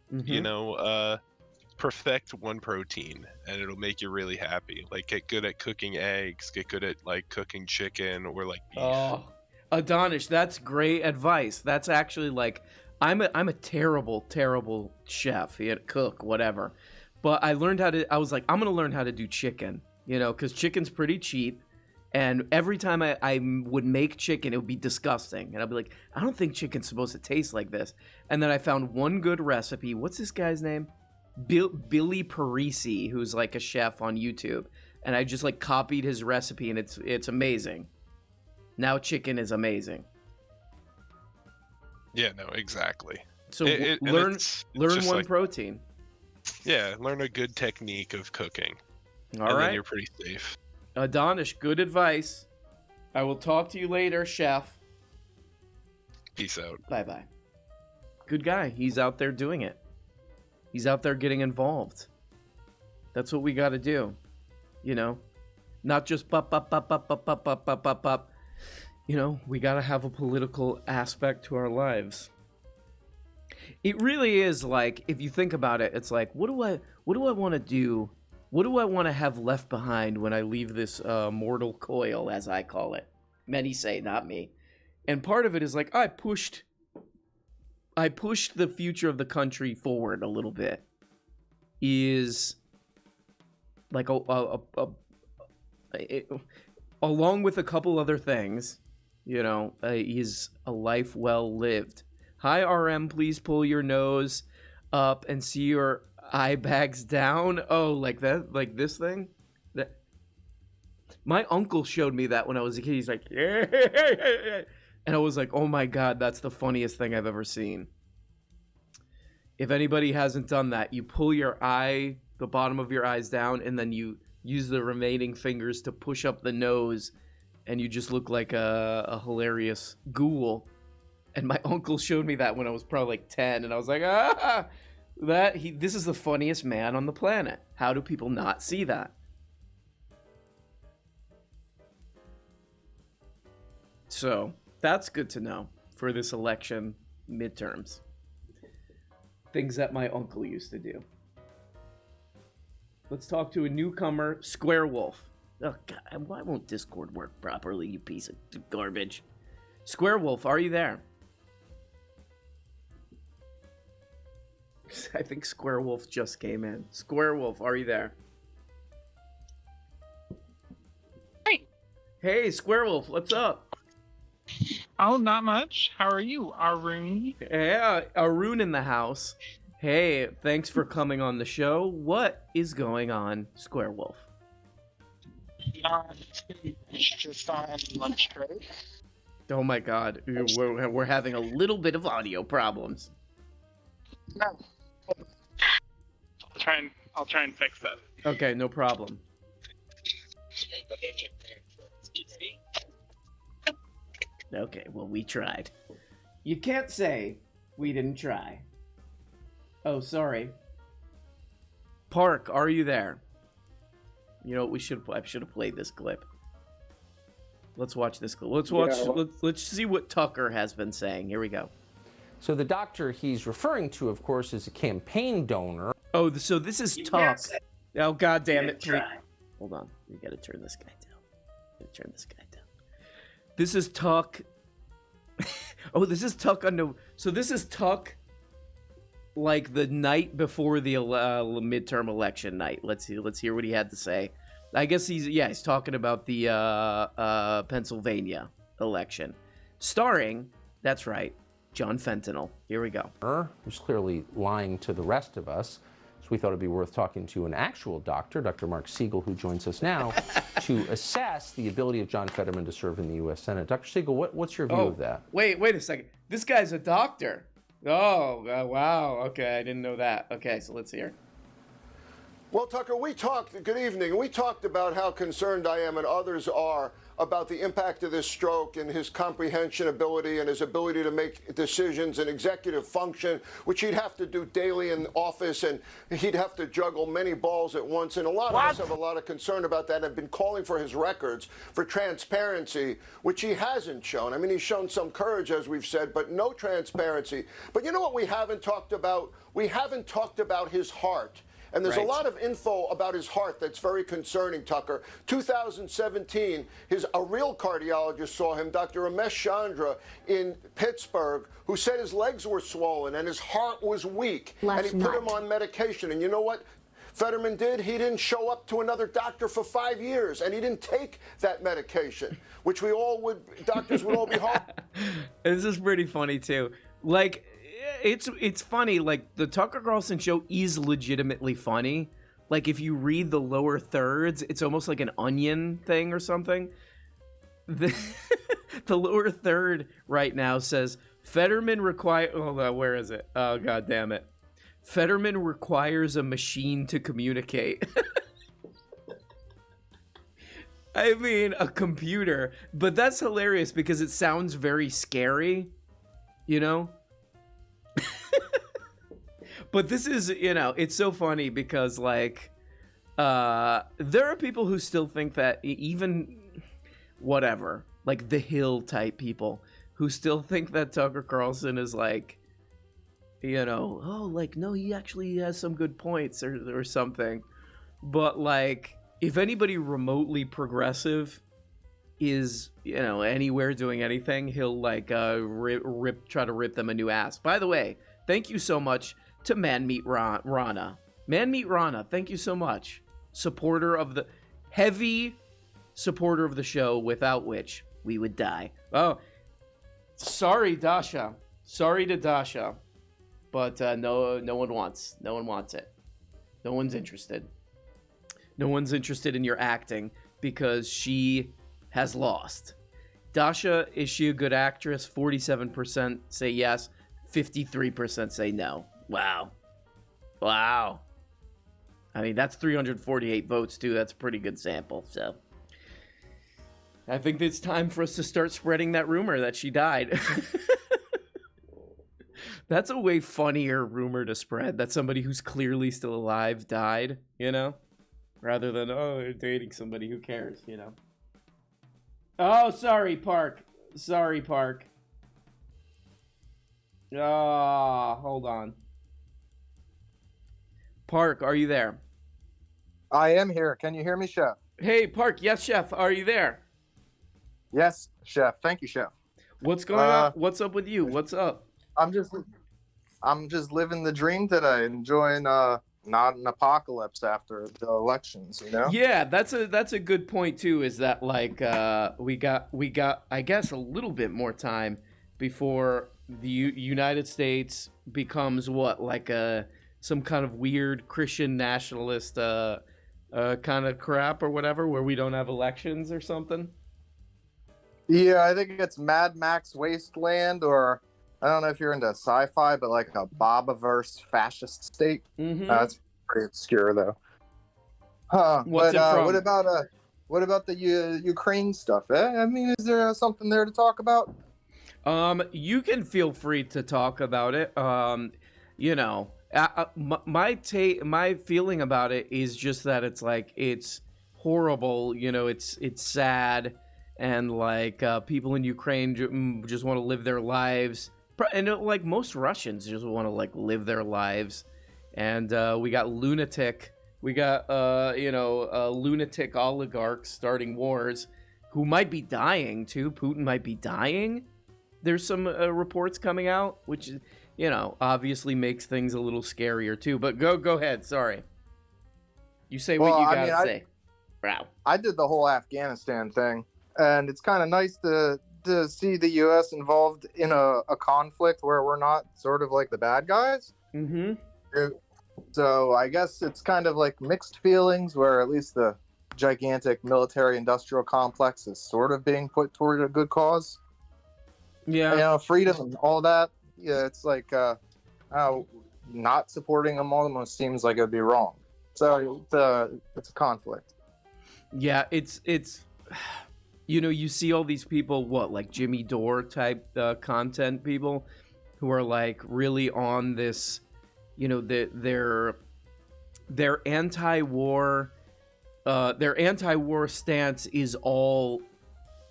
Speaker 3: perfect one protein, and it'll make you really happy. Like, get good at cooking eggs, get good at like cooking chicken or like beef.
Speaker 2: Oh, Adonis, that's great advice. That's actually like, I'm a terrible chef, cook, whatever. But I was like, I'm gonna learn how to do chicken, because chicken's pretty cheap. And every time I would make chicken, it would be disgusting. And I'd be like, I don't think chicken's supposed to taste like this. And then I found one good recipe. What's this guy's name? Billy Parisi, who's like a chef on YouTube. And I just like copied his recipe, and it's amazing. Now chicken is amazing.
Speaker 3: Yeah, no, exactly.
Speaker 2: So
Speaker 3: And
Speaker 2: learn
Speaker 3: it's
Speaker 2: one
Speaker 3: just like,
Speaker 2: protein.
Speaker 3: yeah, learn a good technique of cooking.
Speaker 2: All
Speaker 3: and
Speaker 2: right.
Speaker 3: then you're pretty safe.
Speaker 2: Adonis, good advice. I will talk to you later, chef.
Speaker 3: Peace out.
Speaker 2: Bye-bye. Good guy. He's out there doing it. He's out there getting involved. That's what we got to do. Not just up. We got to have a political aspect to our lives. It really is like, if you think about it, it's like, what do I want to do? What do I want to have left behind when I leave this mortal coil, as I call it? Many say, not me. And part of it is like, I pushed the future of the country forward a little bit. Is like along with a couple other things, is a life well lived. Hi, RM, please pull your nose up and see your eye bags down. Oh, like that, like this thing? That. My uncle showed me that when I was a kid. He's like, yeah. And I was like, oh my God, that's the funniest thing I've ever seen. If anybody hasn't done that, you pull the bottom of your eyes down, and then you use the remaining fingers to push up the nose, and you just look like a hilarious ghoul. And my uncle showed me that when I was probably like 10, and I was like, this is the funniest man on the planet. How do people not see that? So that's good to know for this election midterms. Things that my uncle used to do. Let's talk to a newcomer, Square Wolf. Oh God, why won't Discord work properly, you piece of garbage? Square Wolf, are you there? I think Square Wolf just came in. Square Wolf, are you there?
Speaker 12: Hey.
Speaker 2: Hey, Square Wolf, what's up?
Speaker 12: Oh, not much. How are you, Arun?
Speaker 2: Yeah, Arun in the house. Hey, thanks for coming on the show. What is going on, Square Wolf?
Speaker 12: Just on lunch break.
Speaker 2: Oh my God, we're having a little bit of audio problems.
Speaker 12: No. I'll try and fix that.
Speaker 2: Okay, no problem. Okay, well, we tried. You can't say we didn't try. Oh, sorry. Park, are you there? You know what, I should have played this clip. Let's watch this clip. Let's see what Tucker has been saying. Here we go.
Speaker 13: So the doctor he's referring to, of course, is a campaign donor.
Speaker 2: Oh, so this is Tuck. Oh, God damn it. Hold on. We got to turn this guy down. This is Tuck. Oh, this is Tuck on no. So this is Tuck like the night before the midterm election night. Let's hear what he had to say. I guess he's talking about the Pennsylvania election. Starring, that's right, John Fentanyl. Here we go.
Speaker 13: Who's clearly lying to the rest of us. So we thought it'd be worth talking to an actual doctor, Dr. Mark Siegel, who joins us now, to assess the ability of John Fetterman to serve in the U.S. Senate. Dr. Siegel, what's your view of that?
Speaker 2: Wait a second. This guy's a doctor. Oh, wow. Okay, I didn't know that. Okay, so let's hear.
Speaker 22: Well, Tucker, good evening. We talked about how concerned I am and others are about the impact of this stroke and his comprehension ability and his ability to make decisions and executive function, which he'd have to do daily in office, and he'd have to juggle many balls at once. And a lot of us have a lot of concern about that and have been calling for his records, for transparency, which he hasn't shown. I mean, he's shown some courage, as we've said, but no transparency. But you know what we haven't talked about? We haven't talked about his heart. And there's a lot of info about his heart that's very concerning, Tucker. 2017, a real cardiologist saw him, Dr. Ramesh Chandra in Pittsburgh, who said his legs were swollen and his heart was weak. And he put him on medication. And you know what Fetterman did? He didn't show up to another doctor for 5 years, and he didn't take that medication, which doctors would all be hard.
Speaker 2: This is pretty funny, too. Like, it's funny, like, the Tucker Carlson show is legitimately funny. Like, if you read the lower thirds, it's almost like an Onion thing or something. The lower third right now says, Fetterman hold on, where is it? Oh, God damn it. Fetterman requires a machine to communicate. I mean, a computer. But that's hilarious because it sounds very scary, you know? But this is, it's so funny because, like, there are people who still think that even whatever, like the Hill type people who still think that Tucker Carlson is like, no, he actually has some good points or something. But, like, if anybody remotely progressive is, anywhere doing anything, he'll, like, try to rip them a new ass. By the way, thank you so much to Man Meat Rana. Man Meat Rana, thank you so much. Heavy supporter of the show, without which we would die. Oh, sorry, Dasha. Sorry to Dasha. But no one wants it. No one's interested. No one's interested in your acting because she has lost. Dasha, is she a good actress? 47% say yes, 53% say no. Wow. I mean, that's 348 votes, too. That's a pretty good sample, so. I think it's time for us to start spreading that rumor that she died. That's a way funnier rumor to spread, that somebody who's clearly still alive died, Rather than, they're dating somebody, who cares, Oh, sorry, Park. Hold on. Park, are you there?
Speaker 23: I am here. Can you hear me, Chef?
Speaker 2: Hey, Park. Yes, Chef. Are you there?
Speaker 23: Yes, Chef. Thank you, Chef.
Speaker 2: What's going on? What's up with you? What's up?
Speaker 23: I'm just living the dream today, enjoying not an apocalypse after the elections,
Speaker 2: Yeah, that's a good point too. Is that, like, we got I guess a little bit more time before the United States becomes what, like some kind of weird Christian nationalist kind of crap or whatever, where we don't have elections or something.
Speaker 23: Yeah, I think it's Mad Max Wasteland, or I don't know if you're into sci-fi, but like a Bobaverse fascist state.
Speaker 2: Mm-hmm.
Speaker 23: That's pretty obscure, though.
Speaker 2: What's it from?
Speaker 23: What about the Ukraine stuff? I mean, is there something there to talk about?
Speaker 2: You can feel free to talk about it. My feeling about it is just that it's like, it's horrible. It's sad, and like people in Ukraine just want to live their lives like most Russians just want to like live their lives, and we got lunatic oligarchs starting wars who might be dying too. Putin might be dying. There's some reports coming out, which obviously makes things a little scarier too. But go ahead. Sorry, you say what you gotta say. Wow.
Speaker 23: I did the whole Afghanistan thing, and it's kind of nice to see the U.S. involved in a conflict where we're not sort of like the bad guys.
Speaker 2: Mm-hmm.
Speaker 23: So I guess it's kind of like mixed feelings, where at least the gigantic military-industrial complex is sort of being put toward a good cause.
Speaker 2: Yeah.
Speaker 23: Freedom and all that. Yeah, it's like not supporting them almost seems like it would be wrong. So it's a conflict.
Speaker 2: Yeah, it's you see all these people, like Jimmy Dore type content people who are like really on this, their anti-war stance is all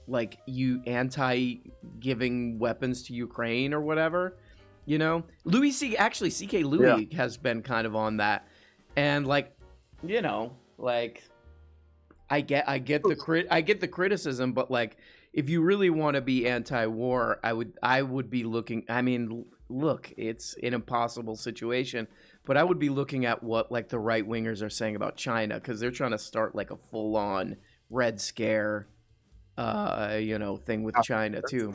Speaker 2: like anti-giving weapons to Ukraine or whatever, CK Louis has been kind of on that, and I get the criticism, but like if you really want to be anti-war, I would be looking. I mean, look, it's an impossible situation, but I would be looking at what like the right wingers are saying about China, because they're trying to start like a full-on Red Scare, thing with China too.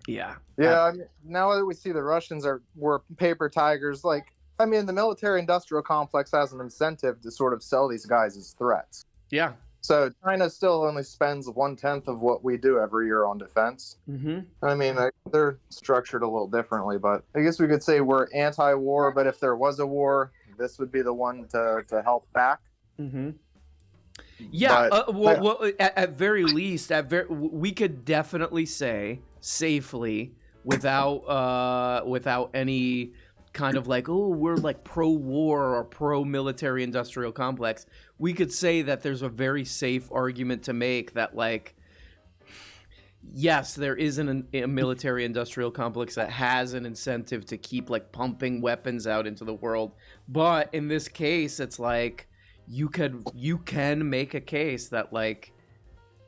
Speaker 2: Yeah.
Speaker 23: Yeah. Now that we see the Russians were paper tigers, like the military-industrial complex has an incentive to sort of sell these guys as threats.
Speaker 2: Yeah.
Speaker 23: So China still only spends 1/10 of what we do every year on defense.
Speaker 2: Mm-hmm.
Speaker 23: They're structured a little differently, but I guess we could say we're anti-war, but if there was a war, this would be the one to help back.
Speaker 2: Mm-hmm. Yeah, at very least, we could definitely say safely, without any kind of like, oh, we're like pro-war or pro-military industrial complex, we could say that there's a very safe argument to make that, like, yes, there is a military industrial complex that has an incentive to keep like pumping weapons out into the world, but in this case, it's like you can make a case that like,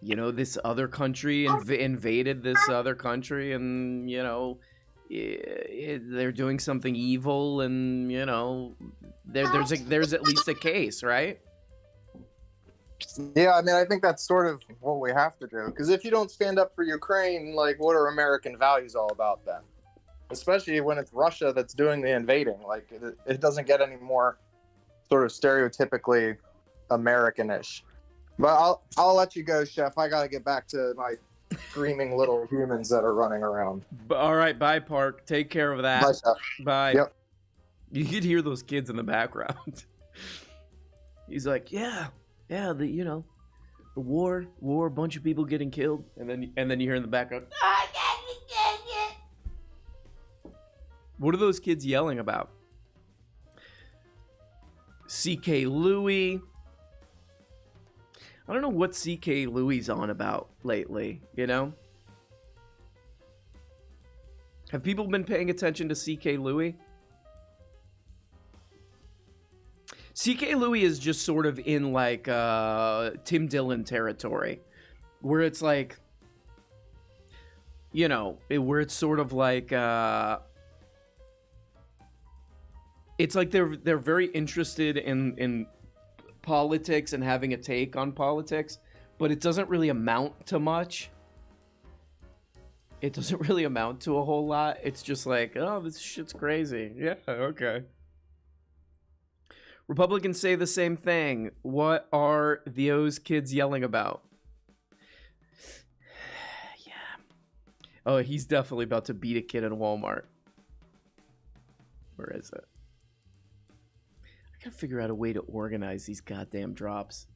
Speaker 2: this other country invaded this other country, and they're doing something evil, and there's at least a case, right?
Speaker 23: Yeah, I think that's sort of what we have to do, because if you don't stand up for Ukraine, like, what are American values all about then? Especially when it's Russia that's doing the invading. Like, it doesn't get any more sort of stereotypically American-ish. But I'll let you go, Chef. I gotta get back to my screaming little humans that are running around.
Speaker 2: All right, bye, Park. Take care of that.
Speaker 23: Bye, Chef.
Speaker 2: Bye.
Speaker 23: Yep.
Speaker 2: You could hear those kids in the background. He's like, the war, a bunch of people getting killed, and then you hear in the background, what are those kids yelling about? CK Louis. I don't know what CK Louis on about lately, Have people been paying attention to CK Louis? CK Louis is just sort of in like Tim Dillon territory, where it's like, where it's sort of like, it's like they're very interested in politics and having a take on politics, but it doesn't really amount to much. It doesn't really amount to a whole lot. It's just like, oh, this shit's crazy. Yeah, okay. Republicans say the same thing. What are those kids yelling about? Yeah. Oh, he's definitely about to beat a kid in Walmart. Where is it? I gotta figure out a way to organize these goddamn drops.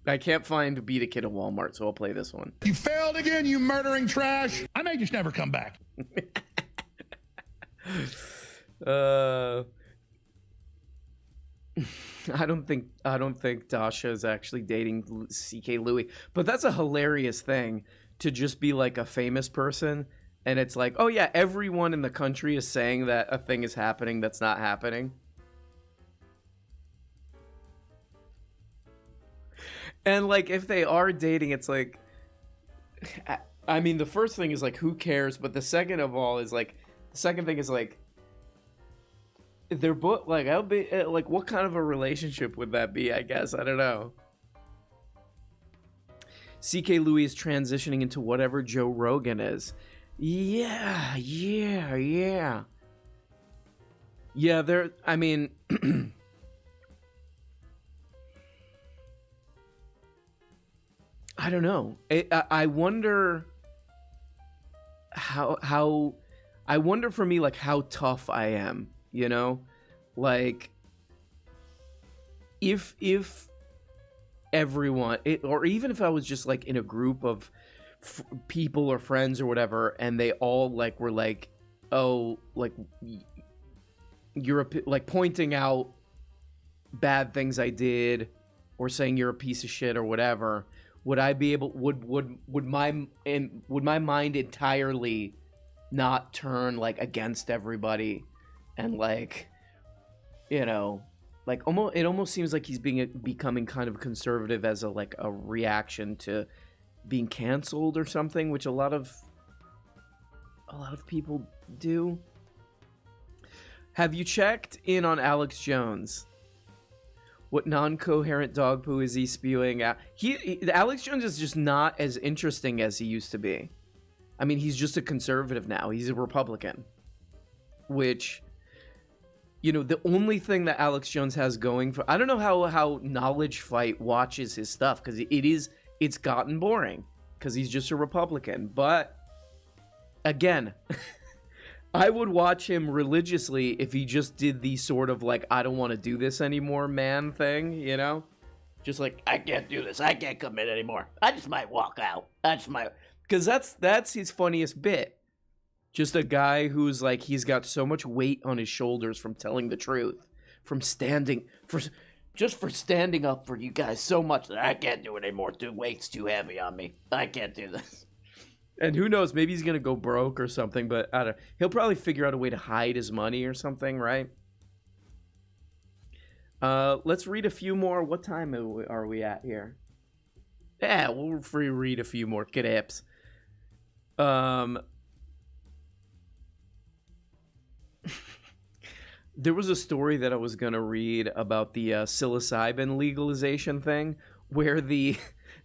Speaker 2: I can't find beat a kid in Walmart, so I'll play this one.
Speaker 11: You failed again, you murdering trash. I may just never come back.
Speaker 2: I don't think Dasha is actually dating CK Louis, but that's a hilarious thing to just be like a famous person And it's like, oh yeah, everyone in the country is saying that a thing is happening that's not happening. And like, if they are dating, it's like, I mean, the first thing is like, who cares? But the second thing is like, they're both like, I'll be like, what kind of a relationship would that be? I guess I don't know. CK Louis is transitioning into whatever Joe Rogan is. Yeah. Yeah, there, I mean, I don't know. I wonder how, I wonder for me, like, how tough I am, you know? Like, if everyone, or even if I was just, like, in a group of people or friends or whatever, and they all like were like, oh, like, you're like pointing out bad things I did or saying you're a piece of shit or whatever, would I be able, would my mind entirely not turn like against everybody and like, you know, like it almost seems like he's becoming kind of conservative as a like a reaction to being canceled or something, which a lot of people do. Have you checked in on Alex Jones? What non-coherent dog poo is he spewing out? Alex Jones is just not as interesting as he used to be. I mean, he's just a conservative now. He's a Republican, which, you know, the only thing that Alex Jones has going for, I don't know how Knowledge Fight watches his stuff, because it's gotten boring because he's just a Republican. But again, I would watch him religiously if he just did the sort of like, I don't want to do this anymore, man thing, you know? Just like, I can't do this. I can't commit anymore. I just might walk out. Because that's his funniest bit. Just a guy who's like, he's got so much weight on his shoulders from telling the truth, from standing up for you guys so much that I can't do it anymore. The weight's too heavy on me. I can't do this. And who knows, maybe he's gonna go broke or something, but I don't know. He'll probably figure out a way to hide his money or something, right? Let's read a few more. What time are we at here? Yeah, we'll read a few more caps. There was a story that I was gonna read about the psilocybin legalization thing, where they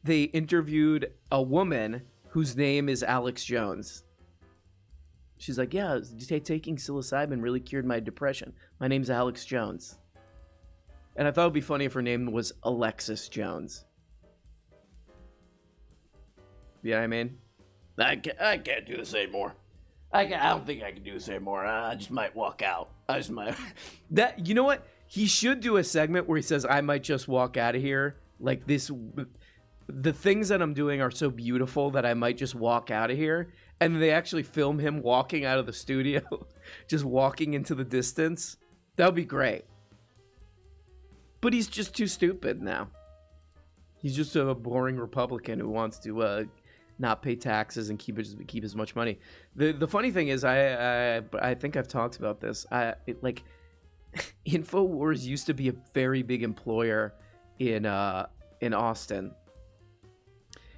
Speaker 2: interviewed a woman whose name is Alex Jones. She's like, yeah, taking psilocybin really cured my depression. My name's Alex Jones. And I thought it would be funny if her name was Alexis Jones. You know what I mean? I can't do this anymore. I don't think I can do this anymore. I just might walk out. That, you know what? He should do a segment where he says, I might just walk out of here. Like this... The things that I'm doing are so beautiful that I might just walk out of here. And they actually film him walking out of the studio, just walking into the distance. That would be great. But he's just too stupid now. He's just a boring Republican who wants to not pay taxes and keep as much money. The funny thing is, I think I've talked about this. Like, InfoWars used to be a very big employer in Austin.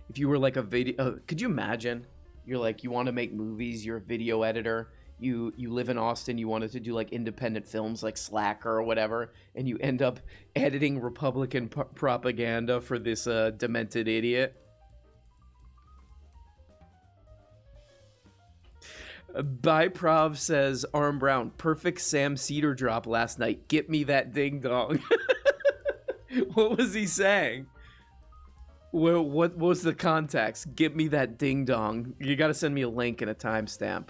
Speaker 2: If you were like a video, could you imagine? You're like, you want to make movies, you're a video editor, you live in Austin, you wanted to do like independent films like Slacker or whatever, and you end up editing Republican propaganda for this demented idiot. By Prov says, Arm Brown, perfect Sam Cedar drop last night. Get me that ding dong. What was he saying? Well, what was the context? Get me that ding dong. You got to send me a link and a timestamp.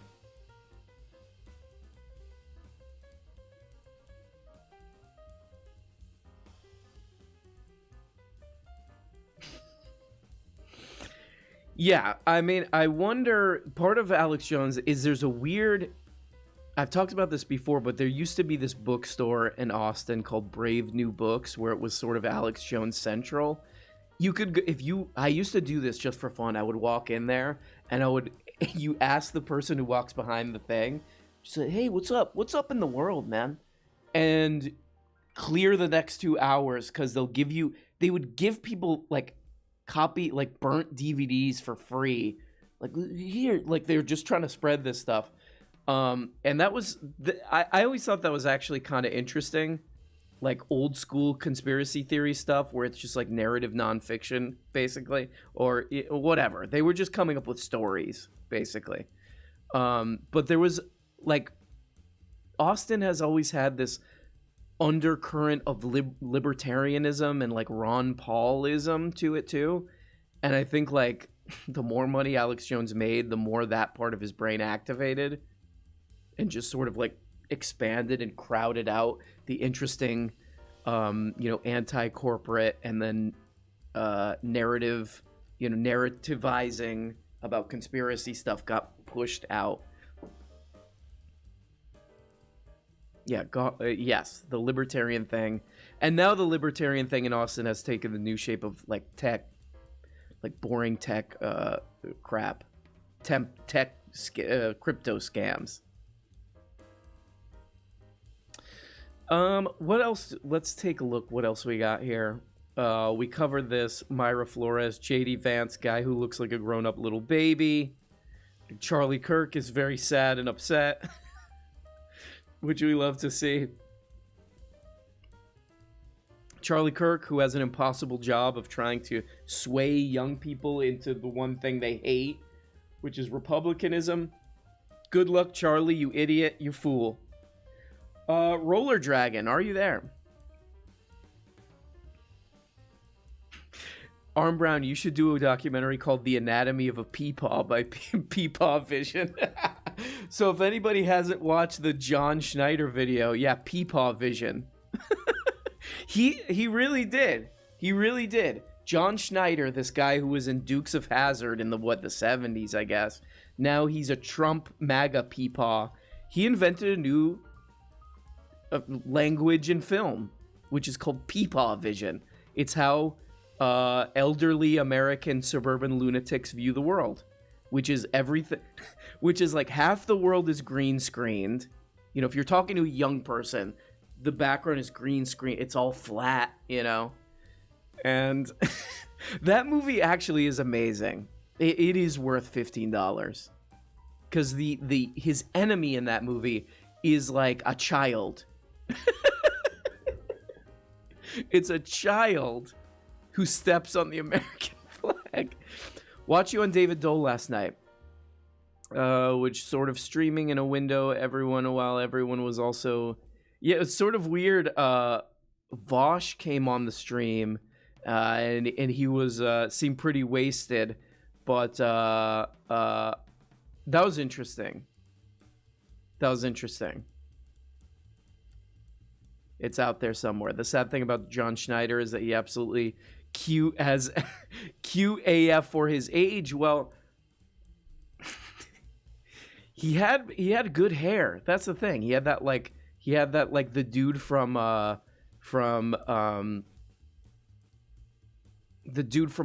Speaker 2: Yeah, I mean, I wonder, part of Alex Jones is there's a weird, I've talked about this before, but there used to be this bookstore in Austin called Brave New Books where it was sort of Alex Jones Central. You could, I used to do this just for fun. I would walk in there and I would you ask the person who walks behind the thing, just say, "Hey, what's up? What's up in the world, man?" And clear the next 2 hours because they would give people like burnt DVDs for free, like here, like they're just trying to spread this stuff. And that was I always thought that was actually kind of interesting, like old school conspiracy theory stuff where it's just like narrative nonfiction basically, or whatever. They were just coming up with stories basically. But there was like, Austin has always had this undercurrent of libertarianism and like Ron Paulism to it too. And I think like the more money Alex Jones made, the more that part of his brain activated and just sort of like expanded and crowded out the interesting, anti-corporate and then narrativizing about conspiracy stuff got pushed out. Yeah, yes, the libertarian thing. And now the libertarian thing in Austin has taken the new shape of like tech, like boring tech crap. Crypto scams. What else? Let's take a look what else we got here. We covered this. Myra Flores, J.D. Vance, guy who looks like a grown-up little baby. Charlie Kirk is very sad and upset. Which we love to see. Charlie Kirk, who has an impossible job of trying to sway young people into the one thing they hate, which is republicanism. Good luck, Charlie, you idiot, you fool. Roller Dragon, are you there? Arm Brown, you should do a documentary called The Anatomy of a Peepaw by Peepaw Vision. So if anybody hasn't watched the John Schneider video, yeah, Peepaw Vision. He really did. He really did. John Schneider, this guy who was in Dukes of Hazzard in the 70s, I guess. Now he's a Trump MAGA peepaw. He invented a new language in film, which is called Peepaw Vision. It's how elderly American suburban lunatics view the world, which is everything, which is like half the world is green screened. You know, if you're talking to a young person, the background is green screen. It's all flat, you know. And that movie actually is amazing. It is worth $15 because his enemy in that movie is like a child. It's a child who steps on the American flag. Watch You on David Dole last night, which sort of streaming in a window while everyone was also... Yeah, it's sort of weird. Vosh came on the stream, and he was seemed pretty wasted, but that was interesting. It's out there somewhere. The sad thing about John Schneider is that he absolutely cute AF for his age. Well, he had good hair. That's the thing. He had that like the dude from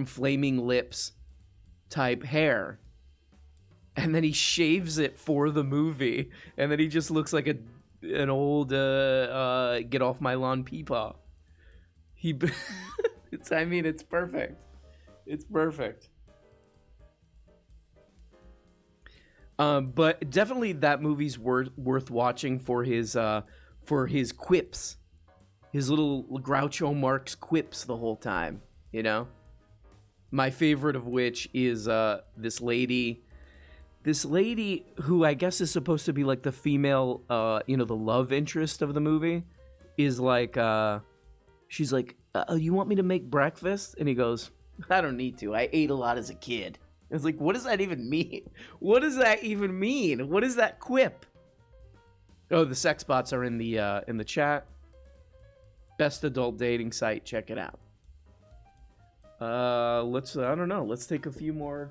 Speaker 2: Flaming Lips type hair. And then he shaves it for the movie, and then he just looks like an old get off my lawn peepaw. It's perfect. It's perfect. But definitely that movie's worth watching for his quips, his little Groucho Marx quips the whole time. You know, my favorite of which is this lady who I guess is supposed to be like the female, the love interest of the movie, is like, she's like, you want me to make breakfast? And he goes, I don't need to. I ate a lot as a kid. It's like, what does that even mean? What does that even mean? What is that quip? Oh, the sex bots are in the chat. Best adult dating site. Check it out. Let's take a few more.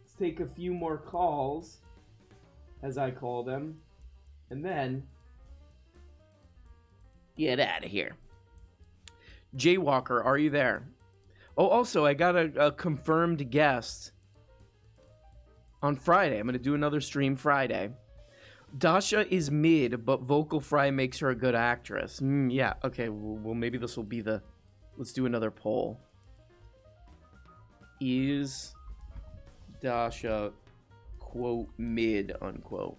Speaker 2: Let's take a few more calls, as I call them, and then get out of here. Jaywalker, are you there? Oh, also, I got a confirmed guest. on Friday. I'm going to do another stream Friday. Dasha is mid, but vocal fry makes her a good actress. Yeah, okay, well, maybe this will be the... Let's do another poll. Is Dasha, quote, mid, unquote?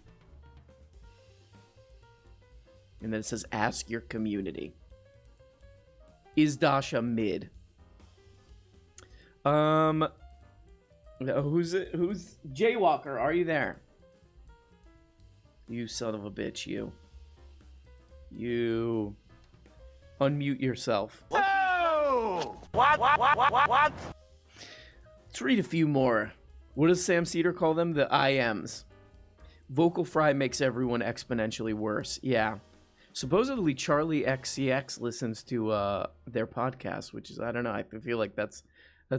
Speaker 2: And then it says, ask your community. Is Dasha mid? Who's Jaywalker? Are you there? You son of a bitch, you. You unmute yourself.
Speaker 11: Oh! What?
Speaker 2: Let's read a few more. What does Sam Cedar call them? The IMs. Vocal fry makes everyone exponentially worse. Yeah. Supposedly Charlie XCX listens to their podcast, which is, I don't know, I feel like that's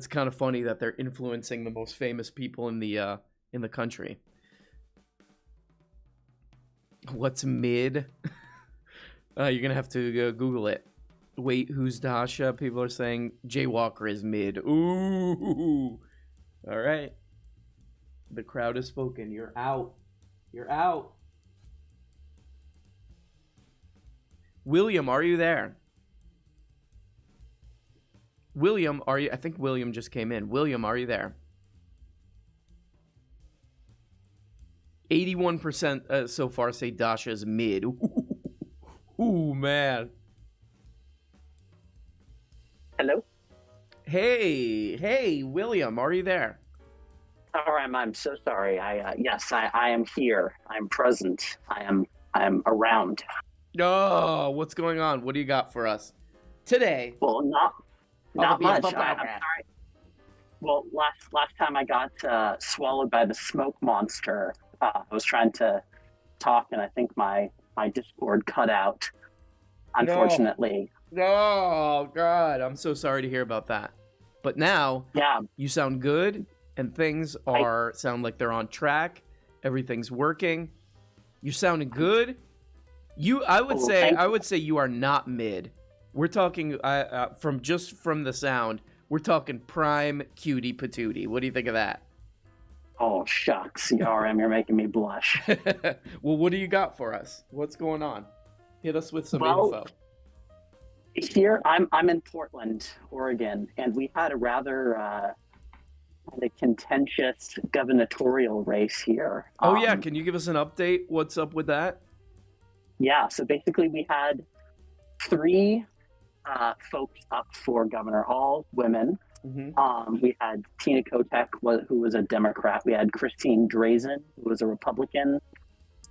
Speaker 2: kind of funny that they're influencing the most famous people in the country. What's mid? You're gonna have to Google it. Wait, who's Dasha? People are saying Jaywalker is mid. Ooh. All right. The crowd has spoken. You're out. You're out. William, are you there? William, are you? I think William just came in. William, are you there? 81% so far say Dasha's mid. Ooh, man.
Speaker 8: Hello?
Speaker 2: Hey, William, are you there?
Speaker 8: All right, I'm so sorry. Yes, I am here. I'm present. I am around.
Speaker 2: Oh, what's going on? What do you got for us today?
Speaker 8: Well, not much. I'm sorry. Well, last time I got swallowed by the smoke monster. I was trying to talk, and I think my Discord cut out. Unfortunately.
Speaker 2: No. Oh God, I'm so sorry to hear about that. But now, you sound good, and things sound like they're on track. Everything's working. You're sounding good. I would say you are not mid. We're talking from the sound. We're talking prime cutie patootie. What do you think of that?
Speaker 8: Oh shucks, CRM, you're making me blush.
Speaker 2: Well, what do you got for us? What's going on? Hit us with some info.
Speaker 8: Here, I'm in Portland, Oregon, and we had a rather contentious gubernatorial race here.
Speaker 2: Oh yeah, can you give us an update? What's up with that?
Speaker 8: Yeah, so basically we had 3 folks up for governor, all women.
Speaker 2: Mm-hmm.
Speaker 8: We had Tina Kotek, who was a Democrat. We had Christine Drazen, who was a Republican,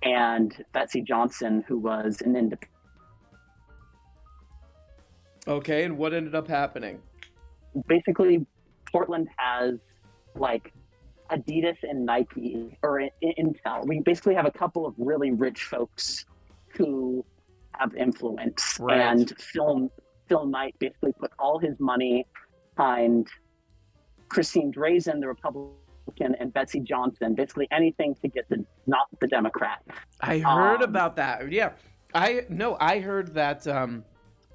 Speaker 8: and Betsy Johnson, who was an independent.
Speaker 2: Okay, and what ended up happening?
Speaker 8: Basically, Portland has like Adidas and Nike, or Intel. We basically have a couple of really rich folks who have influence.
Speaker 2: Right.
Speaker 8: And Phil Knight basically put all his money behind Christine Drazen, the Republican, and Betsy Johnson. Basically anything to get not the Democrat.
Speaker 2: I heard about that. Yeah, I heard that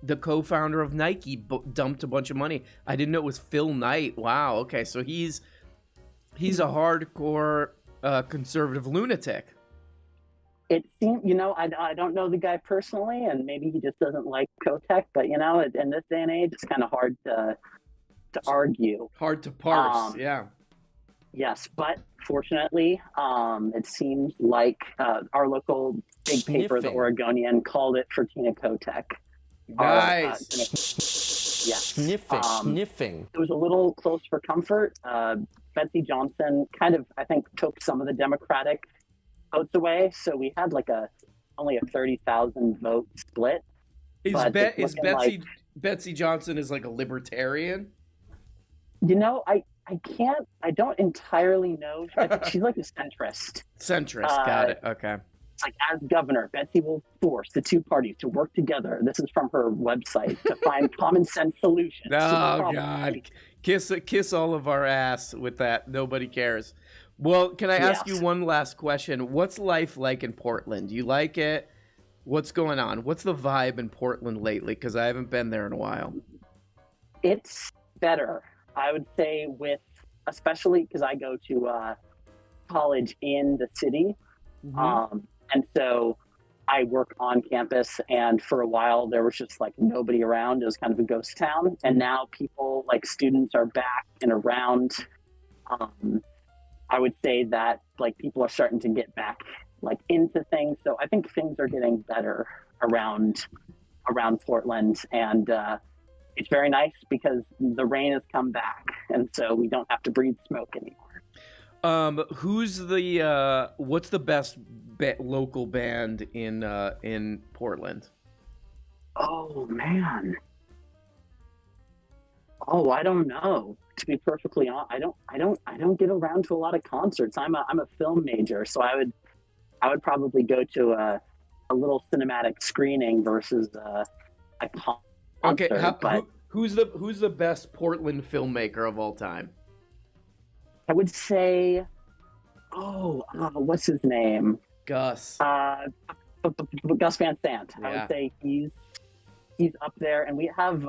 Speaker 2: the co-founder of Nike dumped a bunch of money. I didn't know it was Phil Knight. Wow. Okay, so he's a hardcore conservative lunatic.
Speaker 8: It seems, I don't know the guy personally, and maybe he just doesn't like Kotek, but, in this day and age, it's kind of hard to argue.
Speaker 2: Hard to parse, yeah.
Speaker 8: Yes, but fortunately, it seems like our local big paper, The Oregonian, called it for Tina Kotek.
Speaker 2: Nice.
Speaker 8: Yes.
Speaker 13: Sniffing.
Speaker 8: It was a little close for comfort. Betsy Johnson kind of, I think, took some of the Democratic votes away, so we had only a 30,000 vote split.
Speaker 2: Betsy Johnson is like a libertarian?
Speaker 8: I don't entirely know. She's like a centrist.
Speaker 2: Centrist, got it. Okay.
Speaker 8: Like, as governor, Betsy will force the two parties to work together. This is from her website, to find common sense solutions.
Speaker 2: Oh God, kiss all of our ass with that. Nobody cares. Well, can I ask you one last question? What's life like in Portland? Do you like it? What's going on? What's the vibe in Portland lately? Because I haven't been there in a while.
Speaker 8: It's better, I would say, especially because I go to college in the city. And so I work on campus, and for a while there was just like nobody around. It was kind of a ghost town. And now people, like students, are back and around. I would say that like people are starting to get back like into things. So I think things are getting better around Portland, and it's very nice because the rain has come back, and so we don't have to breathe smoke anymore.
Speaker 2: Who's the what's the best local band in Portland?
Speaker 8: Oh man. Oh, I don't know. To be perfectly honest, I don't get around to a lot of concerts. I'm a film major, so I would probably go to a little cinematic screening versus a concert.
Speaker 2: Okay, who's the best Portland filmmaker of all time?
Speaker 8: I would say, what's his name?
Speaker 2: Gus.
Speaker 8: Gus Van Sant.
Speaker 2: Yeah.
Speaker 8: I would say he's up there, and we have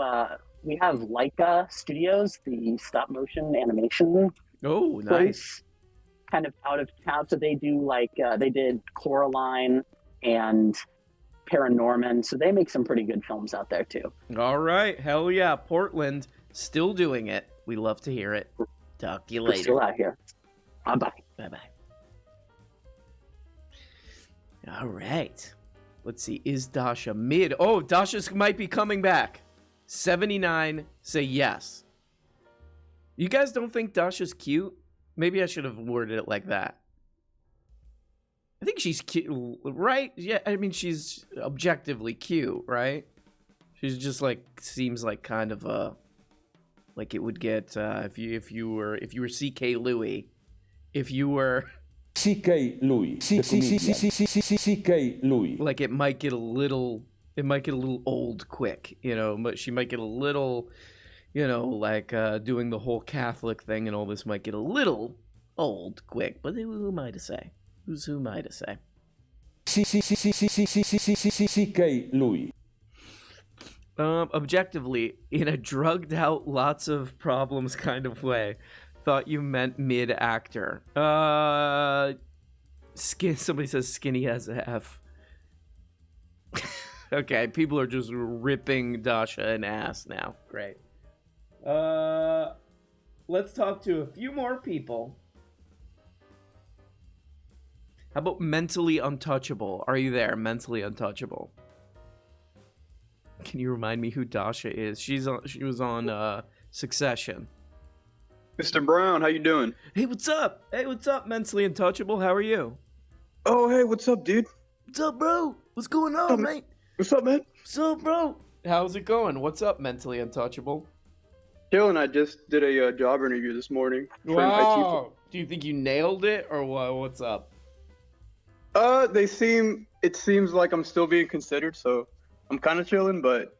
Speaker 8: Leica Studios, the stop motion animation.
Speaker 2: Oh,
Speaker 8: place,
Speaker 2: nice.
Speaker 8: Kind of out of town, so they do like they did Coraline and Paranorman, so they make some pretty good films out there too.
Speaker 2: All right, hell yeah, Portland still doing it. We love to hear it. Talk to you
Speaker 8: We're
Speaker 2: later.
Speaker 8: still out here. Bye.
Speaker 2: All right. Let's see. Is Dasha mid? Oh, Dasha might be coming back. 79 say yes. You guys don't think Dasha's cute? Maybe I should have worded it like that. I think she's cute, right? Yeah, I mean, she's objectively cute, right? She's just like, seems like kind of a, like it would get, if you were C.K. Louis, if you were...
Speaker 14: C.K. Louis. C.K. Louis.
Speaker 2: Like it might get a little old quick, you know, but she might get a little, you know, like doing the whole Catholic thing and all this might get a little old quick, but who am I to say? Who am I to say?
Speaker 14: C.K. Louis.
Speaker 2: Objectively, in a drugged out, lots of problems kind of way, thought you meant mid actor. Somebody says skinny has a F. Okay, people are just ripping Dasha an ass now. Great. Let's talk to a few more people. How about mentally untouchable? Are you there? Mentally untouchable. Can you remind me who Dasha is? She was on Succession.
Speaker 15: Mr. Brown, how you doing?
Speaker 2: Hey, what's up? Hey, what's up, mentally untouchable? How are you?
Speaker 15: Oh, hey, what's up, dude?
Speaker 2: What's up, bro? What's going on, mate?
Speaker 15: What's up, man?
Speaker 2: What's up, bro? How's it going? What's up, mentally untouchable?
Speaker 15: Chillin', I just did a job interview this morning. for an IT
Speaker 2: Wow. Do you think you nailed it, or what? What's up?
Speaker 15: It seems like I'm still being considered, so I'm kind of chilling, but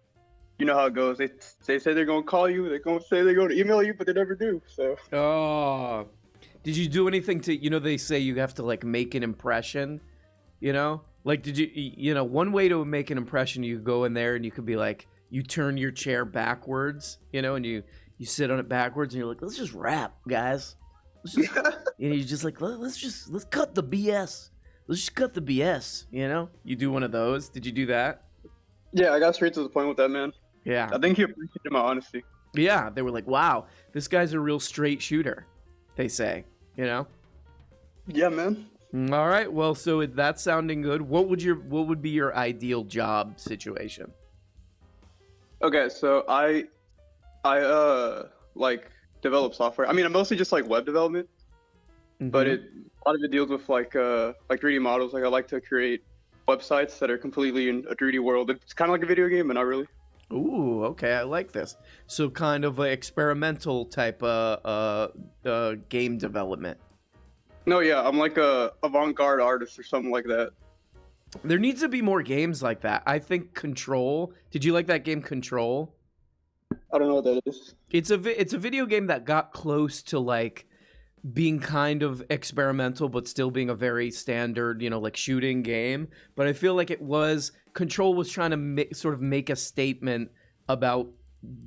Speaker 15: you know how it goes. They say they're going to call you, they're going to say they're going to email you, but they never do, so.
Speaker 2: Oh. Did you do anything to, you know, they say you have to, like, make an impression, you know? Like, did you know, one way to make an impression, you go in there and you could be like, you turn your chair backwards, you know, and you sit on it backwards and you're like, let's just rap, guys. Let's just, you know, you're just like, let's cut the BS. Let's just cut the BS, you know? You do one of those. Did you do that?
Speaker 15: Yeah, I got straight to the point with that, man.
Speaker 2: Yeah.
Speaker 15: I think he appreciated my honesty.
Speaker 2: Yeah, they were like, wow, this guy's a real straight shooter, they say, you know?
Speaker 15: Yeah, man.
Speaker 2: All right, well, so that's sounding good. What would be your ideal job situation?
Speaker 15: Okay, so I like develop software. I mean, I'm mostly just like web development, but a lot of it deals with like 3D models. Like I like to create websites that are completely in a 3D world. It's kind of like a video game, but not really.
Speaker 2: Ooh, okay, I like this. So kind of an experimental type game development.
Speaker 15: No, yeah, I'm like a avant-garde artist or something like that.
Speaker 2: There needs to be more games like that. I think Control. Did you like that game Control?
Speaker 15: I don't know what that is.
Speaker 2: It's a video game that got close to like being kind of experimental, but still being a very standard, you know, like shooting game. But I feel like Control was trying to sort of make a statement about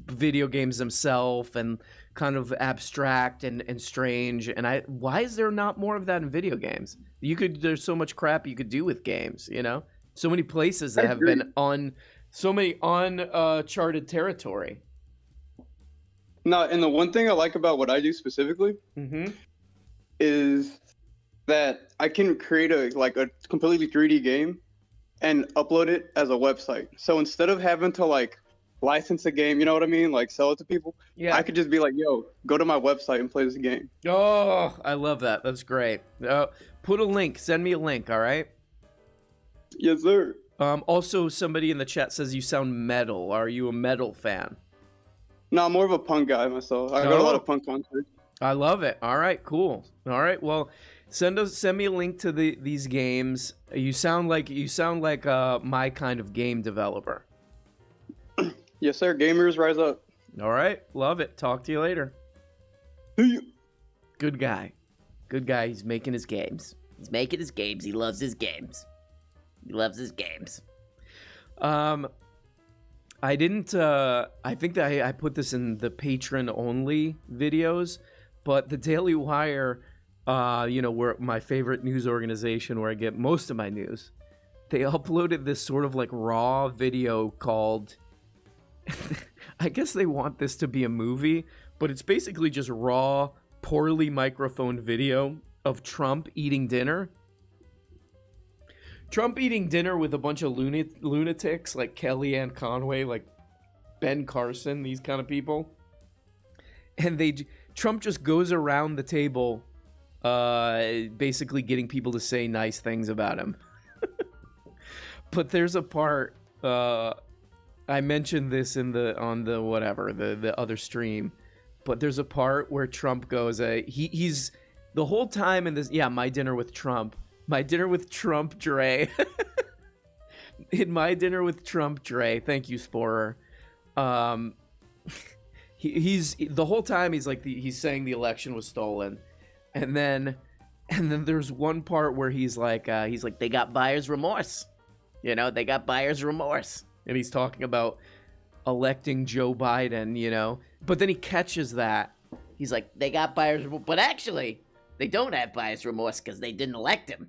Speaker 2: video games themselves and kind of abstract and strange. And why is there not more of that in video games? There's so much crap you could do with games, you know? So many places that have been on so many uncharted territory.
Speaker 15: No, and the one thing I like about what I do specifically is that I can create a completely 3D game and upload it as a website. So instead of having to like license a game, you know what I mean? Like sell it to people.
Speaker 2: Yeah.
Speaker 15: I could just be like, yo, go to my website and play this game.
Speaker 2: Oh, I love that. That's great. Put a link. Send me a link, all right?
Speaker 15: Yes, sir.
Speaker 2: Also, somebody in the chat says you sound metal. Are you a metal fan?
Speaker 15: No, I'm more of a punk guy myself. I go to a lot of punk concerts.
Speaker 2: I love it. All right, cool. All right, well, send me a link to these games. You sound like my kind of game developer.
Speaker 15: Yes, sir. Gamers rise up.
Speaker 2: All right, love it. Talk to you later. Good guy. Good guy. He's making his games.
Speaker 6: He's making his games. He loves his games. He loves his games.
Speaker 2: I didn't. I think that I put this in the patron only videos, but the Daily Wire, where my favorite news organization where I get most of my news, they uploaded this sort of like raw video called. I guess they want this to be a movie, but it's basically just raw, poorly microphoned video of Trump eating dinner. Trump eating dinner with a bunch of lunatics like Kellyanne Conway, like Ben Carson, these kind of people. And Trump just goes around the table, basically getting people to say nice things about him. But there's a part, I mentioned this on the other stream, but there's a part where Trump goes, he's the whole time in this, My Dinner with Trump. My Dinner with Trump, Dre. In My Dinner with Trump, Dre. Thank you, Sporer. He's the whole time he's saying the election was stolen, and then there's one part where he's like they got buyer's remorse, they got buyer's remorse, and he's talking about electing Joe Biden, but then he catches that he's like they got buyer's remorse, but actually they don't have buyer's remorse because they didn't elect him.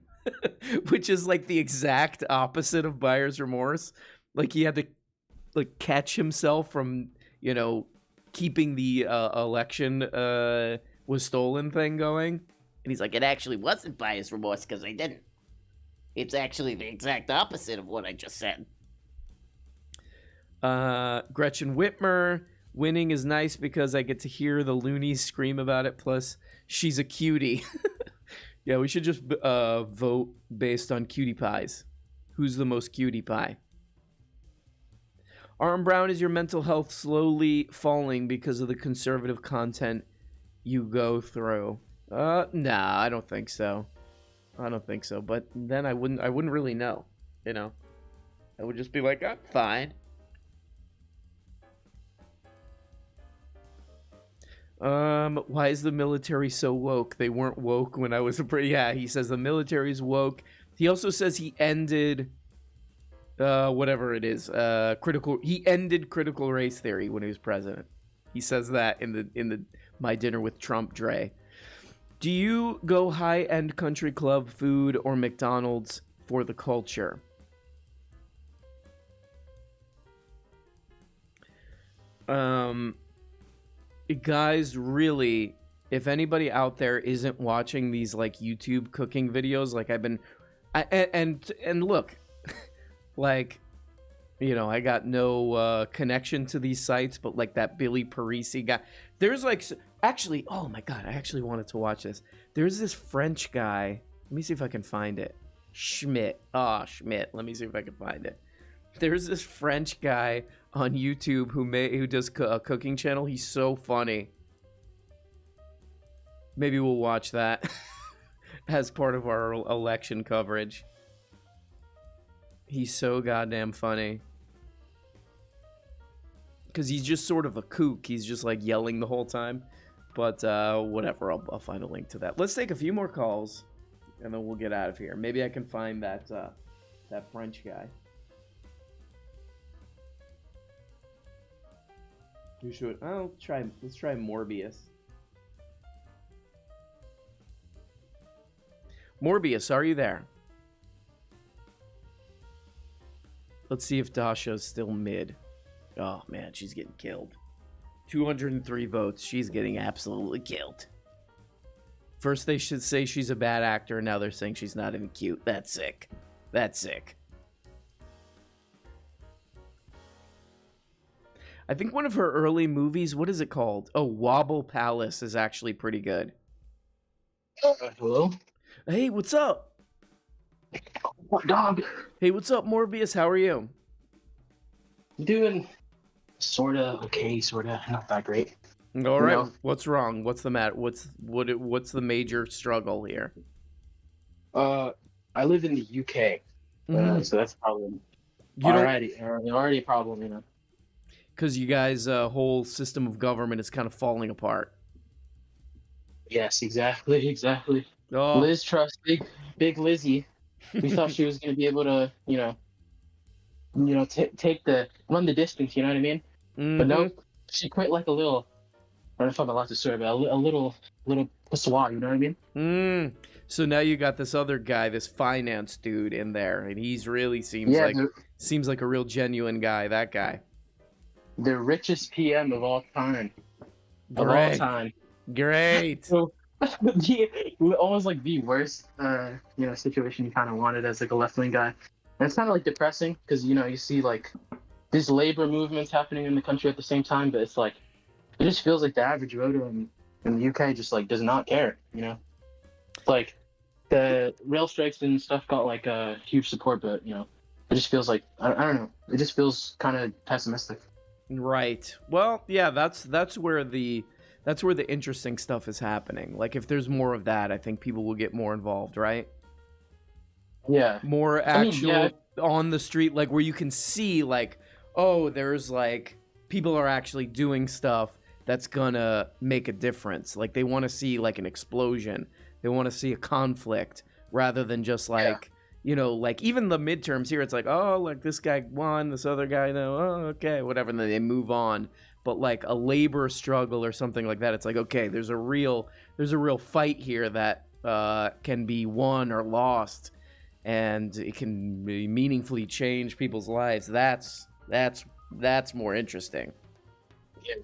Speaker 2: Which is like the exact opposite of buyer's remorse. Like he had to catch himself from, keeping the election was stolen thing going.
Speaker 6: And he's like, it actually wasn't buyer's remorse because they didn't. It's actually the exact opposite of what I just said.
Speaker 2: Gretchen Whitmer, winning is nice because I get to hear the loonies scream about it. Plus, she's a cutie. Yeah, we should just vote based on cutie pies. Who's the most cutie pie? Arm Brown, is your mental health slowly falling because of the conservative content you go through? Nah, I don't think so. But then I wouldn't really know, I would just be like, I'm fine. Why is the military so woke? They weren't woke when I was he says the military's woke. He also says he ended whatever it is, he ended critical race theory when he was president. He says that in the My Dinner with Trump, Dre. Do you go high-end country club food or McDonald's for the culture? Guys, really, if anybody out there isn't watching these like YouTube cooking videos, like and look, like, I got no connection to these sites, but like that Billy Parisi guy, there's like, actually, oh my God, I actually wanted to watch this. There's this French guy. Let me see if I can find it. Schmidt. Let me see if I can find it. There's this French guy on YouTube who does a cooking channel. He's so funny. Maybe we'll watch that as part of our election coverage. He's so goddamn funny. Because he's just sort of a kook. He's just like yelling the whole time. But whatever, I'll find a link to that. Let's take a few more calls, and then we'll get out of here. Maybe I can find that French guy. Who should? Let's try Morbius. Morbius, are you there? Let's see if Dasha's still mid. Oh man, she's getting killed. 203 votes. She's getting absolutely killed. First they should say she's a bad actor, and now they're saying she's not even cute. That's sick. That's sick. I think one of her early movies, what is it called? Oh, Wobble Palace is actually pretty good.
Speaker 16: Hello?
Speaker 2: Hey, what's up?
Speaker 16: What dog?
Speaker 2: Hey, what's up, Morbius? How are you?
Speaker 16: Doing sorta okay, sorta not that great.
Speaker 2: All right.
Speaker 16: know?
Speaker 2: What's wrong? What's the matter? What's the major struggle here?
Speaker 16: I live in the UK, so that's a problem. Already a problem, you know.
Speaker 2: Because you guys' whole system of government is kind of falling apart.
Speaker 16: Yes, exactly.
Speaker 2: Oh.
Speaker 16: Liz Truss, big Lizzie. We thought she was going to be able to, run the distance. You know what I mean?
Speaker 2: Mm-hmm.
Speaker 16: But no, she quit like a little. I don't know if I'm allowed to swear, but a little pissoir. You know what I mean?
Speaker 2: So now you got this other guy, this finance dude in there, and he's really seems like a real genuine guy. That guy.
Speaker 16: The richest PM of all time.
Speaker 2: Great.
Speaker 16: So, almost like the worst, situation you kind of wanted as like a left-wing guy. And it's kind of like depressing because you see like these labor movements happening in the country at the same time, but it's like it just feels like the average voter in the UK just like does not care. Like the rail strikes and stuff got like a huge support, but it just feels like I don't know. It just feels kind of pessimistic.
Speaker 2: Right. Well, yeah, that's where the interesting stuff is happening. Like if there's more of that, I think people will get more involved, right?
Speaker 16: Yeah.
Speaker 2: More actual on the street, like where you can see like, oh, there's like people are actually doing stuff that's gonna make a difference. Like they want to see like an explosion. They want to see a conflict rather than just like like even the midterms here, it's like, oh, like this guy won, this other guy, no, oh, okay, whatever, and then they move on. But like a labor struggle or something like that, it's like, okay, there's a real fight here that can be won or lost, and it can meaningfully change people's lives. That's more interesting.
Speaker 16: Yeah,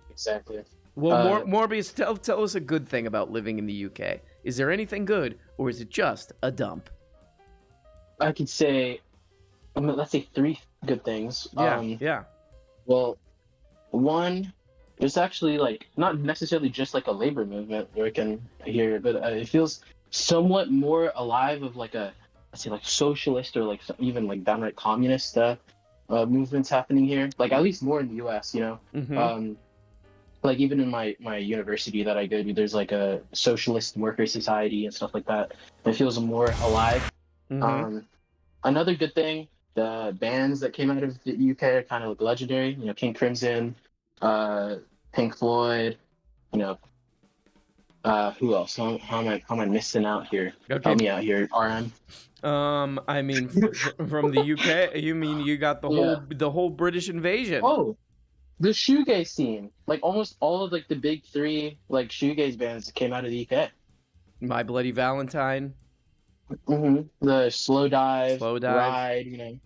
Speaker 16: exactly.
Speaker 2: Well, Morbius, tell us a good thing about living in the UK. Is there anything good, or is it just a dump?
Speaker 16: I could say, let's say 3 good things.
Speaker 2: Yeah.
Speaker 16: Well, one, there's actually like not necessarily just like a labor movement where I can hear, but it feels somewhat more alive of like a, let's say like socialist or like even like downright communist movements happening here. Like at least more in the U.S.
Speaker 2: Mm-hmm.
Speaker 16: Like even in my university that I go to, there's like a socialist worker society and stuff like that. It feels more alive.
Speaker 2: Mm-hmm.
Speaker 16: Another good thing, the bands that came out of the UK are kind of like legendary. King Crimson, Pink Floyd. Who else? How am I missing out here?
Speaker 2: Okay.
Speaker 16: Help me out here, RM.
Speaker 2: I mean, from the UK, you mean you got the whole British invasion?
Speaker 16: Oh, the shoegaze scene. Like almost all of like the big 3 like shoegaze bands came out of the UK.
Speaker 2: My Bloody Valentine.
Speaker 16: Mm-hmm. The Slow Dive, Ride,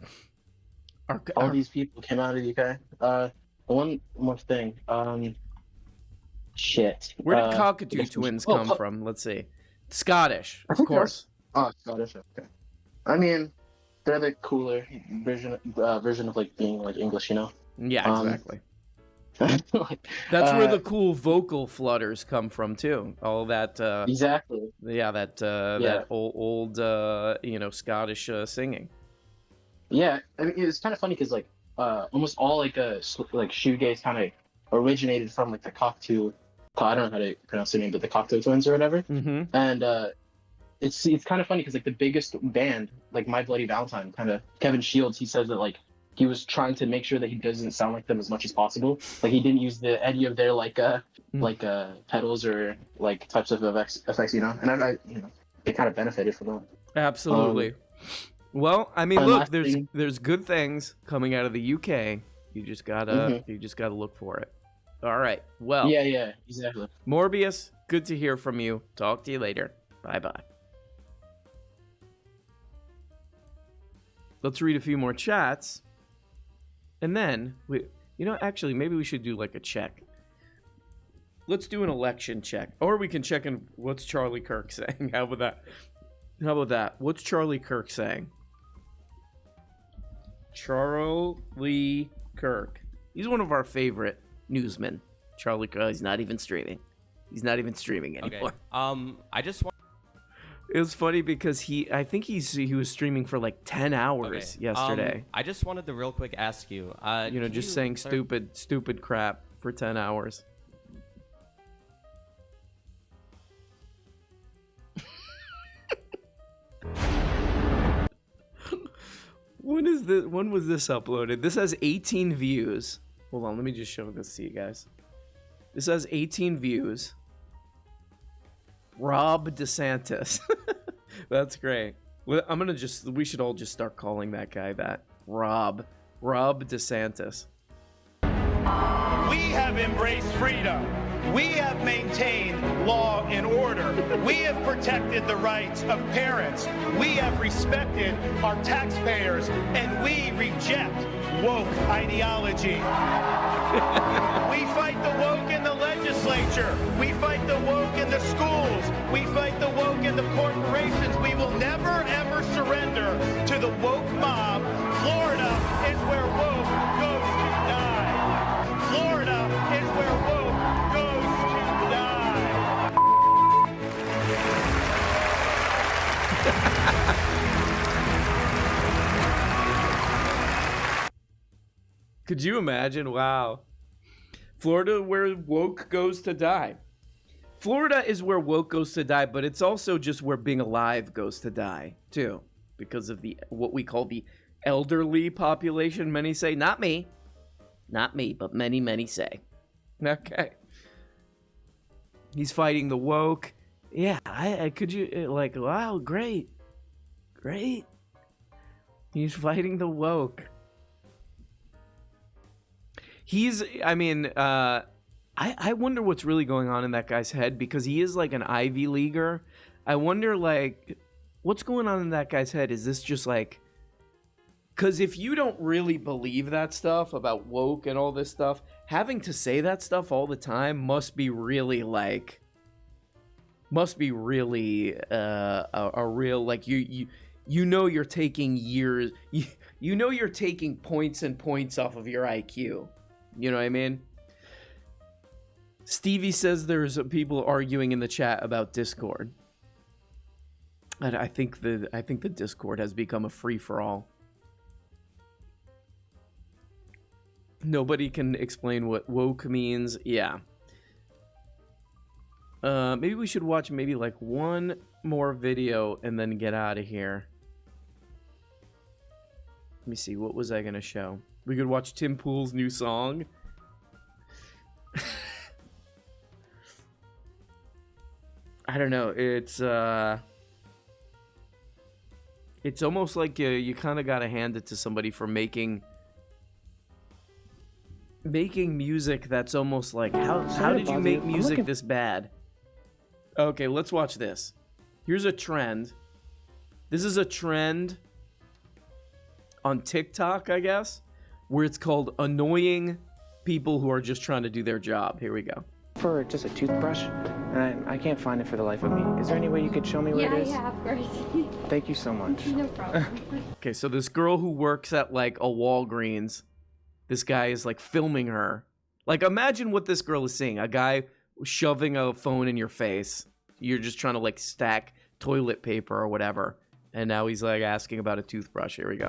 Speaker 16: all these people came out of the UK. One more thing. Shit.
Speaker 2: Where did Cockatoo Twins come from? Let's see. Scottish, of course.
Speaker 16: Scottish. Okay. I mean, they're the cooler version of like being like English,
Speaker 2: Yeah, exactly. That's where the cool vocal flutters come from too. All that
Speaker 16: exactly.
Speaker 2: Yeah, that old Scottish singing.
Speaker 16: Yeah, I mean it's kind of funny because like almost all like shoegaze kind of originated from like the Cockatoo. I don't know how to pronounce the name, but the Cockatoo Twins or whatever.
Speaker 2: Mm-hmm.
Speaker 16: And it's kind of funny because like the biggest band, like My Bloody Valentine, kind of Kevin Shields, he says that like he was trying to make sure that he doesn't sound like them as much as possible. Like he didn't use any of their pedals or like types of effects, And I they kind of benefited from that.
Speaker 2: Absolutely. Well, I mean, look, there's good things coming out of the UK. You just gotta look for it. All right. Well.
Speaker 16: Yeah, exactly.
Speaker 2: Morbius, good to hear from you. Talk to you later. Bye-bye. Let's read a few more chats. And then, actually, maybe we should do like a check. Let's do an election check. Or we can check in what's Charlie Kirk saying. How about that? What's Charlie Kirk saying? Charlie Kirk. He's one of our favorite newsmen. Charlie Kirk. He's not even streaming. He's not even streaming anymore.
Speaker 18: Okay. I just want.
Speaker 2: It was funny because I think he was streaming for like 10 hours yesterday.
Speaker 18: I just wanted to real quick ask you.
Speaker 2: Just saying stupid crap for 10 hours. When was this uploaded? This has 18 views. Hold on, let me just show this to you guys. This has 18 views. Rob DeSantis. That's great. We should all just start calling that guy that. Rob DeSantis.
Speaker 19: We have embraced freedom. We have maintained law and order. We have protected the rights of parents. We have respected our taxpayers, and we reject woke ideology. We fight the woke in the legislature. We fight the woke in the schools. We fight the woke in the corporations. We will never, ever surrender to the woke mob. Florida is where woke goes to die. Florida is where woke goes to die.
Speaker 2: Could you imagine? Wow. Florida where woke goes to die. Florida is where woke goes to die, but it's also just where being alive goes to die, too. Because of what we call the elderly population. Many say, not me, but many say. Okay. He's fighting the woke. Yeah, wow, great. He's fighting the woke. I wonder what's really going on in that guy's head, because he is like an Ivy Leaguer. I wonder, what's going on in that guy's head? Is this just because if you don't really believe that stuff about woke and all this stuff, having to say that stuff all the time must be really a real, you're taking years, you're taking points and points off of your IQ. You know what I mean? Stevie says there's people arguing in the chat about Discord. And I think the Discord has become a free-for-all. Nobody can explain what woke means. Yeah. Maybe we should watch one more video and then get out of here. Let me see. What was I going to show? We could watch Tim Pool's new song. I don't know. It's almost like you kind of got to hand it to somebody for making music that's almost like, how did you make music this bad? Okay, let's watch this. Here's a trend. This is a trend on TikTok, I guess, where it's called annoying people who are just trying to do their job. Here we go.
Speaker 20: For just a toothbrush, and I can't find it for the life of me. Is there any way you could show me where it is?
Speaker 24: Yeah, of course.
Speaker 20: Thank you so much.
Speaker 24: No problem.
Speaker 2: Okay, so this girl who works at a Walgreens, this guy is filming her. Imagine what this girl is seeing. A guy shoving a phone in your face. You're just trying to stack toilet paper or whatever. And now he's asking about a toothbrush. Here we go.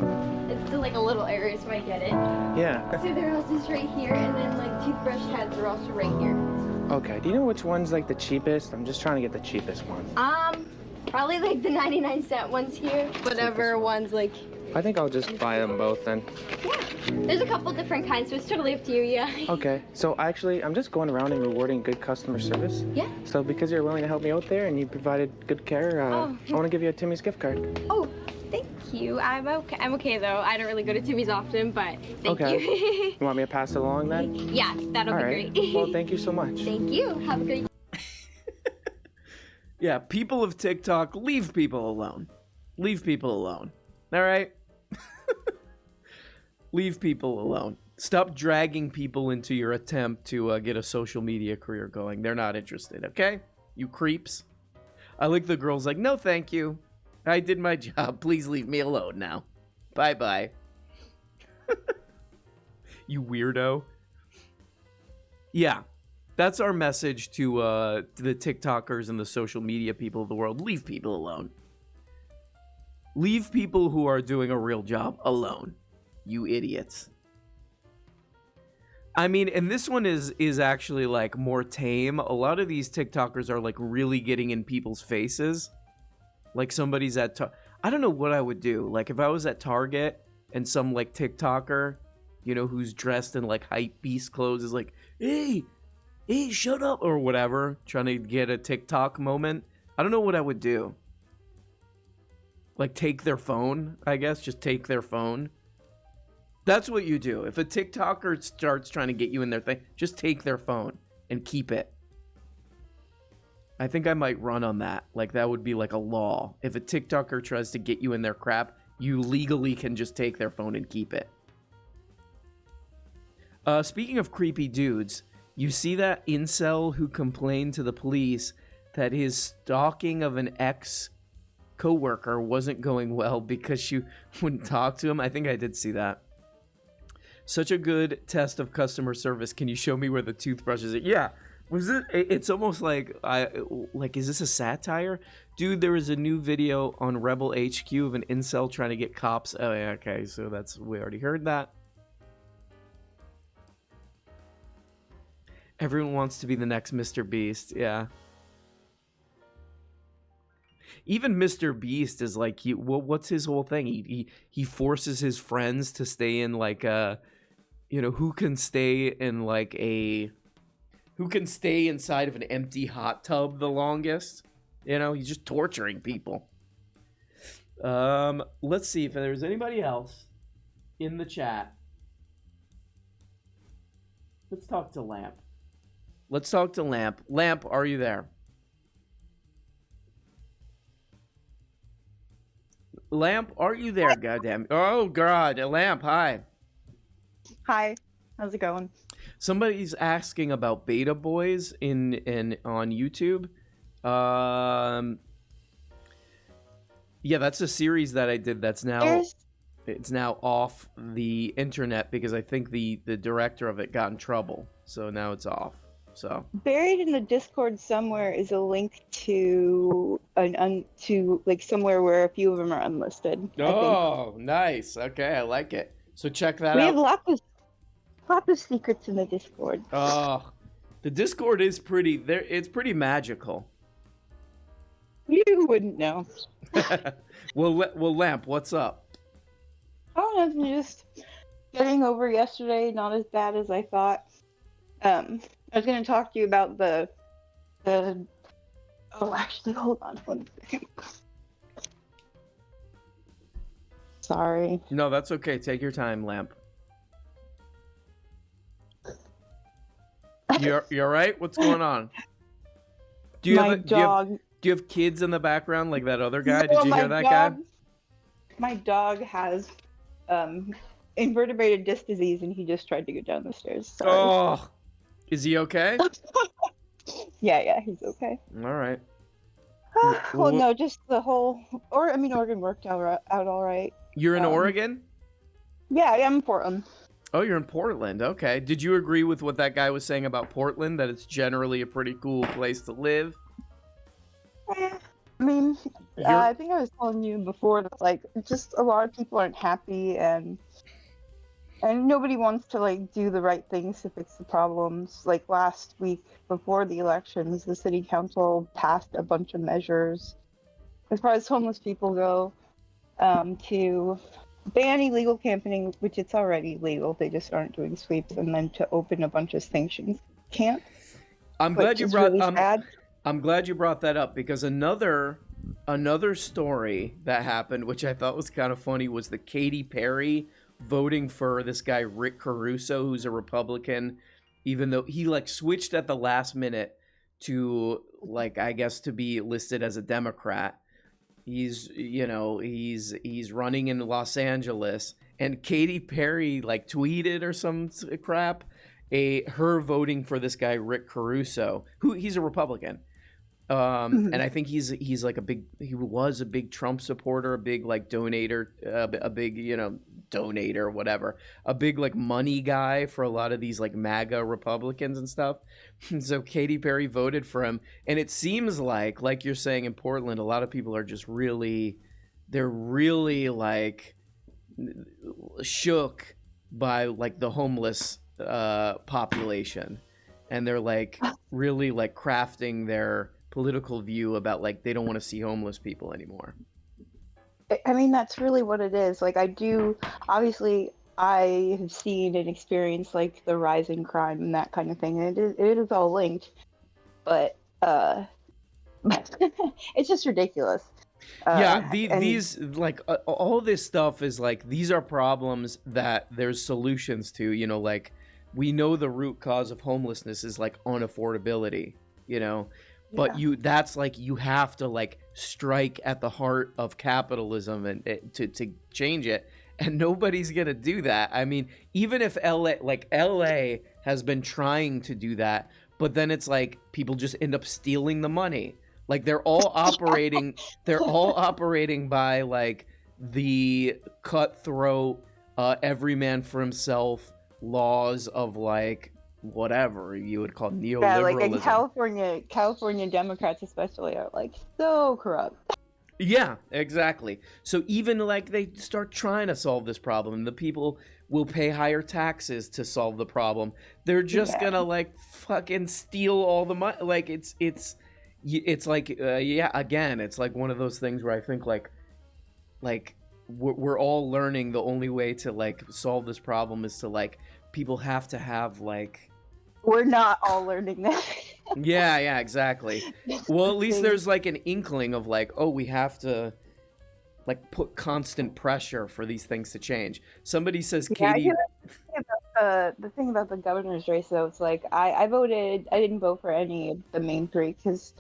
Speaker 24: It's still a little area, so I get it.
Speaker 20: Yeah.
Speaker 24: So they're also just right here, and then toothbrush heads are also right here.
Speaker 20: Okay, do you know which one's the cheapest? I'm just trying to get the cheapest one.
Speaker 24: Probably the 99-cent ones here. Whatever ones
Speaker 20: I think I'll just buy them both then.
Speaker 24: Yeah. There's a couple different kinds, so it's totally up to you, yeah.
Speaker 20: Okay, so actually, I'm just going around and rewarding good customer service.
Speaker 24: Yeah.
Speaker 20: So because you're willing to help me out there and you provided good care, I want to give you a Timmy's gift card.
Speaker 24: Oh, thank you. I'm okay though. I don't really go to Timmy's often, but thank
Speaker 20: Okay.
Speaker 24: you.
Speaker 20: You want me to pass it along then?
Speaker 24: Yeah, that'll
Speaker 20: All
Speaker 24: be
Speaker 20: right.
Speaker 24: great.
Speaker 20: Well, thank you so much.
Speaker 24: Thank you. Have a great.
Speaker 2: Yeah, people of TikTok, leave people alone. Leave people alone. All right? Leave people alone. Stop dragging people into your attempt to get a social media career going. They're not interested, okay? You creeps. I like the girls like, no, thank you. I did my job. Please leave me alone now. Bye-bye. You weirdo. Yeah. That's our message to the TikTokers and the social media people of the world. Leave people alone. Leave people who are doing a real job alone. You idiots. I mean, and this one is actually like more tame. A lot of these TikTokers are like really getting in people's faces. Like somebody's at I don't know what I would do. Like if I was at Target and some like TikToker, you know, who's dressed in like hype beast clothes is like, hey, shut up, or whatever, trying to get a TikTok moment. I don't know what I would do. Like, take their phone, I guess. Just take their phone. That's what you do. If a TikToker starts trying to get you in their thing, just take their phone and keep it. I think I might run on that. Like, that would be like a law. If a TikToker tries to get you in their crap, you legally can just take their phone and keep it. Speaking of creepy dudes, you see that incel who complained to the police that his stalking of an ex-coworker wasn't going well because she wouldn't talk to him? I think I did see that. Such a good test of customer service. Can you show me where the toothbrush is? Yeah. Was it? It's almost like is this a satire? Dude, there was a new video on Rebel HQ of an incel trying to get cops. Oh, yeah, okay. So we already heard that. Everyone wants to be the next Mr. Beast, yeah. Even Mr. Beast is like, what's his whole thing? He forces his friends to stay in like who can stay inside of an empty hot tub the longest? You know, he's just torturing people. Let's see if there's anybody else in the chat. Let's talk to Lamp. Lamp, are you there? Lamp, are you there? Goddamn. Oh, God. Lamp, hi.
Speaker 4: Hi. How's it going?
Speaker 2: Somebody's asking about Beta Boys on YouTube. Yeah, that's a series that I did that's now... It's now off the internet because I think the director of it got in trouble. So now it's off. So
Speaker 4: buried in the Discord somewhere is a link to somewhere where a few of them are unlisted.
Speaker 2: Oh, nice. Okay, I like it. So check that out.
Speaker 4: We have lots of secrets in the Discord.
Speaker 2: Oh, the Discord is pretty. It's pretty magical.
Speaker 4: You wouldn't know.
Speaker 2: Well, Lamp, what's up?
Speaker 4: Oh, I'm just getting over yesterday. Not as bad as I thought. I was going to talk to you about the. Oh, actually, hold on 1 second. Sorry.
Speaker 2: No, that's okay. Take your time, Lamp. You all right? What's going on? Do you have kids in the background like that other guy? Did you hear that guy?
Speaker 4: My dog has invertebrated disc disease, and he just tried to go down the stairs. Sorry.
Speaker 2: Oh. Is he okay?
Speaker 4: Yeah, he's okay.
Speaker 2: All right.
Speaker 4: Well, no, just the whole... Oregon worked out all right.
Speaker 2: You're in Oregon?
Speaker 4: Yeah, I am in Portland.
Speaker 2: Oh, you're in Portland. Okay. Did you agree with what that guy was saying about Portland, that it's generally a pretty cool place to live?
Speaker 4: I think I was telling you before that, like, just a lot of people aren't happy, and nobody wants to, do the right things to fix the problems. Like, last week, before the elections, the city council passed a bunch of measures, as far as homeless people go, to ban illegal camping, which it's already legal, they just aren't doing sweeps, and then to open a bunch of sanctions camps.
Speaker 2: I'm glad you brought that up, because another Another story that happened, which I thought was kind of funny, was the Katy Perry voting for this guy Rick Caruso, who's a Republican, even though he like switched at the last minute to like, I guess, to be listed as a Democrat. He's running in Los Angeles, and Katy Perry like tweeted or some crap, her voting for this guy Rick Caruso, who he's a Republican. And I think he was a big Trump supporter, a big like donator, a big, donator, whatever, a big like money guy for a lot of these like MAGA Republicans and stuff. So Katy Perry voted for him. And it seems like you're saying in Portland, a lot of people are just they're really like shook by like the homeless population. And they're like really like crafting their political view about like they don't want to see homeless people anymore.
Speaker 4: I mean, that's really what it is. Like, obviously I have seen and experienced like the rising crime and that kind of thing, and it is all linked, but it's just ridiculous.
Speaker 2: These like all this stuff is like, these are problems that there's solutions to, like we know the root cause of homelessness is like unaffordability, but that's like, you have to like strike at the heart of capitalism and to change it, and nobody's gonna do that. I mean, even if LA has been trying to do that, but then it's like people just end up stealing the money. Like they're all operating by like the cutthroat, every man for himself laws of like whatever you would call neoliberalism.
Speaker 4: Yeah, like in California Democrats especially are like so corrupt.
Speaker 2: Yeah, exactly. So even like they start trying to solve this problem, the people will pay higher taxes to solve the problem. They're just gonna like fucking steal all the money. Like it's like again, it's like one of those things where I think like we're all learning the only way to like solve this problem is to like, people have to have like,
Speaker 4: we're not all learning that.
Speaker 2: yeah, exactly. Well, at least there's like an inkling of like, oh, we have to like put constant pressure for these things to change. Somebody says, Katie.
Speaker 4: The thing about the governor's race, though, it's like I didn't vote for any of the main three because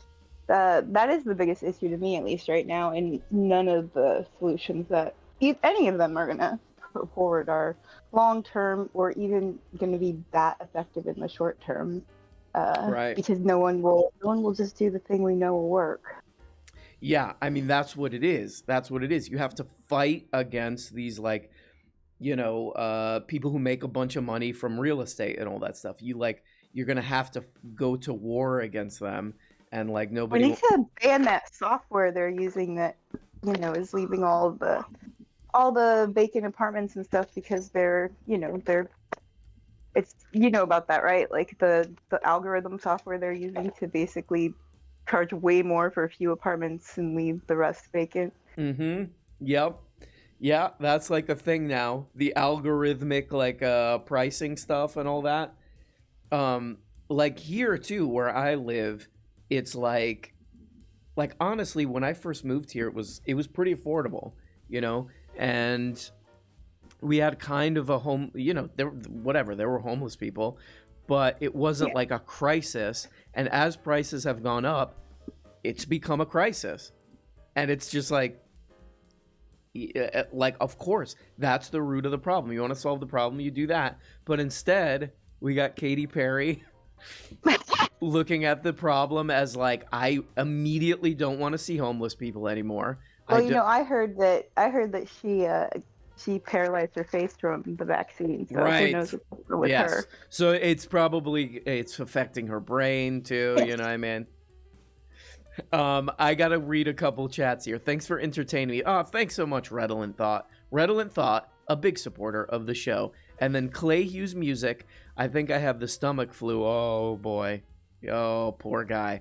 Speaker 4: that is the biggest issue to me, at least right now, and none of the solutions that any of them are gonna put forward are long term or even going to be that effective in the short term. Right. Because no one will just do the thing we know will work.
Speaker 2: Yeah, I mean that's what it is. You have to fight against these like, people who make a bunch of money from real estate and all that stuff. You're gonna have to go to war against them, and like nobody.
Speaker 4: We need to ban that software they're using that is leaving all the vacant apartments and stuff because they're it's about that, right? Like the algorithm software they're using to basically charge way more for a few apartments and leave the rest vacant.
Speaker 2: Yep. Yeah, that's like a thing now. The algorithmic like pricing stuff and all that. Like here too, where I live, it's like honestly, when I first moved here, it was pretty affordable, and we had kind of a home, there were homeless people, but it wasn't like a crisis. And as prices have gone up, it's become a crisis. And it's just like, of course, that's the root of the problem. You want to solve the problem, you do that. But instead, we got Katy Perry looking at the problem as like, I immediately don't want to see homeless people anymore.
Speaker 4: Well, I heard that she paralyzed her face from the vaccine, so
Speaker 2: right.
Speaker 4: Who knows what's with her.
Speaker 2: So it's affecting her brain too, you know what I mean? I gotta read a couple chats here. Thanks for entertaining me. Oh, thanks so much, Redolent Thought. Redolent Thought, a big supporter of the show. And then Clay Hughes Music. I think I have the stomach flu. Oh boy. Oh, poor guy.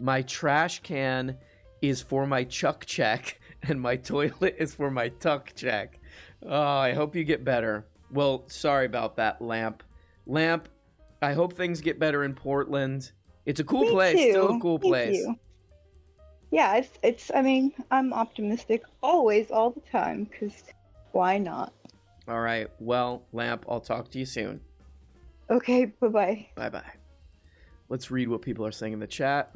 Speaker 2: My trash can is for my chuck check, and my toilet is for my tuck check. Oh, I hope you get better. Well, sorry about that, Lamp. Lamp, I hope things get better in Portland. It's a cool place.
Speaker 4: Too.
Speaker 2: Still a cool place.
Speaker 4: yeah, it's. I mean, I'm optimistic always, all the time, because why not?
Speaker 2: All right. Well, Lamp, I'll talk to you soon.
Speaker 4: Okay, bye-bye.
Speaker 2: Bye-bye. Let's read what people are saying in the chat.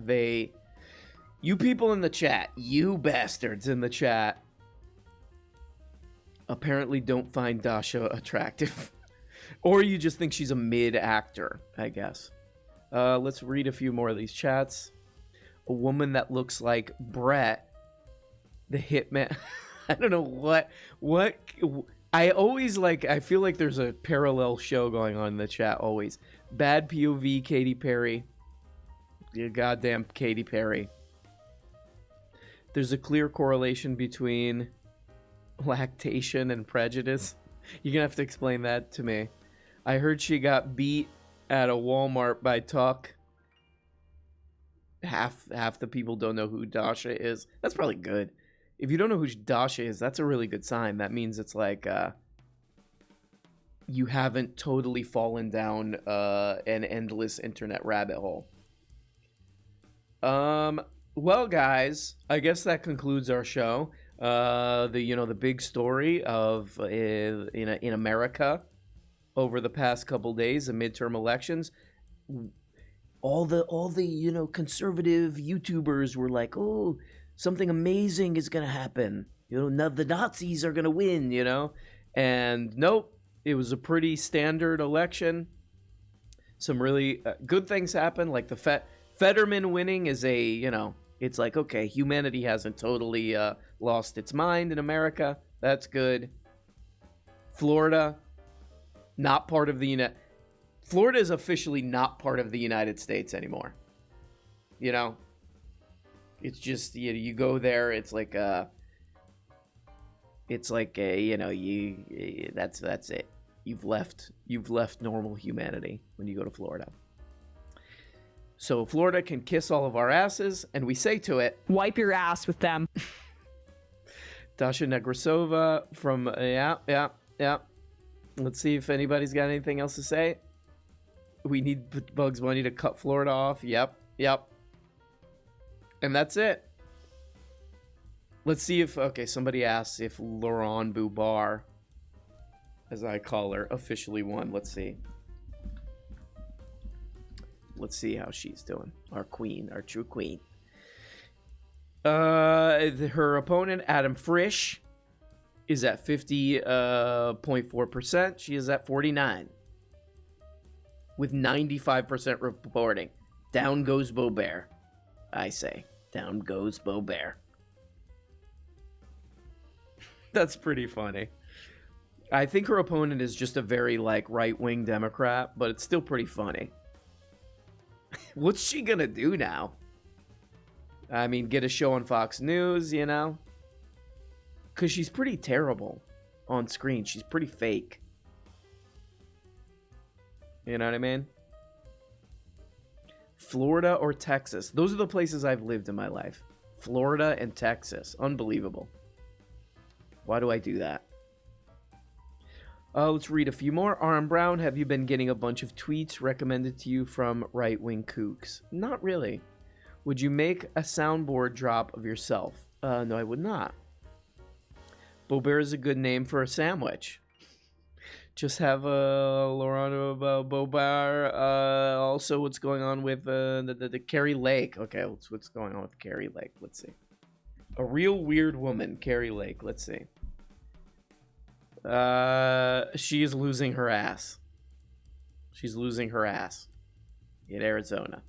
Speaker 2: You people in the chat, you bastards in the chat, apparently don't find Dasha attractive. Or you just think she's a mid-actor, I guess. Let's read a few more of these chats. A woman that looks like Brett, the hitman. I don't know what I always I feel like there's a parallel show going on in the chat always. Bad POV, Katy Perry. You goddamn Katy Perry. There's a clear correlation between lactation and prejudice. You're gonna have to explain that to me. I heard she got beat at a Walmart by Tuck. Half the people don't know who Dasha is. That's probably good. If you don't know who Dasha is, that's a really good sign. That means it's like you haven't totally fallen down an endless internet rabbit hole. Well, guys, I guess that concludes our show. The big story of in America over the past couple days, the midterm elections. All the conservative YouTubers were like, oh, something amazing is gonna happen. The Nazis are gonna win. And nope, it was a pretty standard election. Some really good things happened, like the Fetterman winning is it's like, okay, humanity hasn't totally lost its mind in America. That's good. Florida, not part of the Florida is officially not part of the United States anymore. It's just you go there. It's like that's it. You've left normal humanity when you go to Florida. So Florida can kiss all of our asses, and we say to it,
Speaker 7: wipe your ass with them.
Speaker 2: Dasha Negrasova from yeah. Let's see if anybody's got anything else to say. We need Bugs Bunny to cut Florida off. Yep. And that's it. Let's see if somebody asks if Laurent Boubar, as I call her, officially won. Let's see how she's doing. Our queen, our true queen. Her opponent, Adam Frisch, is at 50.4%. She is at 49. With 95% reporting. Down goes Beaubear. I say, down goes Beaubear. That's pretty funny. I think her opponent is just a very, right-wing Democrat, but it's still pretty funny. What's she gonna do now? I mean, get a show on Fox News, Because she's pretty terrible on screen. She's pretty fake. You know what I mean? Florida or Texas. Those are the places I've lived in my life. Florida and Texas. Unbelievable. Why do I do that? Let's read a few more. R.M. Brown, have you been getting a bunch of tweets recommended to you from right-wing kooks? Not really. Would you make a soundboard drop of yourself? No, I would not. Beaubear is a good name for a sandwich. Just have Laurent Beaubear. Also, what's going on with the Carrie Lake? Okay, what's going on with Carrie Lake? Let's see. A real weird woman, Carrie Lake. Let's see. She is losing her ass. She's losing her ass in Arizona.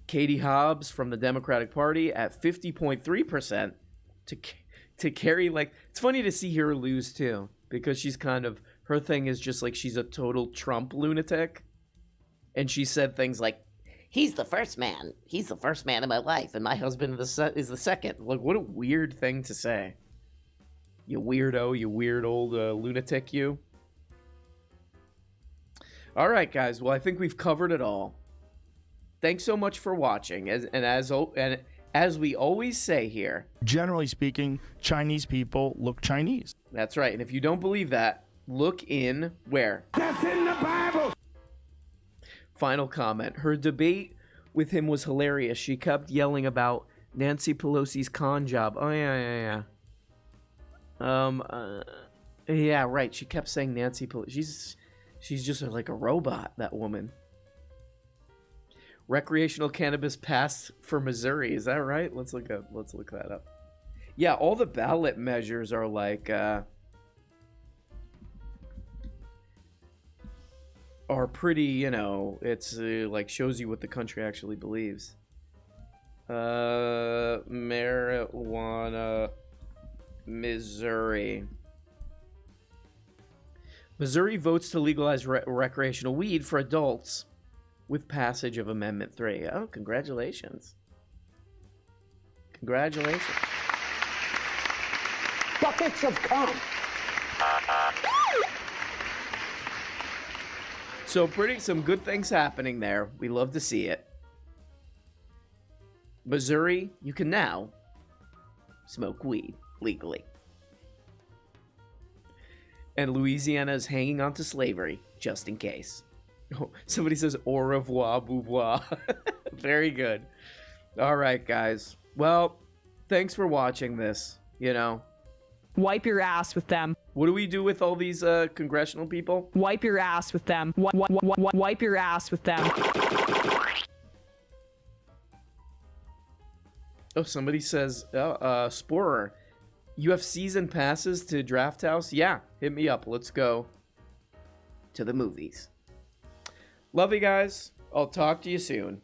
Speaker 2: Katie Hobbs from the Democratic Party at 50.3% to Carrie Lake. It's funny to see her lose too, because she's her thing is just like she's a total Trump lunatic. And she said things like, he's the first man in my life, and my husband is the second. Like, what a weird thing to say. You weirdo, you weird old lunatic, you. All right, guys. Well, I think we've covered it all. Thanks so much for watching. As we always say here,
Speaker 1: generally speaking, Chinese people look Chinese.
Speaker 2: That's right. And if you don't believe that, look in where?
Speaker 11: That's in the Bible.
Speaker 2: Final comment. Her debate with him was hilarious. She kept yelling about Nancy Pelosi's con job. Oh, yeah. Yeah, right. She kept saying Nancy Pelosi. She's just like a robot, that woman. Recreational cannabis passed for Missouri. Is that right? Let's look that up. Yeah, all the ballot measures are like are pretty, you know, it's like shows you what the country actually believes. Marijuana, Missouri. Missouri votes to legalize recreational weed for adults with passage of Amendment 3. Oh, congratulations. Congratulations.
Speaker 11: Buckets of cum.
Speaker 2: So some good things happening there. We love to see it. Missouri, you can now smoke weed legally. And Louisiana is hanging on to slavery, just in case. Oh, somebody says au revoir, boubois. Very good. All right, guys. Well, thanks for watching this, you know.
Speaker 7: Wipe your ass with them.
Speaker 2: What do we do with all these congressional people?
Speaker 7: Wipe your ass with them. Wipe your ass with them.
Speaker 2: Oh, somebody says, Sporer, you have season passes to Draft House? Yeah, hit me up. Let's go to the movies. Love you guys. I'll talk to you soon.